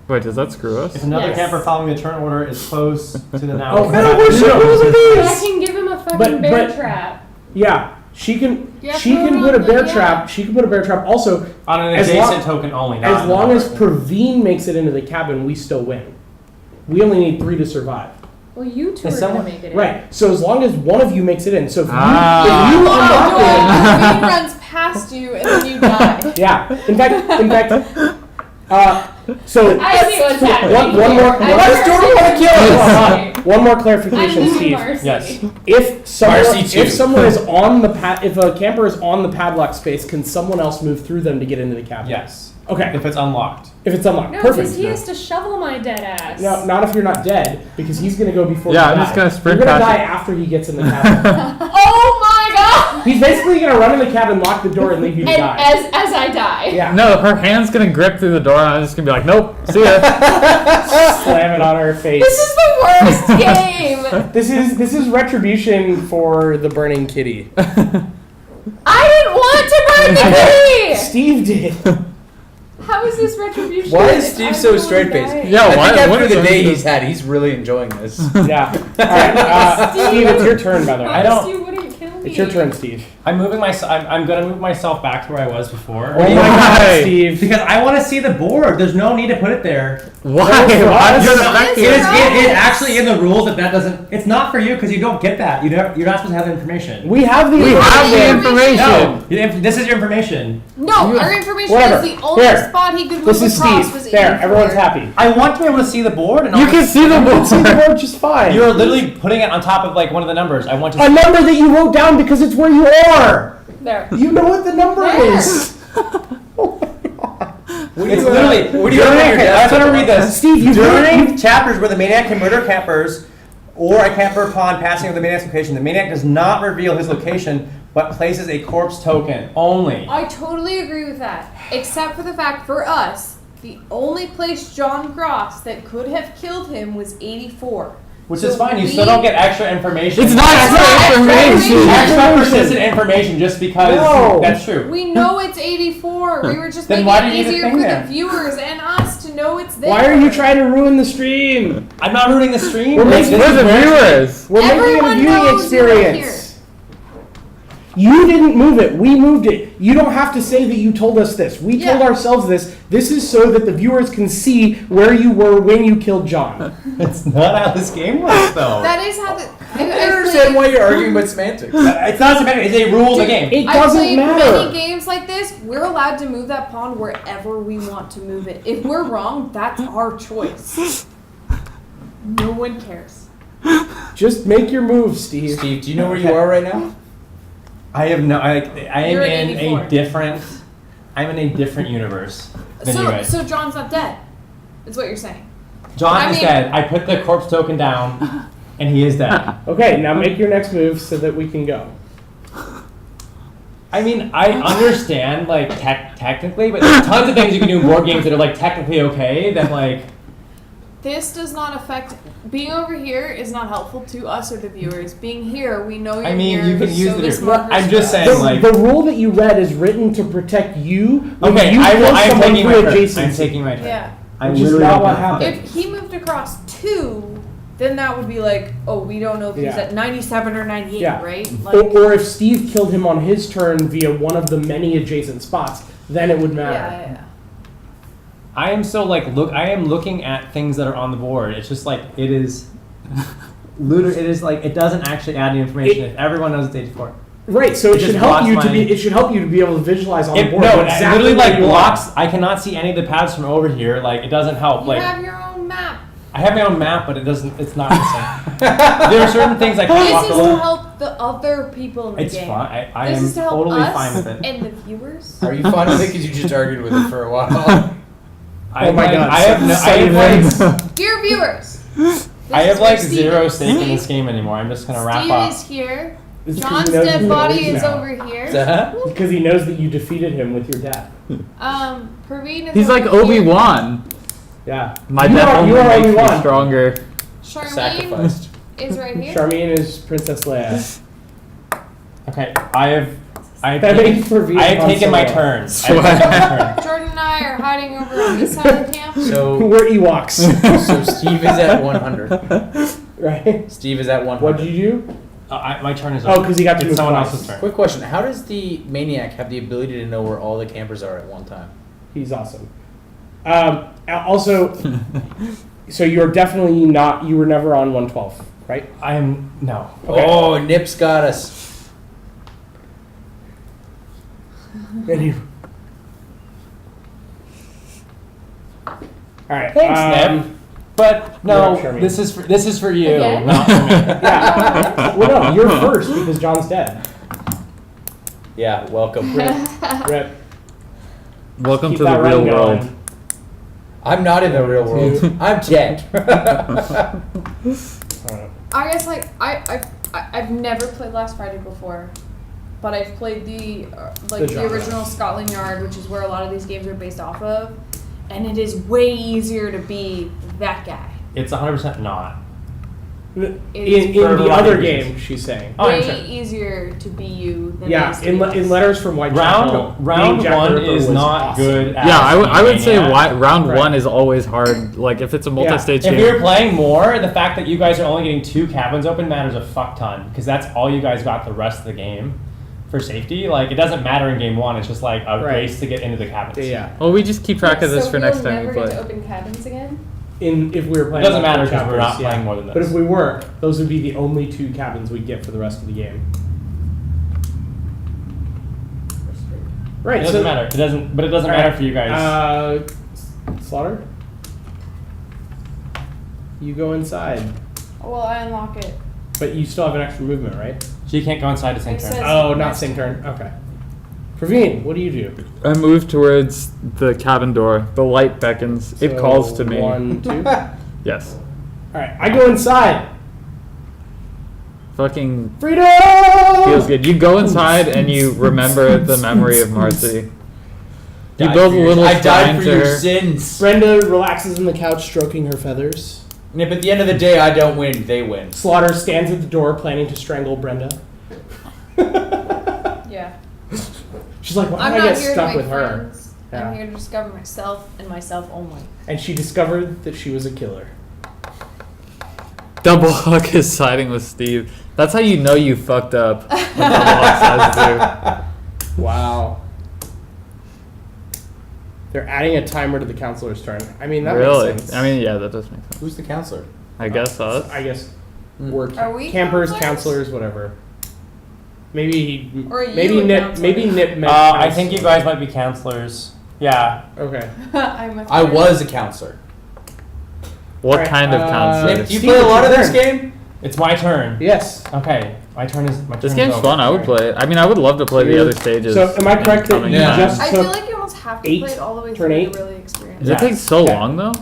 Wait, does that screw us? If another Yes. camper following the turn order is close to the now. Oh, no, what rules are But I these? can give him a fucking But- bear but- trap. Yeah, she can. Yeah, She put can it put a on bear the- trap. She can put a bear trap. Also, On an As adjacent long- token only. Not as on the long as board. Praveen makes it into the cabin, we still win. We only need 3 to survive. Well, you two are Is gonna someone- make it in. Right. So as long as one of you makes it in. So if you, Ah. if you Oh, unlock Praveen runs past you and then you die. it, yeah. In fact, so I see what's happening. one more. I Why does Jordan want to kill us? One more I'm clarification, leaving Steve. Marcy. Yes. If someone, Marcy too. if someone is on the if a camper is on the padlock space, can someone else move through them to get into the cabin? Yes. Okay. If it's unlocked. If it's unlocked, No, because perfect. he has to shovel my dead ass. No, not if you're not dead, because he's gonna go before. Yeah, you I'm die. just gonna sprint You're gonna past die it. after he gets in the cabin. Oh my god! He's basically gonna run in the cabin, lock the door, and leave you to And die. as I die. Yeah. No, her hand's gonna grip through the door and I'm just gonna be like, nope, see ya. Slam it on her face. This is the worst game. This is retribution for the burning kitty. I didn't want to burn the kitty. Steve did. How is this retribution? Why is if Steve I'm so the one straight-faced? dying? Yeah, I why? think what after is the day this? he's had, he's really enjoying this. Yeah. All right, Steve, it's your turn, by the way. I don't- You wouldn't kill me. me. It's your turn, Steve. I'm moving myself. I'm gonna move myself back to where I was before. Oh my God, Why? Steve. Because I want to see the board. There's no need to put it there. Why? for Why us. you're the It back is It here? is, for it is us. actually in the rules that doesn't. It's not for you because you don't get that. You're not supposed to have the information. We have the We have the information. information. This is your information. No, our information Whatever. is the only Here. spot he could move This is across Steve. was There, 84. everyone's happy. I want to be able to see the board. And You all can this- see the board. See the board just fine. You're literally putting it on top of like one of the numbers. I want to. a number that you wrote down because it's where you are. There. You know what the number There. is. It's literally. What do you have on your Okay, I desk? want to read this. Steve, you During chapters where the maniac can murder campers or a camper upon passing of the maniac's location, the maniac does not reveal his location but places a corpse token only. I totally agree with that. Except for the fact, for us, the only place John Gross that could have killed him was 84. Which So is fine. You we- still don't get extra information. It's not extra information. Extra persistent information just because No. that's true. We know it's 84. We were just Then making why do it you need a easier thing for there? the viewers and us to know it's there. Why are you trying to ruin the stream? I'm not ruining the stream. We're This making- is We're the where- viewers. We're making it a Everyone viewing knows you were experience. You didn't move it. We moved it. You don't have to say that you told us this. We told Yeah. ourselves this. This is so that the viewers can see where you were when you killed John. That's not how this game works, though. That is how the. I don't understand why you're arguing about semantics. It's not semantic. It's a rule of the game. It I doesn't played matter. many games like this. We're allowed to move that pawn wherever we want to move it. If we're wrong, that's our choice. No one cares. Just make your move, Steve. Steve, do you know where you are right now? I have no. I am You're at in 84. a different. I'm in a different universe than you guys. So John's not dead. Is what you're saying. John I is mean- dead. I put the corpse token down, and he is dead. Okay, now make your next move so that we can go. I mean, I understand like technically, but there's tons of things you can do in board games that are like technically okay. That like. This does not affect. Being over here is not helpful to us or the viewers. Being here, we know you're I mean, here. you can use so the. this marker's I'm just for us. saying, like. The rule that you read is written to protect you when Okay, you I will. kill I'm someone taking my through turn. adjacency. I'm taking my turn. Yeah. I'm Which is literally not what taking my turn. happened. If he moved across 2, then that would be like, oh, we don't know if he's Yeah. at 97 or 98, Yeah. right? Or if Steve killed him on his turn via one of the many adjacent spots, then it would matter. yeah. I am so like I am looking at things that are on the board. It's just like it is. It is like it doesn't actually add any information. If everyone knows it's 84. Right, so It it should just help blocks you to my- be. It should help you to be able to visualize on the It, board. no, it exactly literally where like you are. blocks. I cannot see any of the paths from over here. Like it doesn't help. You Like have your own map. I have my own map, but it doesn't. It's not the same. There are certain things I can't This walk is to over. help the other people in the It's game. fine. I This am is to help totally us fine with it. and the viewers. Are you fine with it because you just argued with it for a while? I Oh my like, God, I have no. I Simon. have like. Dear viewers, I this have is like where Steve zero is. stake in this game anymore. I'm just gonna wrap Steve up. is here. It's 'cause John's he knows dead who body knows is now. over here. Because he knows that you defeated him with your death. Praveen is He's like over here. Obi-Wan. Yeah. My You death are- only you are makes me Obi-Wan. stronger. Charmaine Sacrificed. is right here. Charmaine is Princess Leia. Okay, I have That taken, makes for I have Han taken my Solo. turn. I have taken my turn. Jordan and I are hiding over on this side of the camp. So, We're Ewoks, so Steve is at 100. right? Steve is at 100. What'd you do? My turn is Oh, over. 'cause he got to It's move someone twice. else's turn. Quick question: how does the maniac have the ability to know where all the campers are at one time? He's awesome. Also, so you're definitely not. You were never on 112, right? I am no. Okay. Oh, Nip's got us. And you- All right. Thanks, Nip. But no, Yeah, Charmaine. this is for you, Again? not for me. Yeah. Well, no, you're first because John's dead. Yeah, welcome. Rip. Welcome Keep to the that real run world. going. I'm not in the real world. I'm dead. I guess like I've never played Last Friday before, but I've played the The genre. original Scotland Yard, which is where a lot of these games are based off of, and it is way easier to be that guy. It's 100% not. It In is For a the variety other of reasons. game, she's saying. Oh, I'm way sure. easier to be you than it Yeah, is to be us. in letters from Whitechapel, Round being Jack one the Ripper is was not awesome. good. Yeah, I would say Maniac. round Right. one is always hard. Like if it's a multi-stage If game. we were playing more, the fact that you guys are only getting 2 cabins open matters a fuck ton because that's all you guys got the rest of the game for safety. Like it doesn't matter in game 1. It's just like a Right. race to get into the cabins. Yeah. Well, we just keep track of this so for next we'll time we never get play. to open cabins again? If we were playing, It doesn't matter multiple because we're not chapters, playing more than But this. if we were, those would be the only 2 cabins we get for the rest of the game. Right. It doesn't matter. It doesn't. But it doesn't matter for you guys. Slaughter. You go inside, Well, I unlock it. but you still have an extra movement, right? So you can't go inside the same It turn. says- Oh, not same turn. Okay. Praveen, what do you do? I move towards the cabin door. The light beckons. It So, calls to me. 1, 2. All Yes. right, I go inside. Fucking Freedom. feels good. You go inside and you remember the memory of Marcy. You Died build for a your- little I died shrine for to your her. sins. Brenda relaxes on the couch, stroking her feathers. And if at the end of the day I don't win, they win. Slaughter stands at the door, planning to strangle Brenda. Yeah. She's like, why I'm did I not get here to stuck make with her? friends. Yeah. I'm here to discover myself and myself only. And she discovered that she was a killer. Double Huck is siding with Steve. That's how you know you fucked up. When Double Huck sides with you. Wow. They're adding a timer to the counselor's turn. I mean, that Really? makes sense. I mean, yeah, that does make sense. Who's the counselor? I guess us. I guess we're Are we campers, counselors? counselors, whatever. Maybe Or are maybe you a Nip, counselor? maybe Nip. meant I think you counselor. guys might be counselors. Yeah. Okay. I'm a I was a counselor. What Alright, kind of counselor? Nick, do you Steve, play a it's lot your of this turn. game? It's my turn. Yes. Okay. My turn is. This game's fun. I would play it. I mean, I would love to play the other stages. So, am I correct that coming you time. just I feel took? like you almost have to 8, play it all the way turn through 8? to really experience Does it. it take so Okay. long though?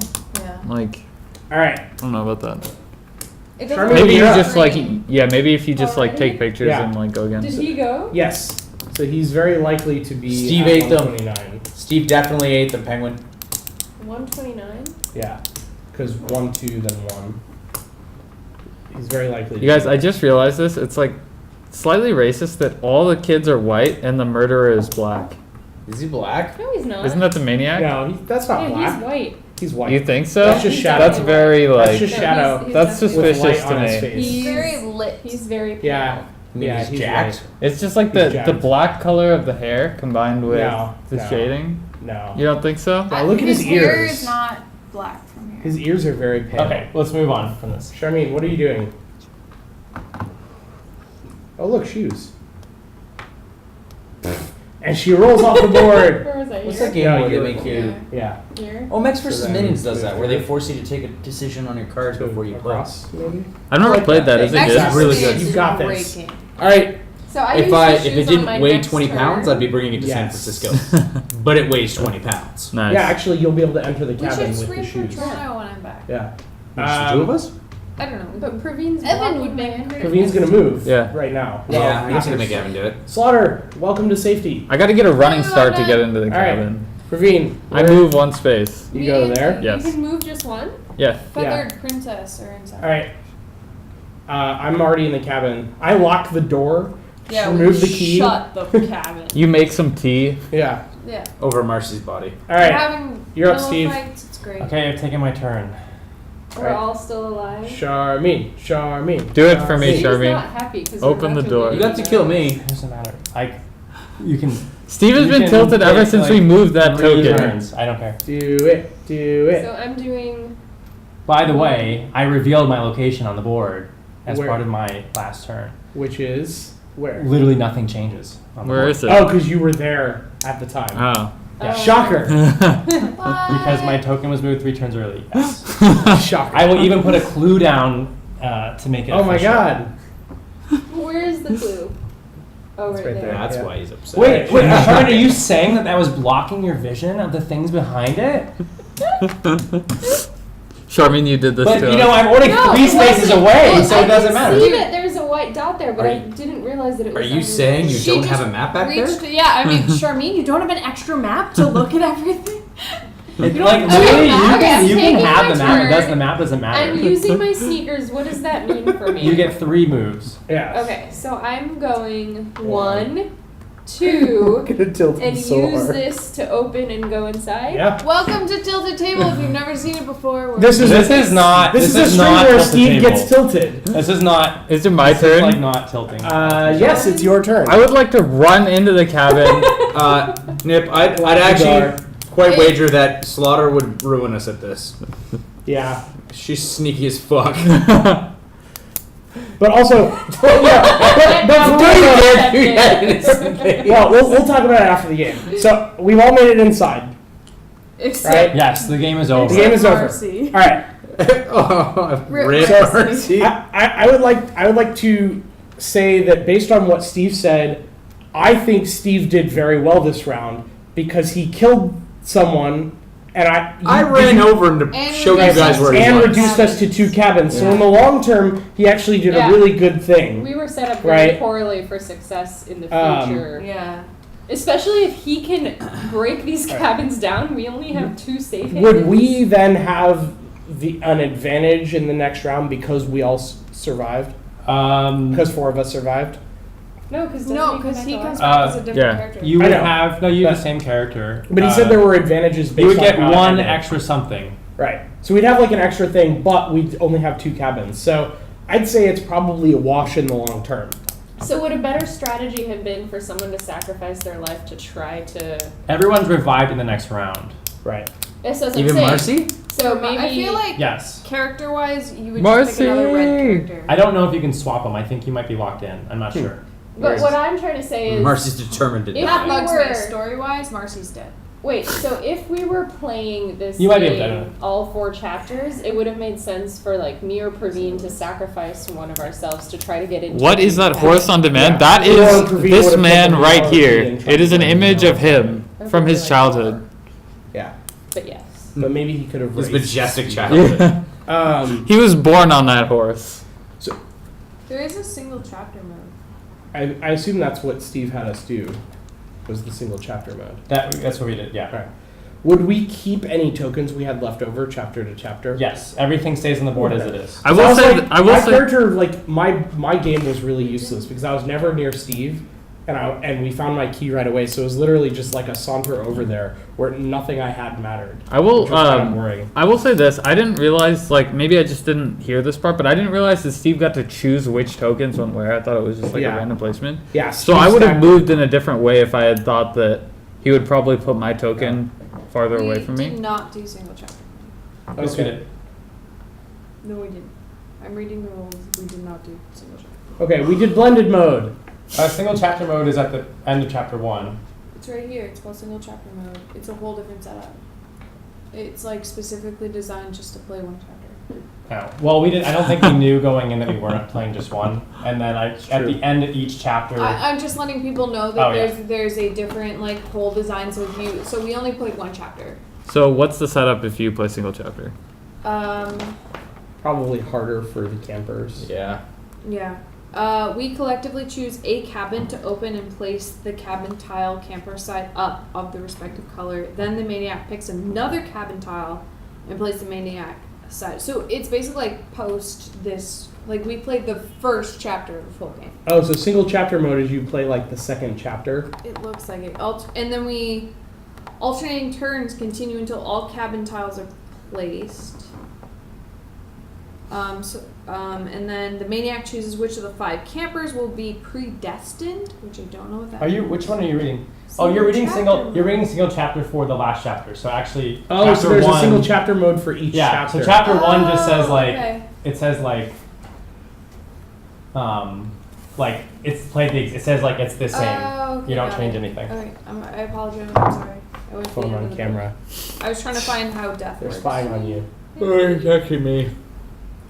Yeah. Like, All right. I don't know about that. It Charmaine, doesn't Maybe you you're up. just like, yeah, maybe if you just like Already? take pictures Yeah. and like go again. Did he go? Yes. So he's very likely to be Steve at ate them. 129. Steve definitely ate the penguin. 129? Yeah. Because 1, 2, then 1. He's very likely. You guys, I just realized this. It's like slightly racist that all the kids are white and the murderer is black. Is he black? No, he's not. Isn't that the maniac? No, that's not Yeah, black. he's white. He's white. You think so? That's just He's shadow. That's very like. That's just No, shadow. he's That's definitely- with suspicious light to on his me. face. He's very lit. He's very pale. Yeah. I mean, Yeah, he's he's jacked. white. It's just like He's the jacked. black color of the hair combined with No, the no. shading. No. You don't think so? Now look at his hair ears. is not black from here. His ears are very pale. Okay. Let's move on from this. Charmaine, what are you doing? Oh, look, shoes. And she rolls off the board. Where was I? What's Here? that game No, where they you're- make you? Yeah. Here? Oh, Max vs. So then Minions does that, where they move force you to take a decision on your cards before you play. Across, maybe? I've never like played that. Is it Next good? It's really good. is You've got a this. great game. All right. So I If used I to if choose it on didn't my weigh next 20 pounds, turn. I'd be bringing it to San Yes. Francisco. But it weighs 20 pounds. Nice. Yeah, actually, you'll be able to enter the We cabin should with the scream for shoes. Toronto when I'm back. Yeah. Just the two of us? I don't know. But Praveen's Evan block would would make make Praveen's gonna move. Yeah. Right now. Yeah, Well, I guess I can make Evan do it. Slaughter, welcome to safety. I got to get a running start to get into the All right. cabin. Praveen, I where- move one space. You go there. Yes. You can move just one? Yeah. Feathered princess or inside. All right. I'm already in the cabin. I lock the door. Yeah, remove we the key. shut the cabin. You make some tea. Yeah. Yeah. Over Marcy's body. All We're right. having You're up, pillow Steve. fights. It's great. Okay, I've taken my turn. We're all still alive? Charmaine. Do it for me, Steve's Charmaine. not happy 'cause Open we're the about door. leave You got to now. kill me. It doesn't matter. Like, you can. Steve has you been can tilted ever take, since like, we moved that 3 token. turns. I don't care. Do it. So I'm doing. By the way, I revealed my location on the board as Where? part of my last turn. Which is where? Literally nothing changes. On the Where board. is it? Oh, because you were there at the time. Oh. Yeah. Shocker. Because my token was moved 3 turns early. Yes. Shocker. I will even put a clue down to make it. Oh my official. god. Where's the clue? Oh, right, right there. there. That's Yeah. why he's upset. Wait, Charmaine, are you saying that was blocking your vision of the things behind it? Charmaine, you did this But to you know, us. I'm already No, 3 it spaces wasn't. away, Well, so it doesn't I matter. can see that there's a white dot there, but Are I you- didn't realize that it Are was. you under saying you She don't have just a map back there? Yeah, I mean, Charmaine, you don't have an extra map to look at everything? It's don't like have literally, to you have can it. you can Taking have my the map. turn. The map doesn't matter. I'm using my sneakers. What does that mean for me? You get 3 moves. Yeah. Okay, so I'm going 1, 2, Gonna tilt and him so use hard. this to open and go inside. Yeah. Welcome to Tilted Table. If you've never seen it before, we're This is This is not. This is a stream not where tilted Steve table. gets tilted. This is not. Is it my This is turn? like not tilting. Yes, it's your turn. I would like to run into the cabin. Nip, I'd actually quite wager that Slaughter would ruin us at this. Yeah. She's sneaky as fuck. But also, but for well, we'll talk about it after the game. So we've all made it inside, except right? Yes, the game is over. The game is over. Marcy. All right. Oh, Rip Rip So, Mercy. I would like to say that based on what Steve said, I think Steve did very well this round because he killed someone, and I ran over him to And show you reduced guys where he and was. reduced us to 2 cabins. So Yeah. in the long term, he actually did Yeah. a really good thing. We were set up very Right. poorly for success in the Um, future. Yeah. Especially if he can break these Right. cabins down. We only have 2 safe havens. Would we then have an advantage in the next round because we all survived? Because 4 of us survived? No, because No, because he comes Uh, back as a different yeah. character. You I would know, have you have but- the same character. But he said there were advantages based You would on get how it 1 ended. extra something. Right. So we'd have like an extra thing, but we'd only have 2 cabins. So I'd say it's probably a wash in the long term. So would a better strategy have been for someone to sacrifice their life to try to? Everyone's revived in the next round. Right. That's what I'm Even saying. Marcy? So maybe I feel like Yes. character-wise, you would just pick another red Marcy! character. I don't know if you can swap them. I think you might be locked in. I'm not sure. But what I'm trying to say is, Marcy's determined to If That we bugs were- me. Story-wise, Marcy's dead. wait. So if we were playing this You might be able game, to. all 4 chapters, it would have made sense for like me or Praveen to sacrifice one of ourselves to try to get into. What is that the horse on demand? Yeah. That Or is Praveen this would've man taken right the here. and It is an tried to image find of him Okay, from his like childhood. Yeah. But yes. But maybe he could have His raced. majestic childhood. Yeah. He was born on that horse. There is a single chapter mode. I assume that's what Steve had us do, was the single chapter mode. That's what we did. Yeah. Right. Would we keep any tokens we had left over, chapter to chapter? Yes. Everything stays on the board as it is. I will say. Like, I will my say. character, like my game was really useless because I was never near Steve, and we found my key right away. So it was literally just like a saunter over there where nothing I had mattered. I will. Which was kind of boring. I will say this. I didn't realize. Like maybe I just didn't hear this part, but I didn't realize that Steve got to choose which tokens went where. I thought it was just like Yeah. a random placement. Yeah. So Steve I would have stacked- moved in a different way if I had thought that he would probably put my token farther away from We did me. not do single chapter mode. Yes, we Okay. did. No, we didn't. I'm reading the rules. We did not do single chapter. Okay, we did blended mode. Single chapter mode is at the end of chapter 1. It's right here. It's called single chapter mode. It's a whole different setup. It's like specifically designed just to play one chapter. Oh. Well, we did. I don't think we knew going in that we weren't playing just one. And then at True. the end of each chapter. I'm just letting people know that Oh, yeah. there's a different like whole design. So we only played one chapter. So what's the setup if you play single chapter? Probably harder for the campers. Yeah. Yeah. We collectively choose a cabin to open and place the cabin tile camper side up of the respective color. Then the maniac picks another cabin tile and places the maniac side. So it's basically like post this. Like we played the first chapter of the full game. Oh, so single chapter mode is you play like the second chapter. It looks like it. And then we alternating turns continue until all cabin tiles are placed. And then the maniac chooses which of the 5 campers will be predestined, which I don't know what that means. Which one are you reading? Single You're reading chapter single. mode. You're reading single chapter for the last chapter. So actually, Oh, chapter so there's 1, a single chapter mode for each Yeah. chapter. So chapter 1 just says Oh, like okay. it says like it's played the. It says like it's the same. Oh, okay, You don't got change it. anything. Okay, I apologize. I'm sorry. I was Phone being on really- camera. I was trying to find how death They're works. spying on you. It's actually me.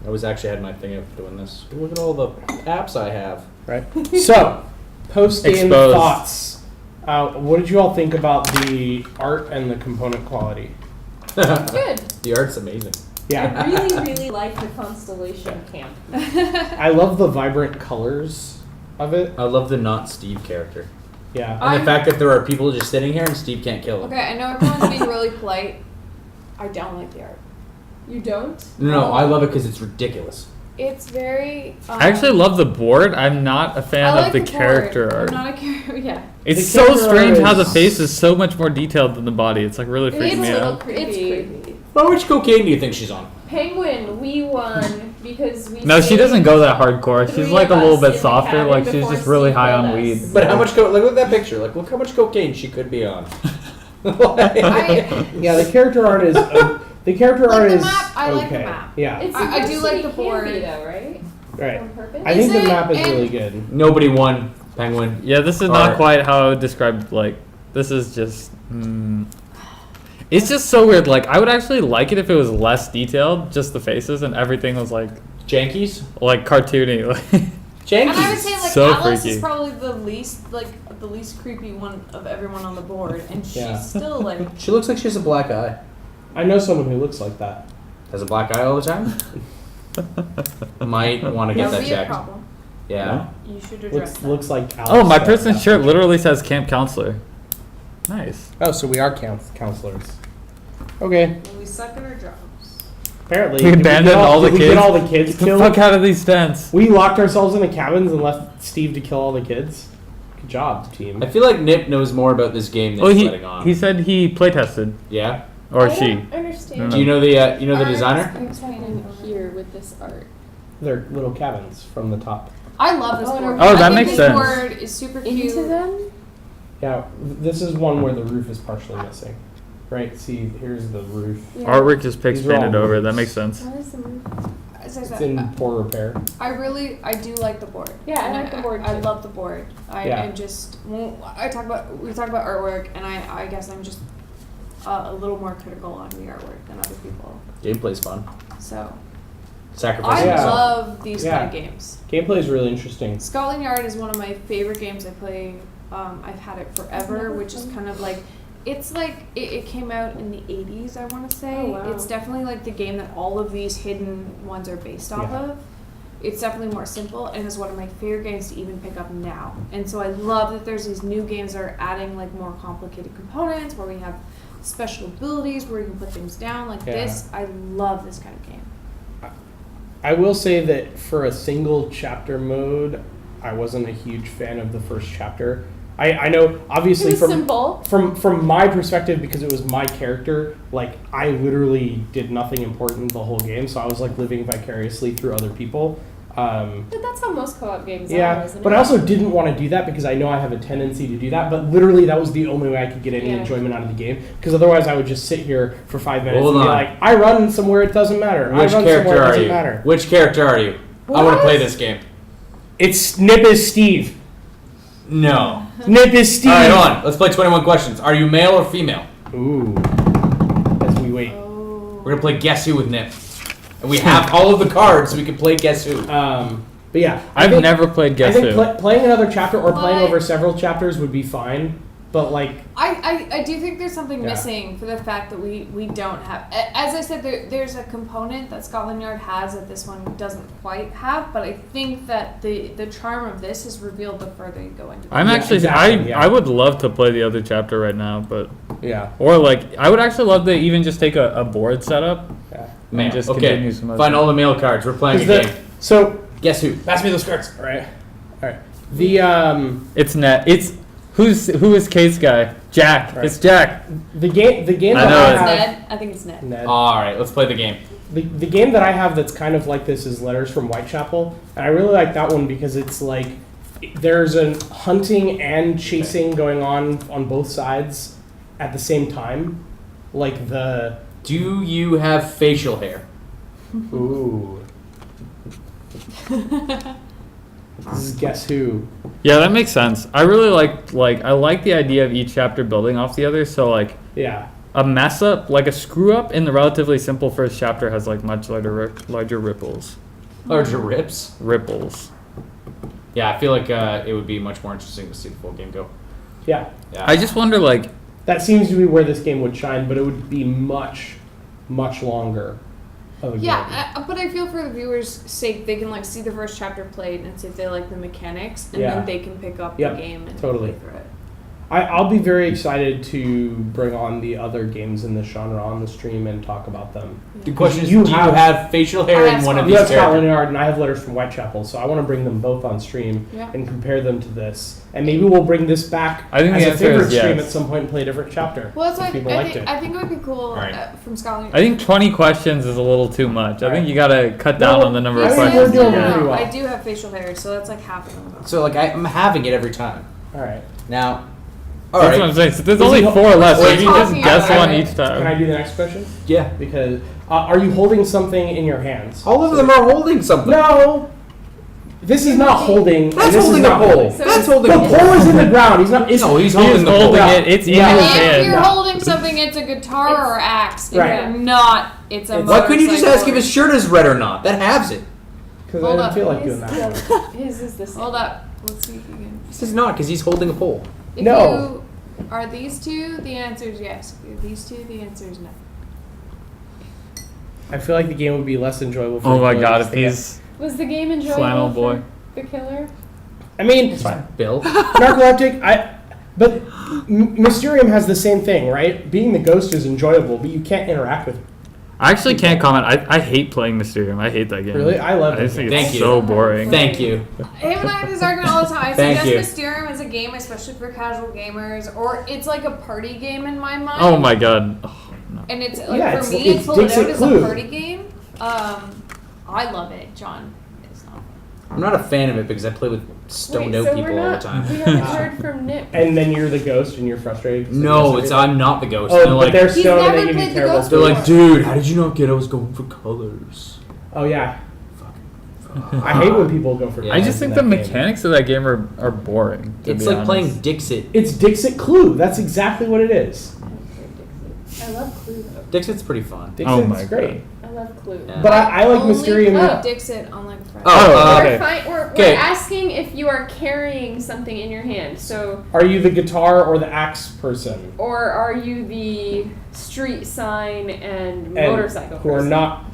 I was actually had my thing of doing this. Look at all the apps I have. Right. So, post-game Exposed. thoughts. What did you all think about the art and the component quality? Good. The art's amazing. Yeah. I really, really like the constellation camp. I love the vibrant colors of it. I love the not Steve character. Yeah. And the fact that there are people just sitting here and Steve can't kill them. Okay, I know everyone's being really polite, I don't like the art. You don't? No, I love it because it's ridiculous. It's very. I actually love the board. I'm not a fan I like of the board. character I'm art. not a character. Yeah. It's The so character strange art how the is- face is so much more detailed than the body. It's like really It's freaking a me little out. creepy. It's creepy. How much cocaine do you think she's on? Penguin, we won because we. No, she saved doesn't go that hardcore. She's three like a of little us bit in the softer. cabin Like she's before just really Steve high killed on us. weed. But how much look at that picture. Like, look how much cocaine she could be on. Yeah, the character art is the character Like art the is map, I like the okay. map. Yeah, It's I do supposed like to the be board. campy though, right? right. On purpose. I think Is the it? map is And- really good. Nobody won. Penguin. Yeah, this is Or- not quite how I would describe. Like this is just. It's just so weird. Like I would actually like it if it was less detailed, just the faces and everything was like Jankies. cartoony. Jankies. And I would say like So Alice freaky. is probably the least creepy one of everyone on the board, and she's Yeah. still like. She looks like she has a black eye. I know someone who looks like that. Has a black eye all the time. Might want to get That that would be a checked. problem. Yeah. You should address Looks that. looks like. Alex Oh, my said person's that shirt picture. literally says camp counselor. Nice. Oh, so we are counselors. Okay. We suck at our jobs. Apparently, We did abandoned get all the did we kids. get all the kids Get the killed. fuck out of these tents. We locked ourselves in the cabins and left Steve to kill all the kids. Good job, team. I feel like Nip knows more about this game than Oh, he's he letting on. he said he playtested, Yeah. or I she. don't understand. Do you know the designer? I'm explaining here with this art. They're little cabins from the top. I love this Oh, board. no. Oh, that I think makes this sense. board is super cute. Into them? Yeah, this is one where the roof is partially missing. Right? See, here's the roof. Yeah. Artwork just pics These are all painted over. roofs. That makes sense. What is the roof? As I It's said, in poor repair. I do like the board. Yeah, I And like the board, I too. love the board. Yeah. I just we talk about artwork, and I guess I'm just a little more critical on the artwork than other people. Gameplay's fun. So Sacrifice. I Yeah. love these Yeah. kind of games. Gameplay is really interesting. Scotland Yard is one of my favorite games I play. I've had it forever, which is kind of like, it's like, it came out in the 80s, I want to say. Oh, wow. It's definitely like the game that all of these hidden ones are based off Yeah. of. It's definitely more simple and is one of my favorite games to even pick up now. And so I love that there's these new games that are adding like more complicated components where we have special abilities where you can put things down like Yeah. this. I love this kind of game. I will say that for a single chapter mode, I wasn't a huge fan of the first chapter. I know, obviously, It was from simple. from my perspective, because it was my character, like I literally did nothing important the whole game, so I was like living vicariously through other people. But that's how most co-op games are, Yeah, isn't but it? I also didn't want to do that because I know I have a tendency to do that. But literally, that was the only way I could get any Yeah. enjoyment out of the game. Because otherwise, I would just sit here for 5 minutes Hold and be on. like, "I run somewhere it doesn't matter. I Which run character somewhere it are doesn't you? matter." Which character are you? I want What? to play this game. It's Nip is Steve. No. Nip is Steve. All right, hold on. Let's play 21 questions. Are you male or female? Ooh. As we wait. Oh. We're gonna play Guess Who with Nip, and we have all of the cards, so we can play Guess Who. But yeah, I've think- never played Guess I think Who. playing another chapter or playing But- over several chapters would be fine. But like, I do think there's something Yeah. missing for the fact that we don't have. As I said, there's a component that Scotland Yard has that this one doesn't quite have. But I think that the charm of this is revealed the further you go into. I'm Yeah, actually exactly, yeah. I would love to play the other chapter right now, but yeah, or like I would actually love to even just take a board setup yeah. Male. and just Okay. continue some other Find all the male cards. We're playing a 'Cause the- game. so Guess Who? pass me those cards. All right, all right. The It's net. It's who is Kate's guy? Jack. Right. It's Jack. the game I that know I it's have. Ned. I think it's Ned. Ned. All right, let's play the game. The game that I have that's kind of like this is Letters from Whitechapel, and I really like that one because it's like there's a hunting and chasing going on both sides at the same time, like the Do you have facial hair? ooh. This is Guess Who. Yeah, that makes sense. I really I like the idea of each chapter building off the other. So like Yeah, a mess up, like a screw up in the relatively simple first chapter has like much larger ripples. Larger rips? Ripples. Yeah, I feel like it would be much more interesting to see the full game go. yeah. Yeah. I just wonder like That seems to be where this game would shine, but it would be much, much longer of a game. Yeah, but I feel for the viewers' sake, they can like see the first chapter played and see if they like the mechanics, and Yeah. then they can pick up Yep, the game and totally. play through it. I'll be very excited to bring on the other games in this genre on the stream and talk about them. The question is, You do you have- have facial hair I in have one of Scotland. You these have Scotland characters? Yard, and I have Letters from Whitechapel, so I want to bring them both on stream Yeah. and compare them to this. And maybe we'll bring this back I think as the a answer favorite is stream yes. at some point and play a different chapter. Well, that's if why people liked it. I think it would be cool Alright. from Scotland. I think 20 questions is a little too much. I think Alright. you gotta cut down No, on the number I of think questions. we're doing you get. pretty well. I do have facial hair, so that's like half of them. So like I'm having it every time. All right. Now, all That's what I'm right, saying. So there's Is only he- 4 left. So We're if you just talking guess about one it. each Can I time. do the next question? yeah. Because are you holding something in your hands? All of them are holding something. No. This is not holding. and That's this is holding a not pole. holding. So That's it's- holding The a pole is in the ground. He's not. No, he's He is holding the pole. holding Yeah. it. It's in Yeah. his If hand. you're No. holding something, it's a guitar or axe. If Right. you're not, it's a It's- Why couldn't you just ask if motorcycle. his shirt is red or not? That halves it. Because I Hold didn't up. feel like His, doing that. his is the same. Hold up. Let's see if you can. This is not because he's holding a pole. If No. you are these two, the answer is yes. If you're these two, the answer is no. I feel like the game would be less enjoyable. For Oh my the god, players if to get- he's Was the game enjoyable flannel for boy. the killer? I mean, It's fine. Bill. narcoleptic. But Mysterium has the same thing, right? Being the ghost is enjoyable, but you can't interact with. I actually can't comment. I hate playing Mysterium. I hate that game. Really, I love I it. just think Thank it's you. so boring. Thank you. Him and I have this argument all the time. I Thank suggest you. Mysterium as a game, especially for casual gamers, or it's like a party game in my mind. Oh my god. Oh, no. And it's like Yeah, for it's- me, it's it's pulled it out Dixit as Clue. a party game. I love it. John is not. I'm not a fan of it because I play with stoned Wait, out so people we're all the not, time. we haven't heard from Nick. And then you're the ghost, and you're frustrated. 'cause No, they miss it's everything? I'm not the ghost. Oh, they're but like, they're He's stoned and never they give you played the terrible. ghost they're before. like, dude, how did you not get? I was going for colors. Oh yeah. I hate when people go for. Yeah, I colors just in think the that game. mechanics of that game are boring. To It's be like honest. playing Dixit. It's Dixit Clue. That's exactly what it is. I love Clue though. Dixit's pretty fun. Dixit's Oh my great. I love Clue. Yeah. But I like Only Mysterium. play Dixit on like Friday. Oh, okay. We're Okay. asking if you are carrying something in your hand. So, Are you the guitar or the axe person? or are you the street sign and, And motorcycle who are person? not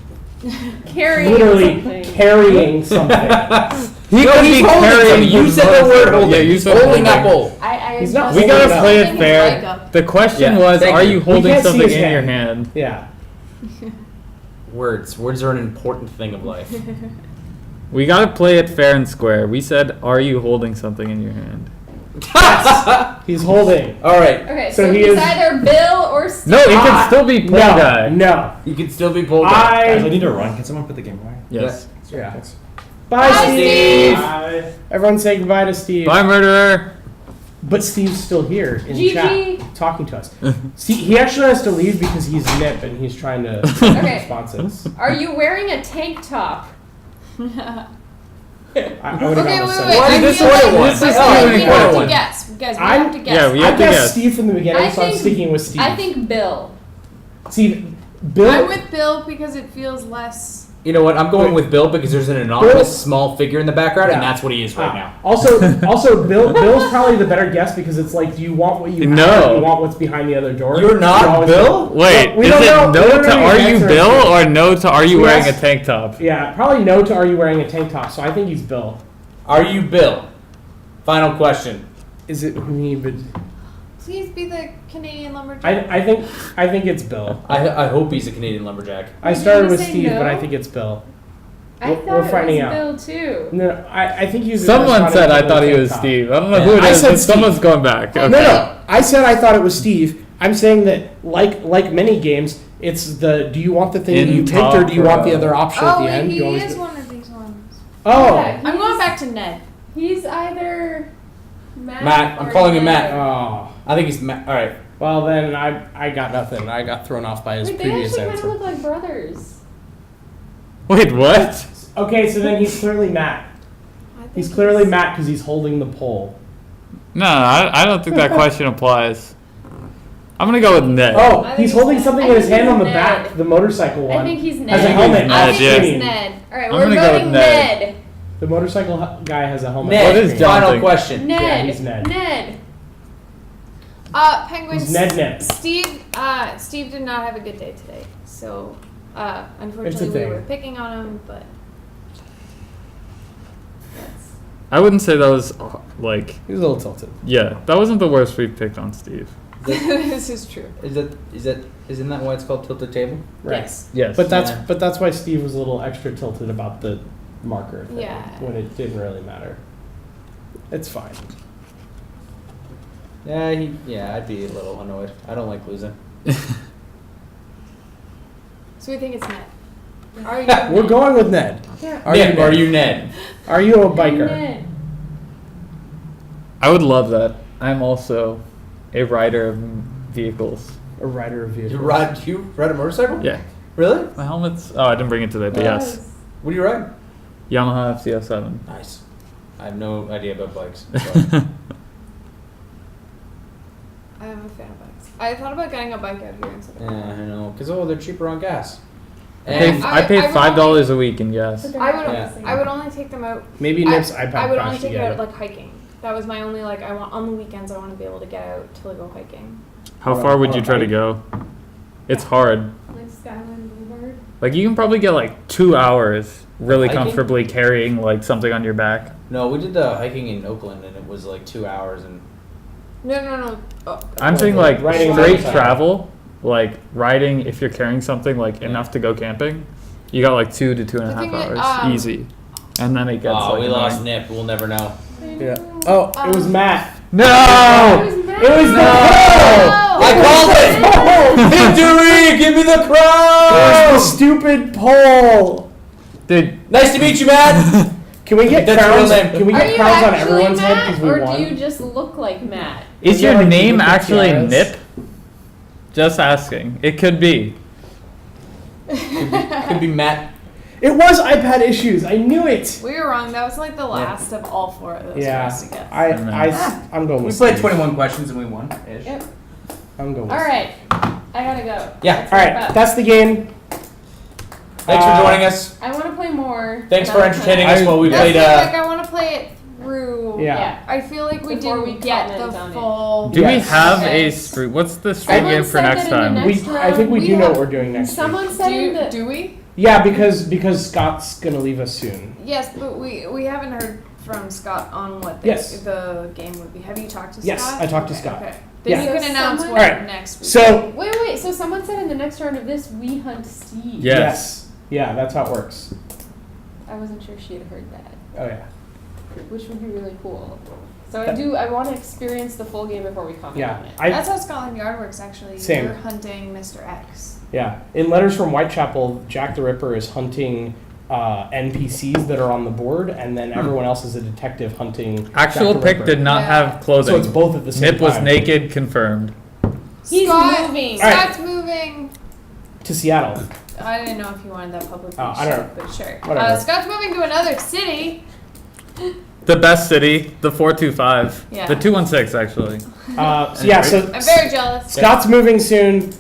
carrying literally something? carrying something. He No, could he's be holding carrying something. You his said the word motorcycle. holding. Yeah, you He's said holding that holding. pole. I He's not We holding gotta it up. play Holding it his fair. leg up. The question Yeah, was, thank are you. you We holding can't see something his in your hand. hand? Yeah. Words. Words are an important thing of life. We gotta play it fair and square. We said, are you holding something in your hand? He's holding. All right. Okay, So so, he he's is- either Bill or Steve. No, it Ah, can still be play no, guy. No. You can still be pulled. Guys, I I. need to run. Can someone put the game away? Yes. Yeah. Bye, Bye, Steve. Bye. Everyone say goodbye to Steve. Bye, murderer. But Steve's still here in GG. chat talking to us. See, he actually has to leave because he's Nip and he's trying to Okay. responses. Are you wearing a tank top? I would have Okay, gone wait, with wait, Sunny. wait. What I is this feel like order one? This is I feel the like we only have one. to guess. Guys, we I'm- have to guess. Yeah, we I have to guessed guess. Steve from the beginning, I so I'm think- sticking with Steve. I think Bill. See, Bill. I'm with Bill because it feels less. You know what? I'm going with Bill because there's an anonymous small figure in the background, and Yeah. that's what he is right now. Also, Bill's probably the better guess because it's like, do you want what you have, No. or you want what's behind the other door? You're not You always- Bill? Wait, we is don't it know- we no don't to know the are you answer Bill yet. or no to are you wearing a Yes. tank top? Yeah, probably no to are you wearing a tank top, so I think he's Bill. Are you Bill? Final question. Is it me? But Please be the Canadian lumberjack. I think it's Bill. I hope he's a Canadian lumberjack. I Did started you with say Steve, but no? I think it's Bill. I We're thought it finding was out. Bill too. No, I think he's. Someone responding said to I the thought he tank was top. Steve. I don't know Yeah. who it I is, said but Steve. someone's going back. Okay. No, I said I thought it was Steve. I'm saying that, like many games, it's the do you want the thing In that you picked or top do you want the row. other option at Oh, the wait, end? he You always is do- one of these ones. Oh, Yeah. I'm going back to Ned. He's either Matt. Matt, I'm or calling him Ned. Matt. oh. I think he's All right. Well, then I got nothing. I got thrown off by his Wait, they previous actually kind answer. of look like brothers. Wait, what? Okay, so then he's clearly Matt. I think He's clearly Matt because he's holding the pole. No, I don't think that question applies. I'm gonna go with Ned. Oh, I think he's he's holding Ned. something I in his think hand on the he's back, Ned. the motorcycle one. I think he's Ned. Has a I think helmet. he's I Ned, think yeah. it's Ned. All right, I'm we're gonna go with voting Ned. Ned. The motorcycle guy has a helmet. Ned, What is John final think? question. Ned. Yeah, he's Ned. Ned. Penguins. He's Ned Nip. Steve did not have a good day today, so unfortunately we thing. were picking on him, but that's I wouldn't say that was Like, He was a little tilted. yeah, that wasn't the worst we've picked on Steve. This is true. Isn't that why it's called tilted table? Right. Yes. Yes. But Yeah. that's why Steve was a little extra tilted about the marker thing Yeah. when it didn't really matter. It's fine. Yeah, I'd be a little annoyed. I don't like losing. So we think it's Ned. Are you? We're going with Ned. Are you Ned, Ned? are you Ned? Are you a biker? Ned. I would love that. I'm also a rider of vehicles. A rider of vehicles. You ride a motorcycle? Yeah. Really? My helmet's. Oh, I didn't bring it today, but yes. What do you ride? Yamaha FCS7. Nice. I have no idea about bikes. So. I am a fan of bikes. I thought about getting a bike out here instead of Yeah, I know. Because they're cheaper on gas. I pay I would $5 a week in gas. I would only take them out. Maybe Nip's iPad I would only crashed take it out together. like hiking. That was my only like. I want on the weekends. I want to be able to get out to go hiking. How far would you try to go? It's hard. Like Skyline Boulevard. Like, you can probably get like 2 hours really Hiking? comfortably carrying like something on your back. No, we did the hiking in Oakland and it was like 2 hours and No. Oh. I'm saying like Riding a straight motorcycle. travel, like riding if you're carrying something like enough to go camping, you got like 2 to 2.5 The thing is, hours easy, and then it gets like we lost annoying. Nip. We'll never know. Yeah. Oh, it was Matt. No, It was No! I called it! Victory! Give me the It was the crown! stupid poll. dude. Nice to meet you, man! Can we get That's your crowns? real name. Can we Are get you crowns on actually everyone's head Matt, because we or won? do you just look like Matt? Is Yeah, your like name people with actually tiaras. Nip? Just asking. It could be. Could be Matt. It was iPad issues. I knew it. We were wrong. That was like the last of all 4 of those for Yeah. us to get. I'm going We with played Steve. 21 questions and we won. Ish. Yep. I'm going with All Steve. right. I gotta go. Yeah. Let's All wrap right, up. that's the game. Thanks for joining us. I want to play more. Thanks for another entertaining time. us while we That's played. the thing, like I want to play it through. Yeah. I feel like we Before didn't we get comment the on it. full. Do Yes. we have Okay. a stream? What's the stream Someone game for said next that in the time? next I think we We do know have- what we're doing next week. Someone said in the. Do we? Yeah, because Scott's gonna leave us soon. Yes, but we haven't heard from Scott on what Yes. the game would be. Have you talked to Yes, Scott? I talked to Okay, Scott. Okay. Then Yeah. you can So announce someone- what Alright, next week. So Wait. So someone said in the next round of this, we hunt Steve. Yes. Yeah, that's how it works. I wasn't sure she had heard that, Oh yeah. which would be really cool. So That- I want to experience the full game before we comment Yeah. on it. That's how Scotland Yard works, actually. Same. You're hunting Mr. X. Yeah. In Letters from Whitechapel, Jack the Ripper is hunting NPCs that are on the board, and then everyone else is a detective hunting. Actual Jack the pick Ripper. did not Yeah. have clothing. So it's both at the same Nip was time. naked, confirmed. He's Scott, moving. Alright. Scott's moving. To Seattle. I didn't know if you wanted that publicly Oh, I don't shared, but sure. Whatever. Scott's moving to another city. The best city, the 425. Yeah. The 216 actually. So I'm very jealous. Scott's moving soon,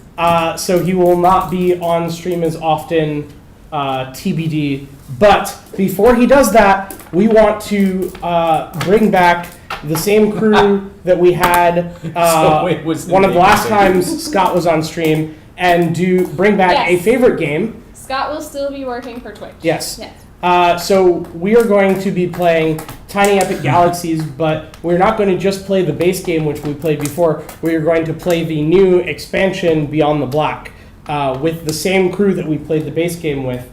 so he will not be on stream as often, TBD. But before he does that, we want to bring back the same crew that we had So it was one of the last amazing. times Scott was on stream, and bring back a Yes. favorite game. Scott will still be working for Twitch. Yes. Yes. So we are going to be playing Tiny Epic Galaxies, but we're not going to just play the base game, which we played before. We are going to play the new expansion, Beyond the Black, with the same crew that we played the base game with,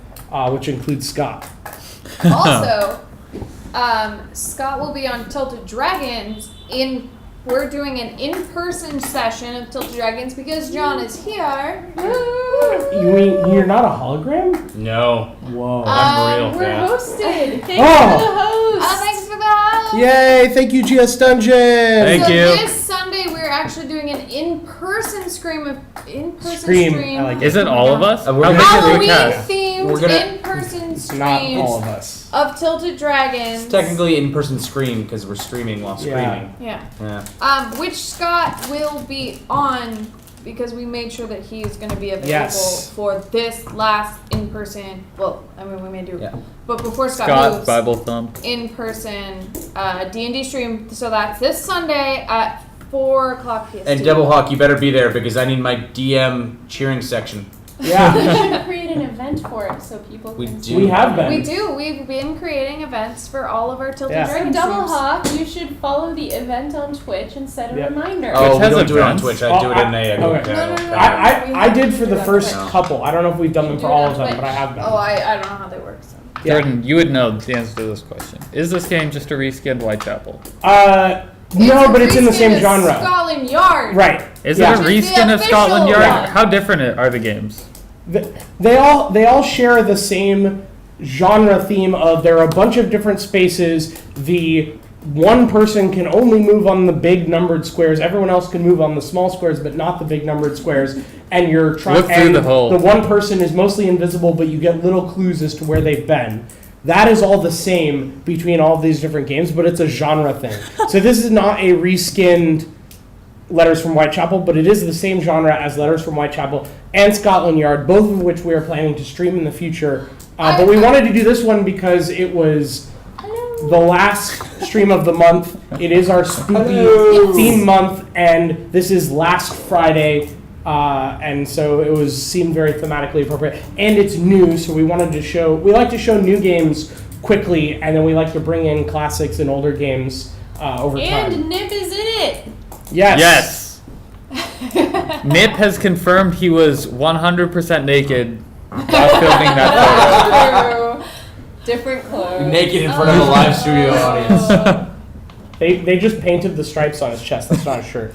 which includes Scott. Also, Scott will be on Tilted Dragons we're doing an in-person session of Tilted Dragons because John is here. You mean you're not a hologram? No. Whoa. I'm real. We're Yeah. hosted. Thanks Oh. for the host. Thanks for that. Yay! Thank you, GS Dungeon. Thank so you. this Sunday we're actually doing an in-person stream. Stream, I like it. Is it all of us? We're How gonna- big is the Halloween cast? themed We're gonna- in-person It's not stream all of us. of Tilted Dragons. It's technically in-person stream because we're streaming while Yeah. screaming. Yeah. Yeah. Which Scott will be on because we made sure that he is going to be available Yes. for this last in-person. Well, I mean, we may do, Yeah. but before Scott, Scott moves, Bible Thump. in-person D&D stream. So that's this Sunday at 4 o'clock PST. And Devil Hawk, you better be there because I need my DM cheering section. Yeah. We should create an event for it so people We can do. see. We have been. We do. We've been creating events for all of our Tilted Yeah. For Dragon Double streams. Hawk, you should follow the event on Twitch and set a Yep. reminder. Oh, we has don't do it on events? Twitch. I do it in a okay. group No, no, no, no. I did for the We first have couple. I don't know if we've done them You for do it all on of them, Twitch. but I have done. Oh, I don't know how they work. So. Yeah. Jordan, you would know the answer to this question. Is this game just a reskinned Whitechapel? No, but it's in the same Reskin is genre. Scotland Yard. Right. Is Yeah. it a Which is the reskin of Scotland official Yard? one. How different are the games? They all share the same genre theme of there are a bunch of different spaces. The one person can only move on the big numbered squares. Everyone else can move on the small squares, but not the big numbered squares. And you're trying. Look through the hole. The one person is mostly invisible, but you get little clues as to where they've been. That is all the same between all of these different games, but it's a genre thing. So this is not a reskinned Letters from Whitechapel, but it is the same genre as Letters from Whitechapel and Scotland Yard, both of which we are planning to stream in the future. But we wanted to do this one because it was the last stream of the month. It is our spooky theme month, and this is last Friday, and so it seemed very thematically appropriate. And it's new, so we wanted to show. We like to show new games quickly, and then we like to bring in classics and older games over time. And Nip is in it. Yes. Nip has confirmed he was 100% naked while filming that True. Different clothes. Naked in front of a live studio audience. They just painted the stripes on his chest. That's not a shirt.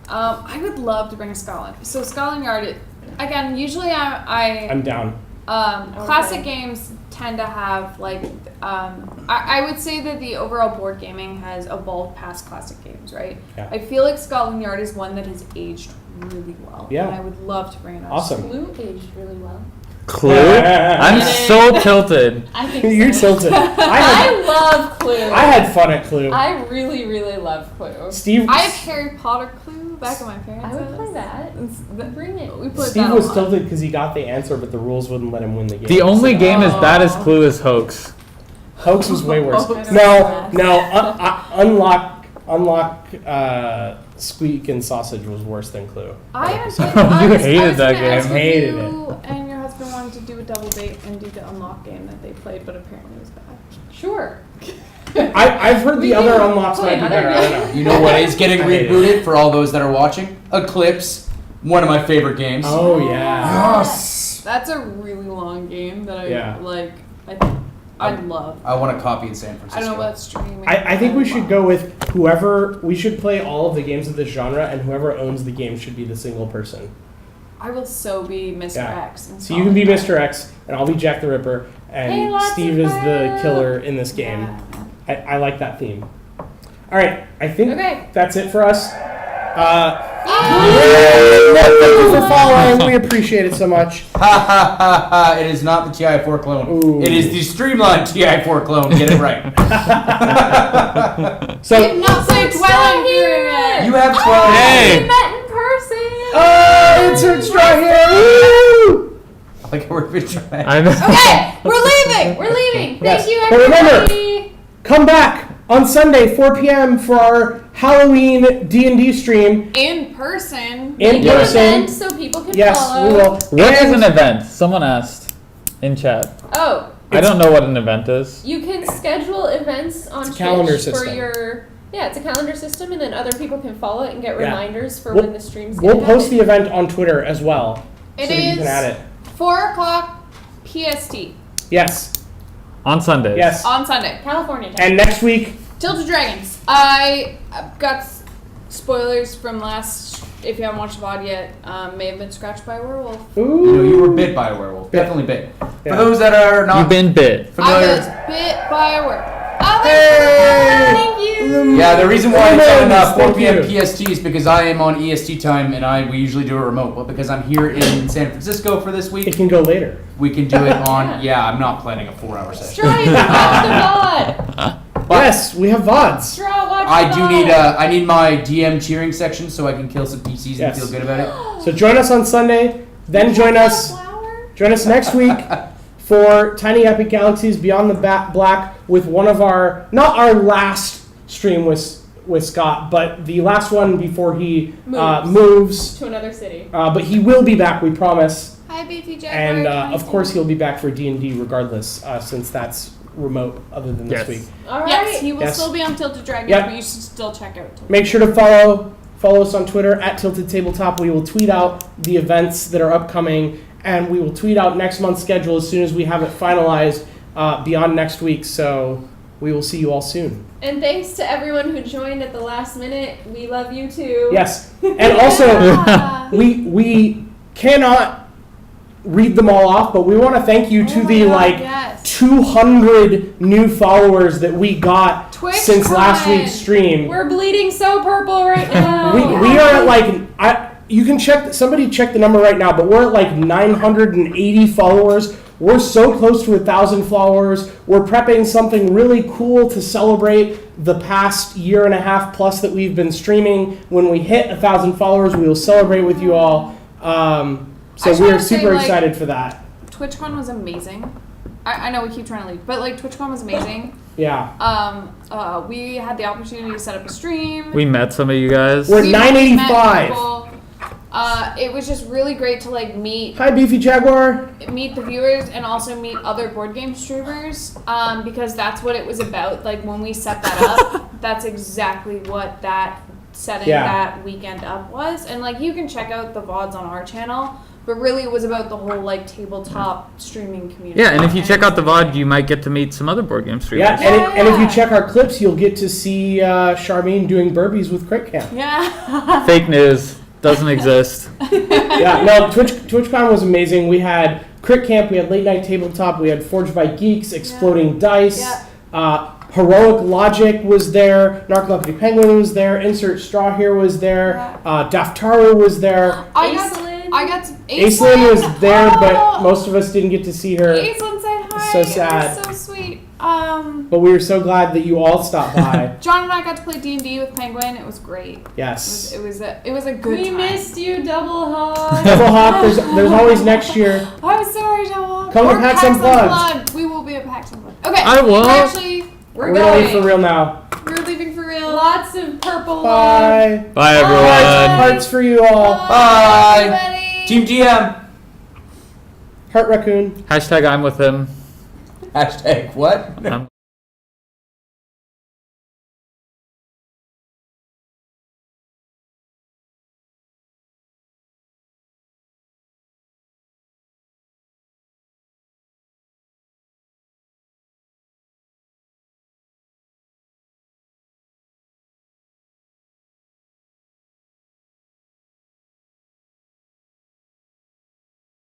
I would love to bring Scotland. So Scotland Yard, again, usually I'm down. classic games tend to have like I would say that the overall board gaming has evolved past classic games, right? Yeah. I feel like Scotland Yard is one that has aged really well. Yeah. And I would love to bring it up. Awesome. Clue aged really well. Clue? I'm so tilted. I think You're so. tilted. I love Clue. I had fun at Clue. I really, really love Clue. Steve. I have Harry Potter Clue back at my parents' I would house. play that. Bring it. We played Steve that a was lot. tilted because he got the answer, but the rules wouldn't let him win the game. The only So- game as bad as Clue is Hoax. Hoax was way worse. Hoax. Unlock. Squeak and Sausage was worse than Clue. I haven't played. You I was hated that gonna game. ask if Hated you and your husband wanted to do a double date and do the unlock game that they played, but apparently it was bad. Sure. I've heard the We other can unlocks play might be other better. I don't know. You know what is getting I hate it. rebooted for all those that are watching? Eclipse, one of my favorite games. Oh yeah. Yes. That's a really long game that I Yeah. like. I love. I want a copy in San Francisco. I don't know about streaming. I think we should love go with whoever. We should play all of the games of this genre, and whoever owns the game should be the single person. I will so be Mr. Yeah. X. in So you can be Scotland. Mr. X, and I'll be Jack the Ripper, and Hey, lots Steve of is the help. killer in this game. Yeah. I like that theme. All right, I think Okay. that's it for us. Thank you for following. We appreciate it so much. Ha ha ha ha! It is not the TI4 clone. Ooh. It is the streamlined TI4 clone. Get it right. So, We've not played Twilight Hero yet. You have 12. Hey. We met in person. it's right here. Woo! Like we're been trying. I know. Okay, we're leaving. We're leaving. Yes. Thank you, But remember- everybody. Come back on Sunday, 4 p.m. for our Halloween D&D stream In person. in Make an person. event so people can Yes, follow. we will. What is an event? Someone asked in chat. Oh, I don't know what an event is. you can schedule events on It's a calendar Twitch for system. your. Yeah, it's a calendar system, and then other people can follow it and get Yeah. reminders for We'll- when the stream's We'll gonna post the happen. event on Twitter as well, It so that you is can add it. 4 o'clock PST Yes, On Sundays. yes. on Sunday. California time. And next week, Tilted Dragons. I got spoilers from last. If you haven't watched the VOD yet, may have been scratched by a werewolf. ooh, You know, you were bit by a werewolf. Definitely bit. Yeah. For those that are not You've been bit. I familiar. was bit by a werewolf. Oh, Hey! thank you. Yeah, the reason why it's Amen. on 4 Thank p.m. you. PST is because I am on EST time and we usually do it remote. But because I'm here in San Francisco for this it week, can go later. we can do it on. Yeah, I'm not planning a 4-hour session. Strive, watch the VOD. Yes, we have VODs. Strive, watch I the do VOD. need I need my DM cheering section so I can kill some PCs Yes. and feel good about it. So join us on Sunday, then join us next week for Tiny Epic Galaxies Beyond the Black with one of our, not our last stream with with Scott. But the last one before he Moves. moves, To another city. but he will be back, we promise. Hi, Beefy Jaguar. And of 22. course, he'll be back for D&D regardless, since that's remote other than this Yes. week. All right. Yes, he will Yes. still be on Tilted Dragon, Yep. but you should still check out Tilted Make sure to follow us on Twitter at Tilted Tabletop. We will tweet out the events that are upcoming, and we will tweet out next month's schedule as soon as we have it finalized beyond next week. So we will see you all soon. And thanks to everyone who joined at the last minute. We love you too. Yes, and also Yeah. we cannot read them all off, but we want to thank you to Oh my the God, yes. 200 new followers that we got Twitch since last comment. week's stream. We're bleeding so purple right now. We are at like you can check, somebody check the number right now, but we're at like 980 followers. We're so close to 1,000 followers. We're prepping something really cool to celebrate the past year and a half plus that we've been streaming. When we hit 1,000 followers, we will celebrate with you all. I So just we are wanna say, super like, excited for that. TwitchCon was amazing. I know we keep trying to leave, but like TwitchCon was amazing. Yeah. We had the opportunity to set up a stream. We met some of you guys. We're We 985. met people. It was just really great to like meet Hi, Beefy Jaguar. the viewers and also meet other board game streamers, because that's what it was about. Like when we set that up, that's exactly what that setting Yeah. that weekend up was. And like you can check out the VODs on our channel, but really it was about the whole like tabletop streaming community. Yeah, and if you check out the VOD, you might get to meet some other board game streamers. Yeah, and if you Yeah. check our clips, you'll get to see Charmaine doing burpees with Crit Camp. Yeah. Fake news. Doesn't exist. Yeah, no, TwitchCon was amazing. We had Crit Camp, we had Late Night Tabletop, we had Forged by Geeks, Exploding Dice, Heroic Logic was there, Narcoleptic Penguin was there, Insert Straw here was there, Daftaru was there, I got Aislinn was there, but Oh! most of us didn't get to see her. Aislinn said hi. So It sad. was so sweet. But we were so glad that you all stopped by. John and I got to play D&D with Penguin. It was great. Yes. It was a good We time. missed you, Double Hog. Double Hawk, there's always next year. I'm sorry, Joel. Come to Or PAX Unplugged. We will be at PAX Unplugged. Okay. I won't. Actually, We're We're gonna leave going. for real now. we're leaving for real. Lots of purple love. Bye. Bye, everyone. Hearts for you all. Bye. Everybody. Team GM. Heart Raccoon. Hashtag I'm with him. Hashtag what? I'm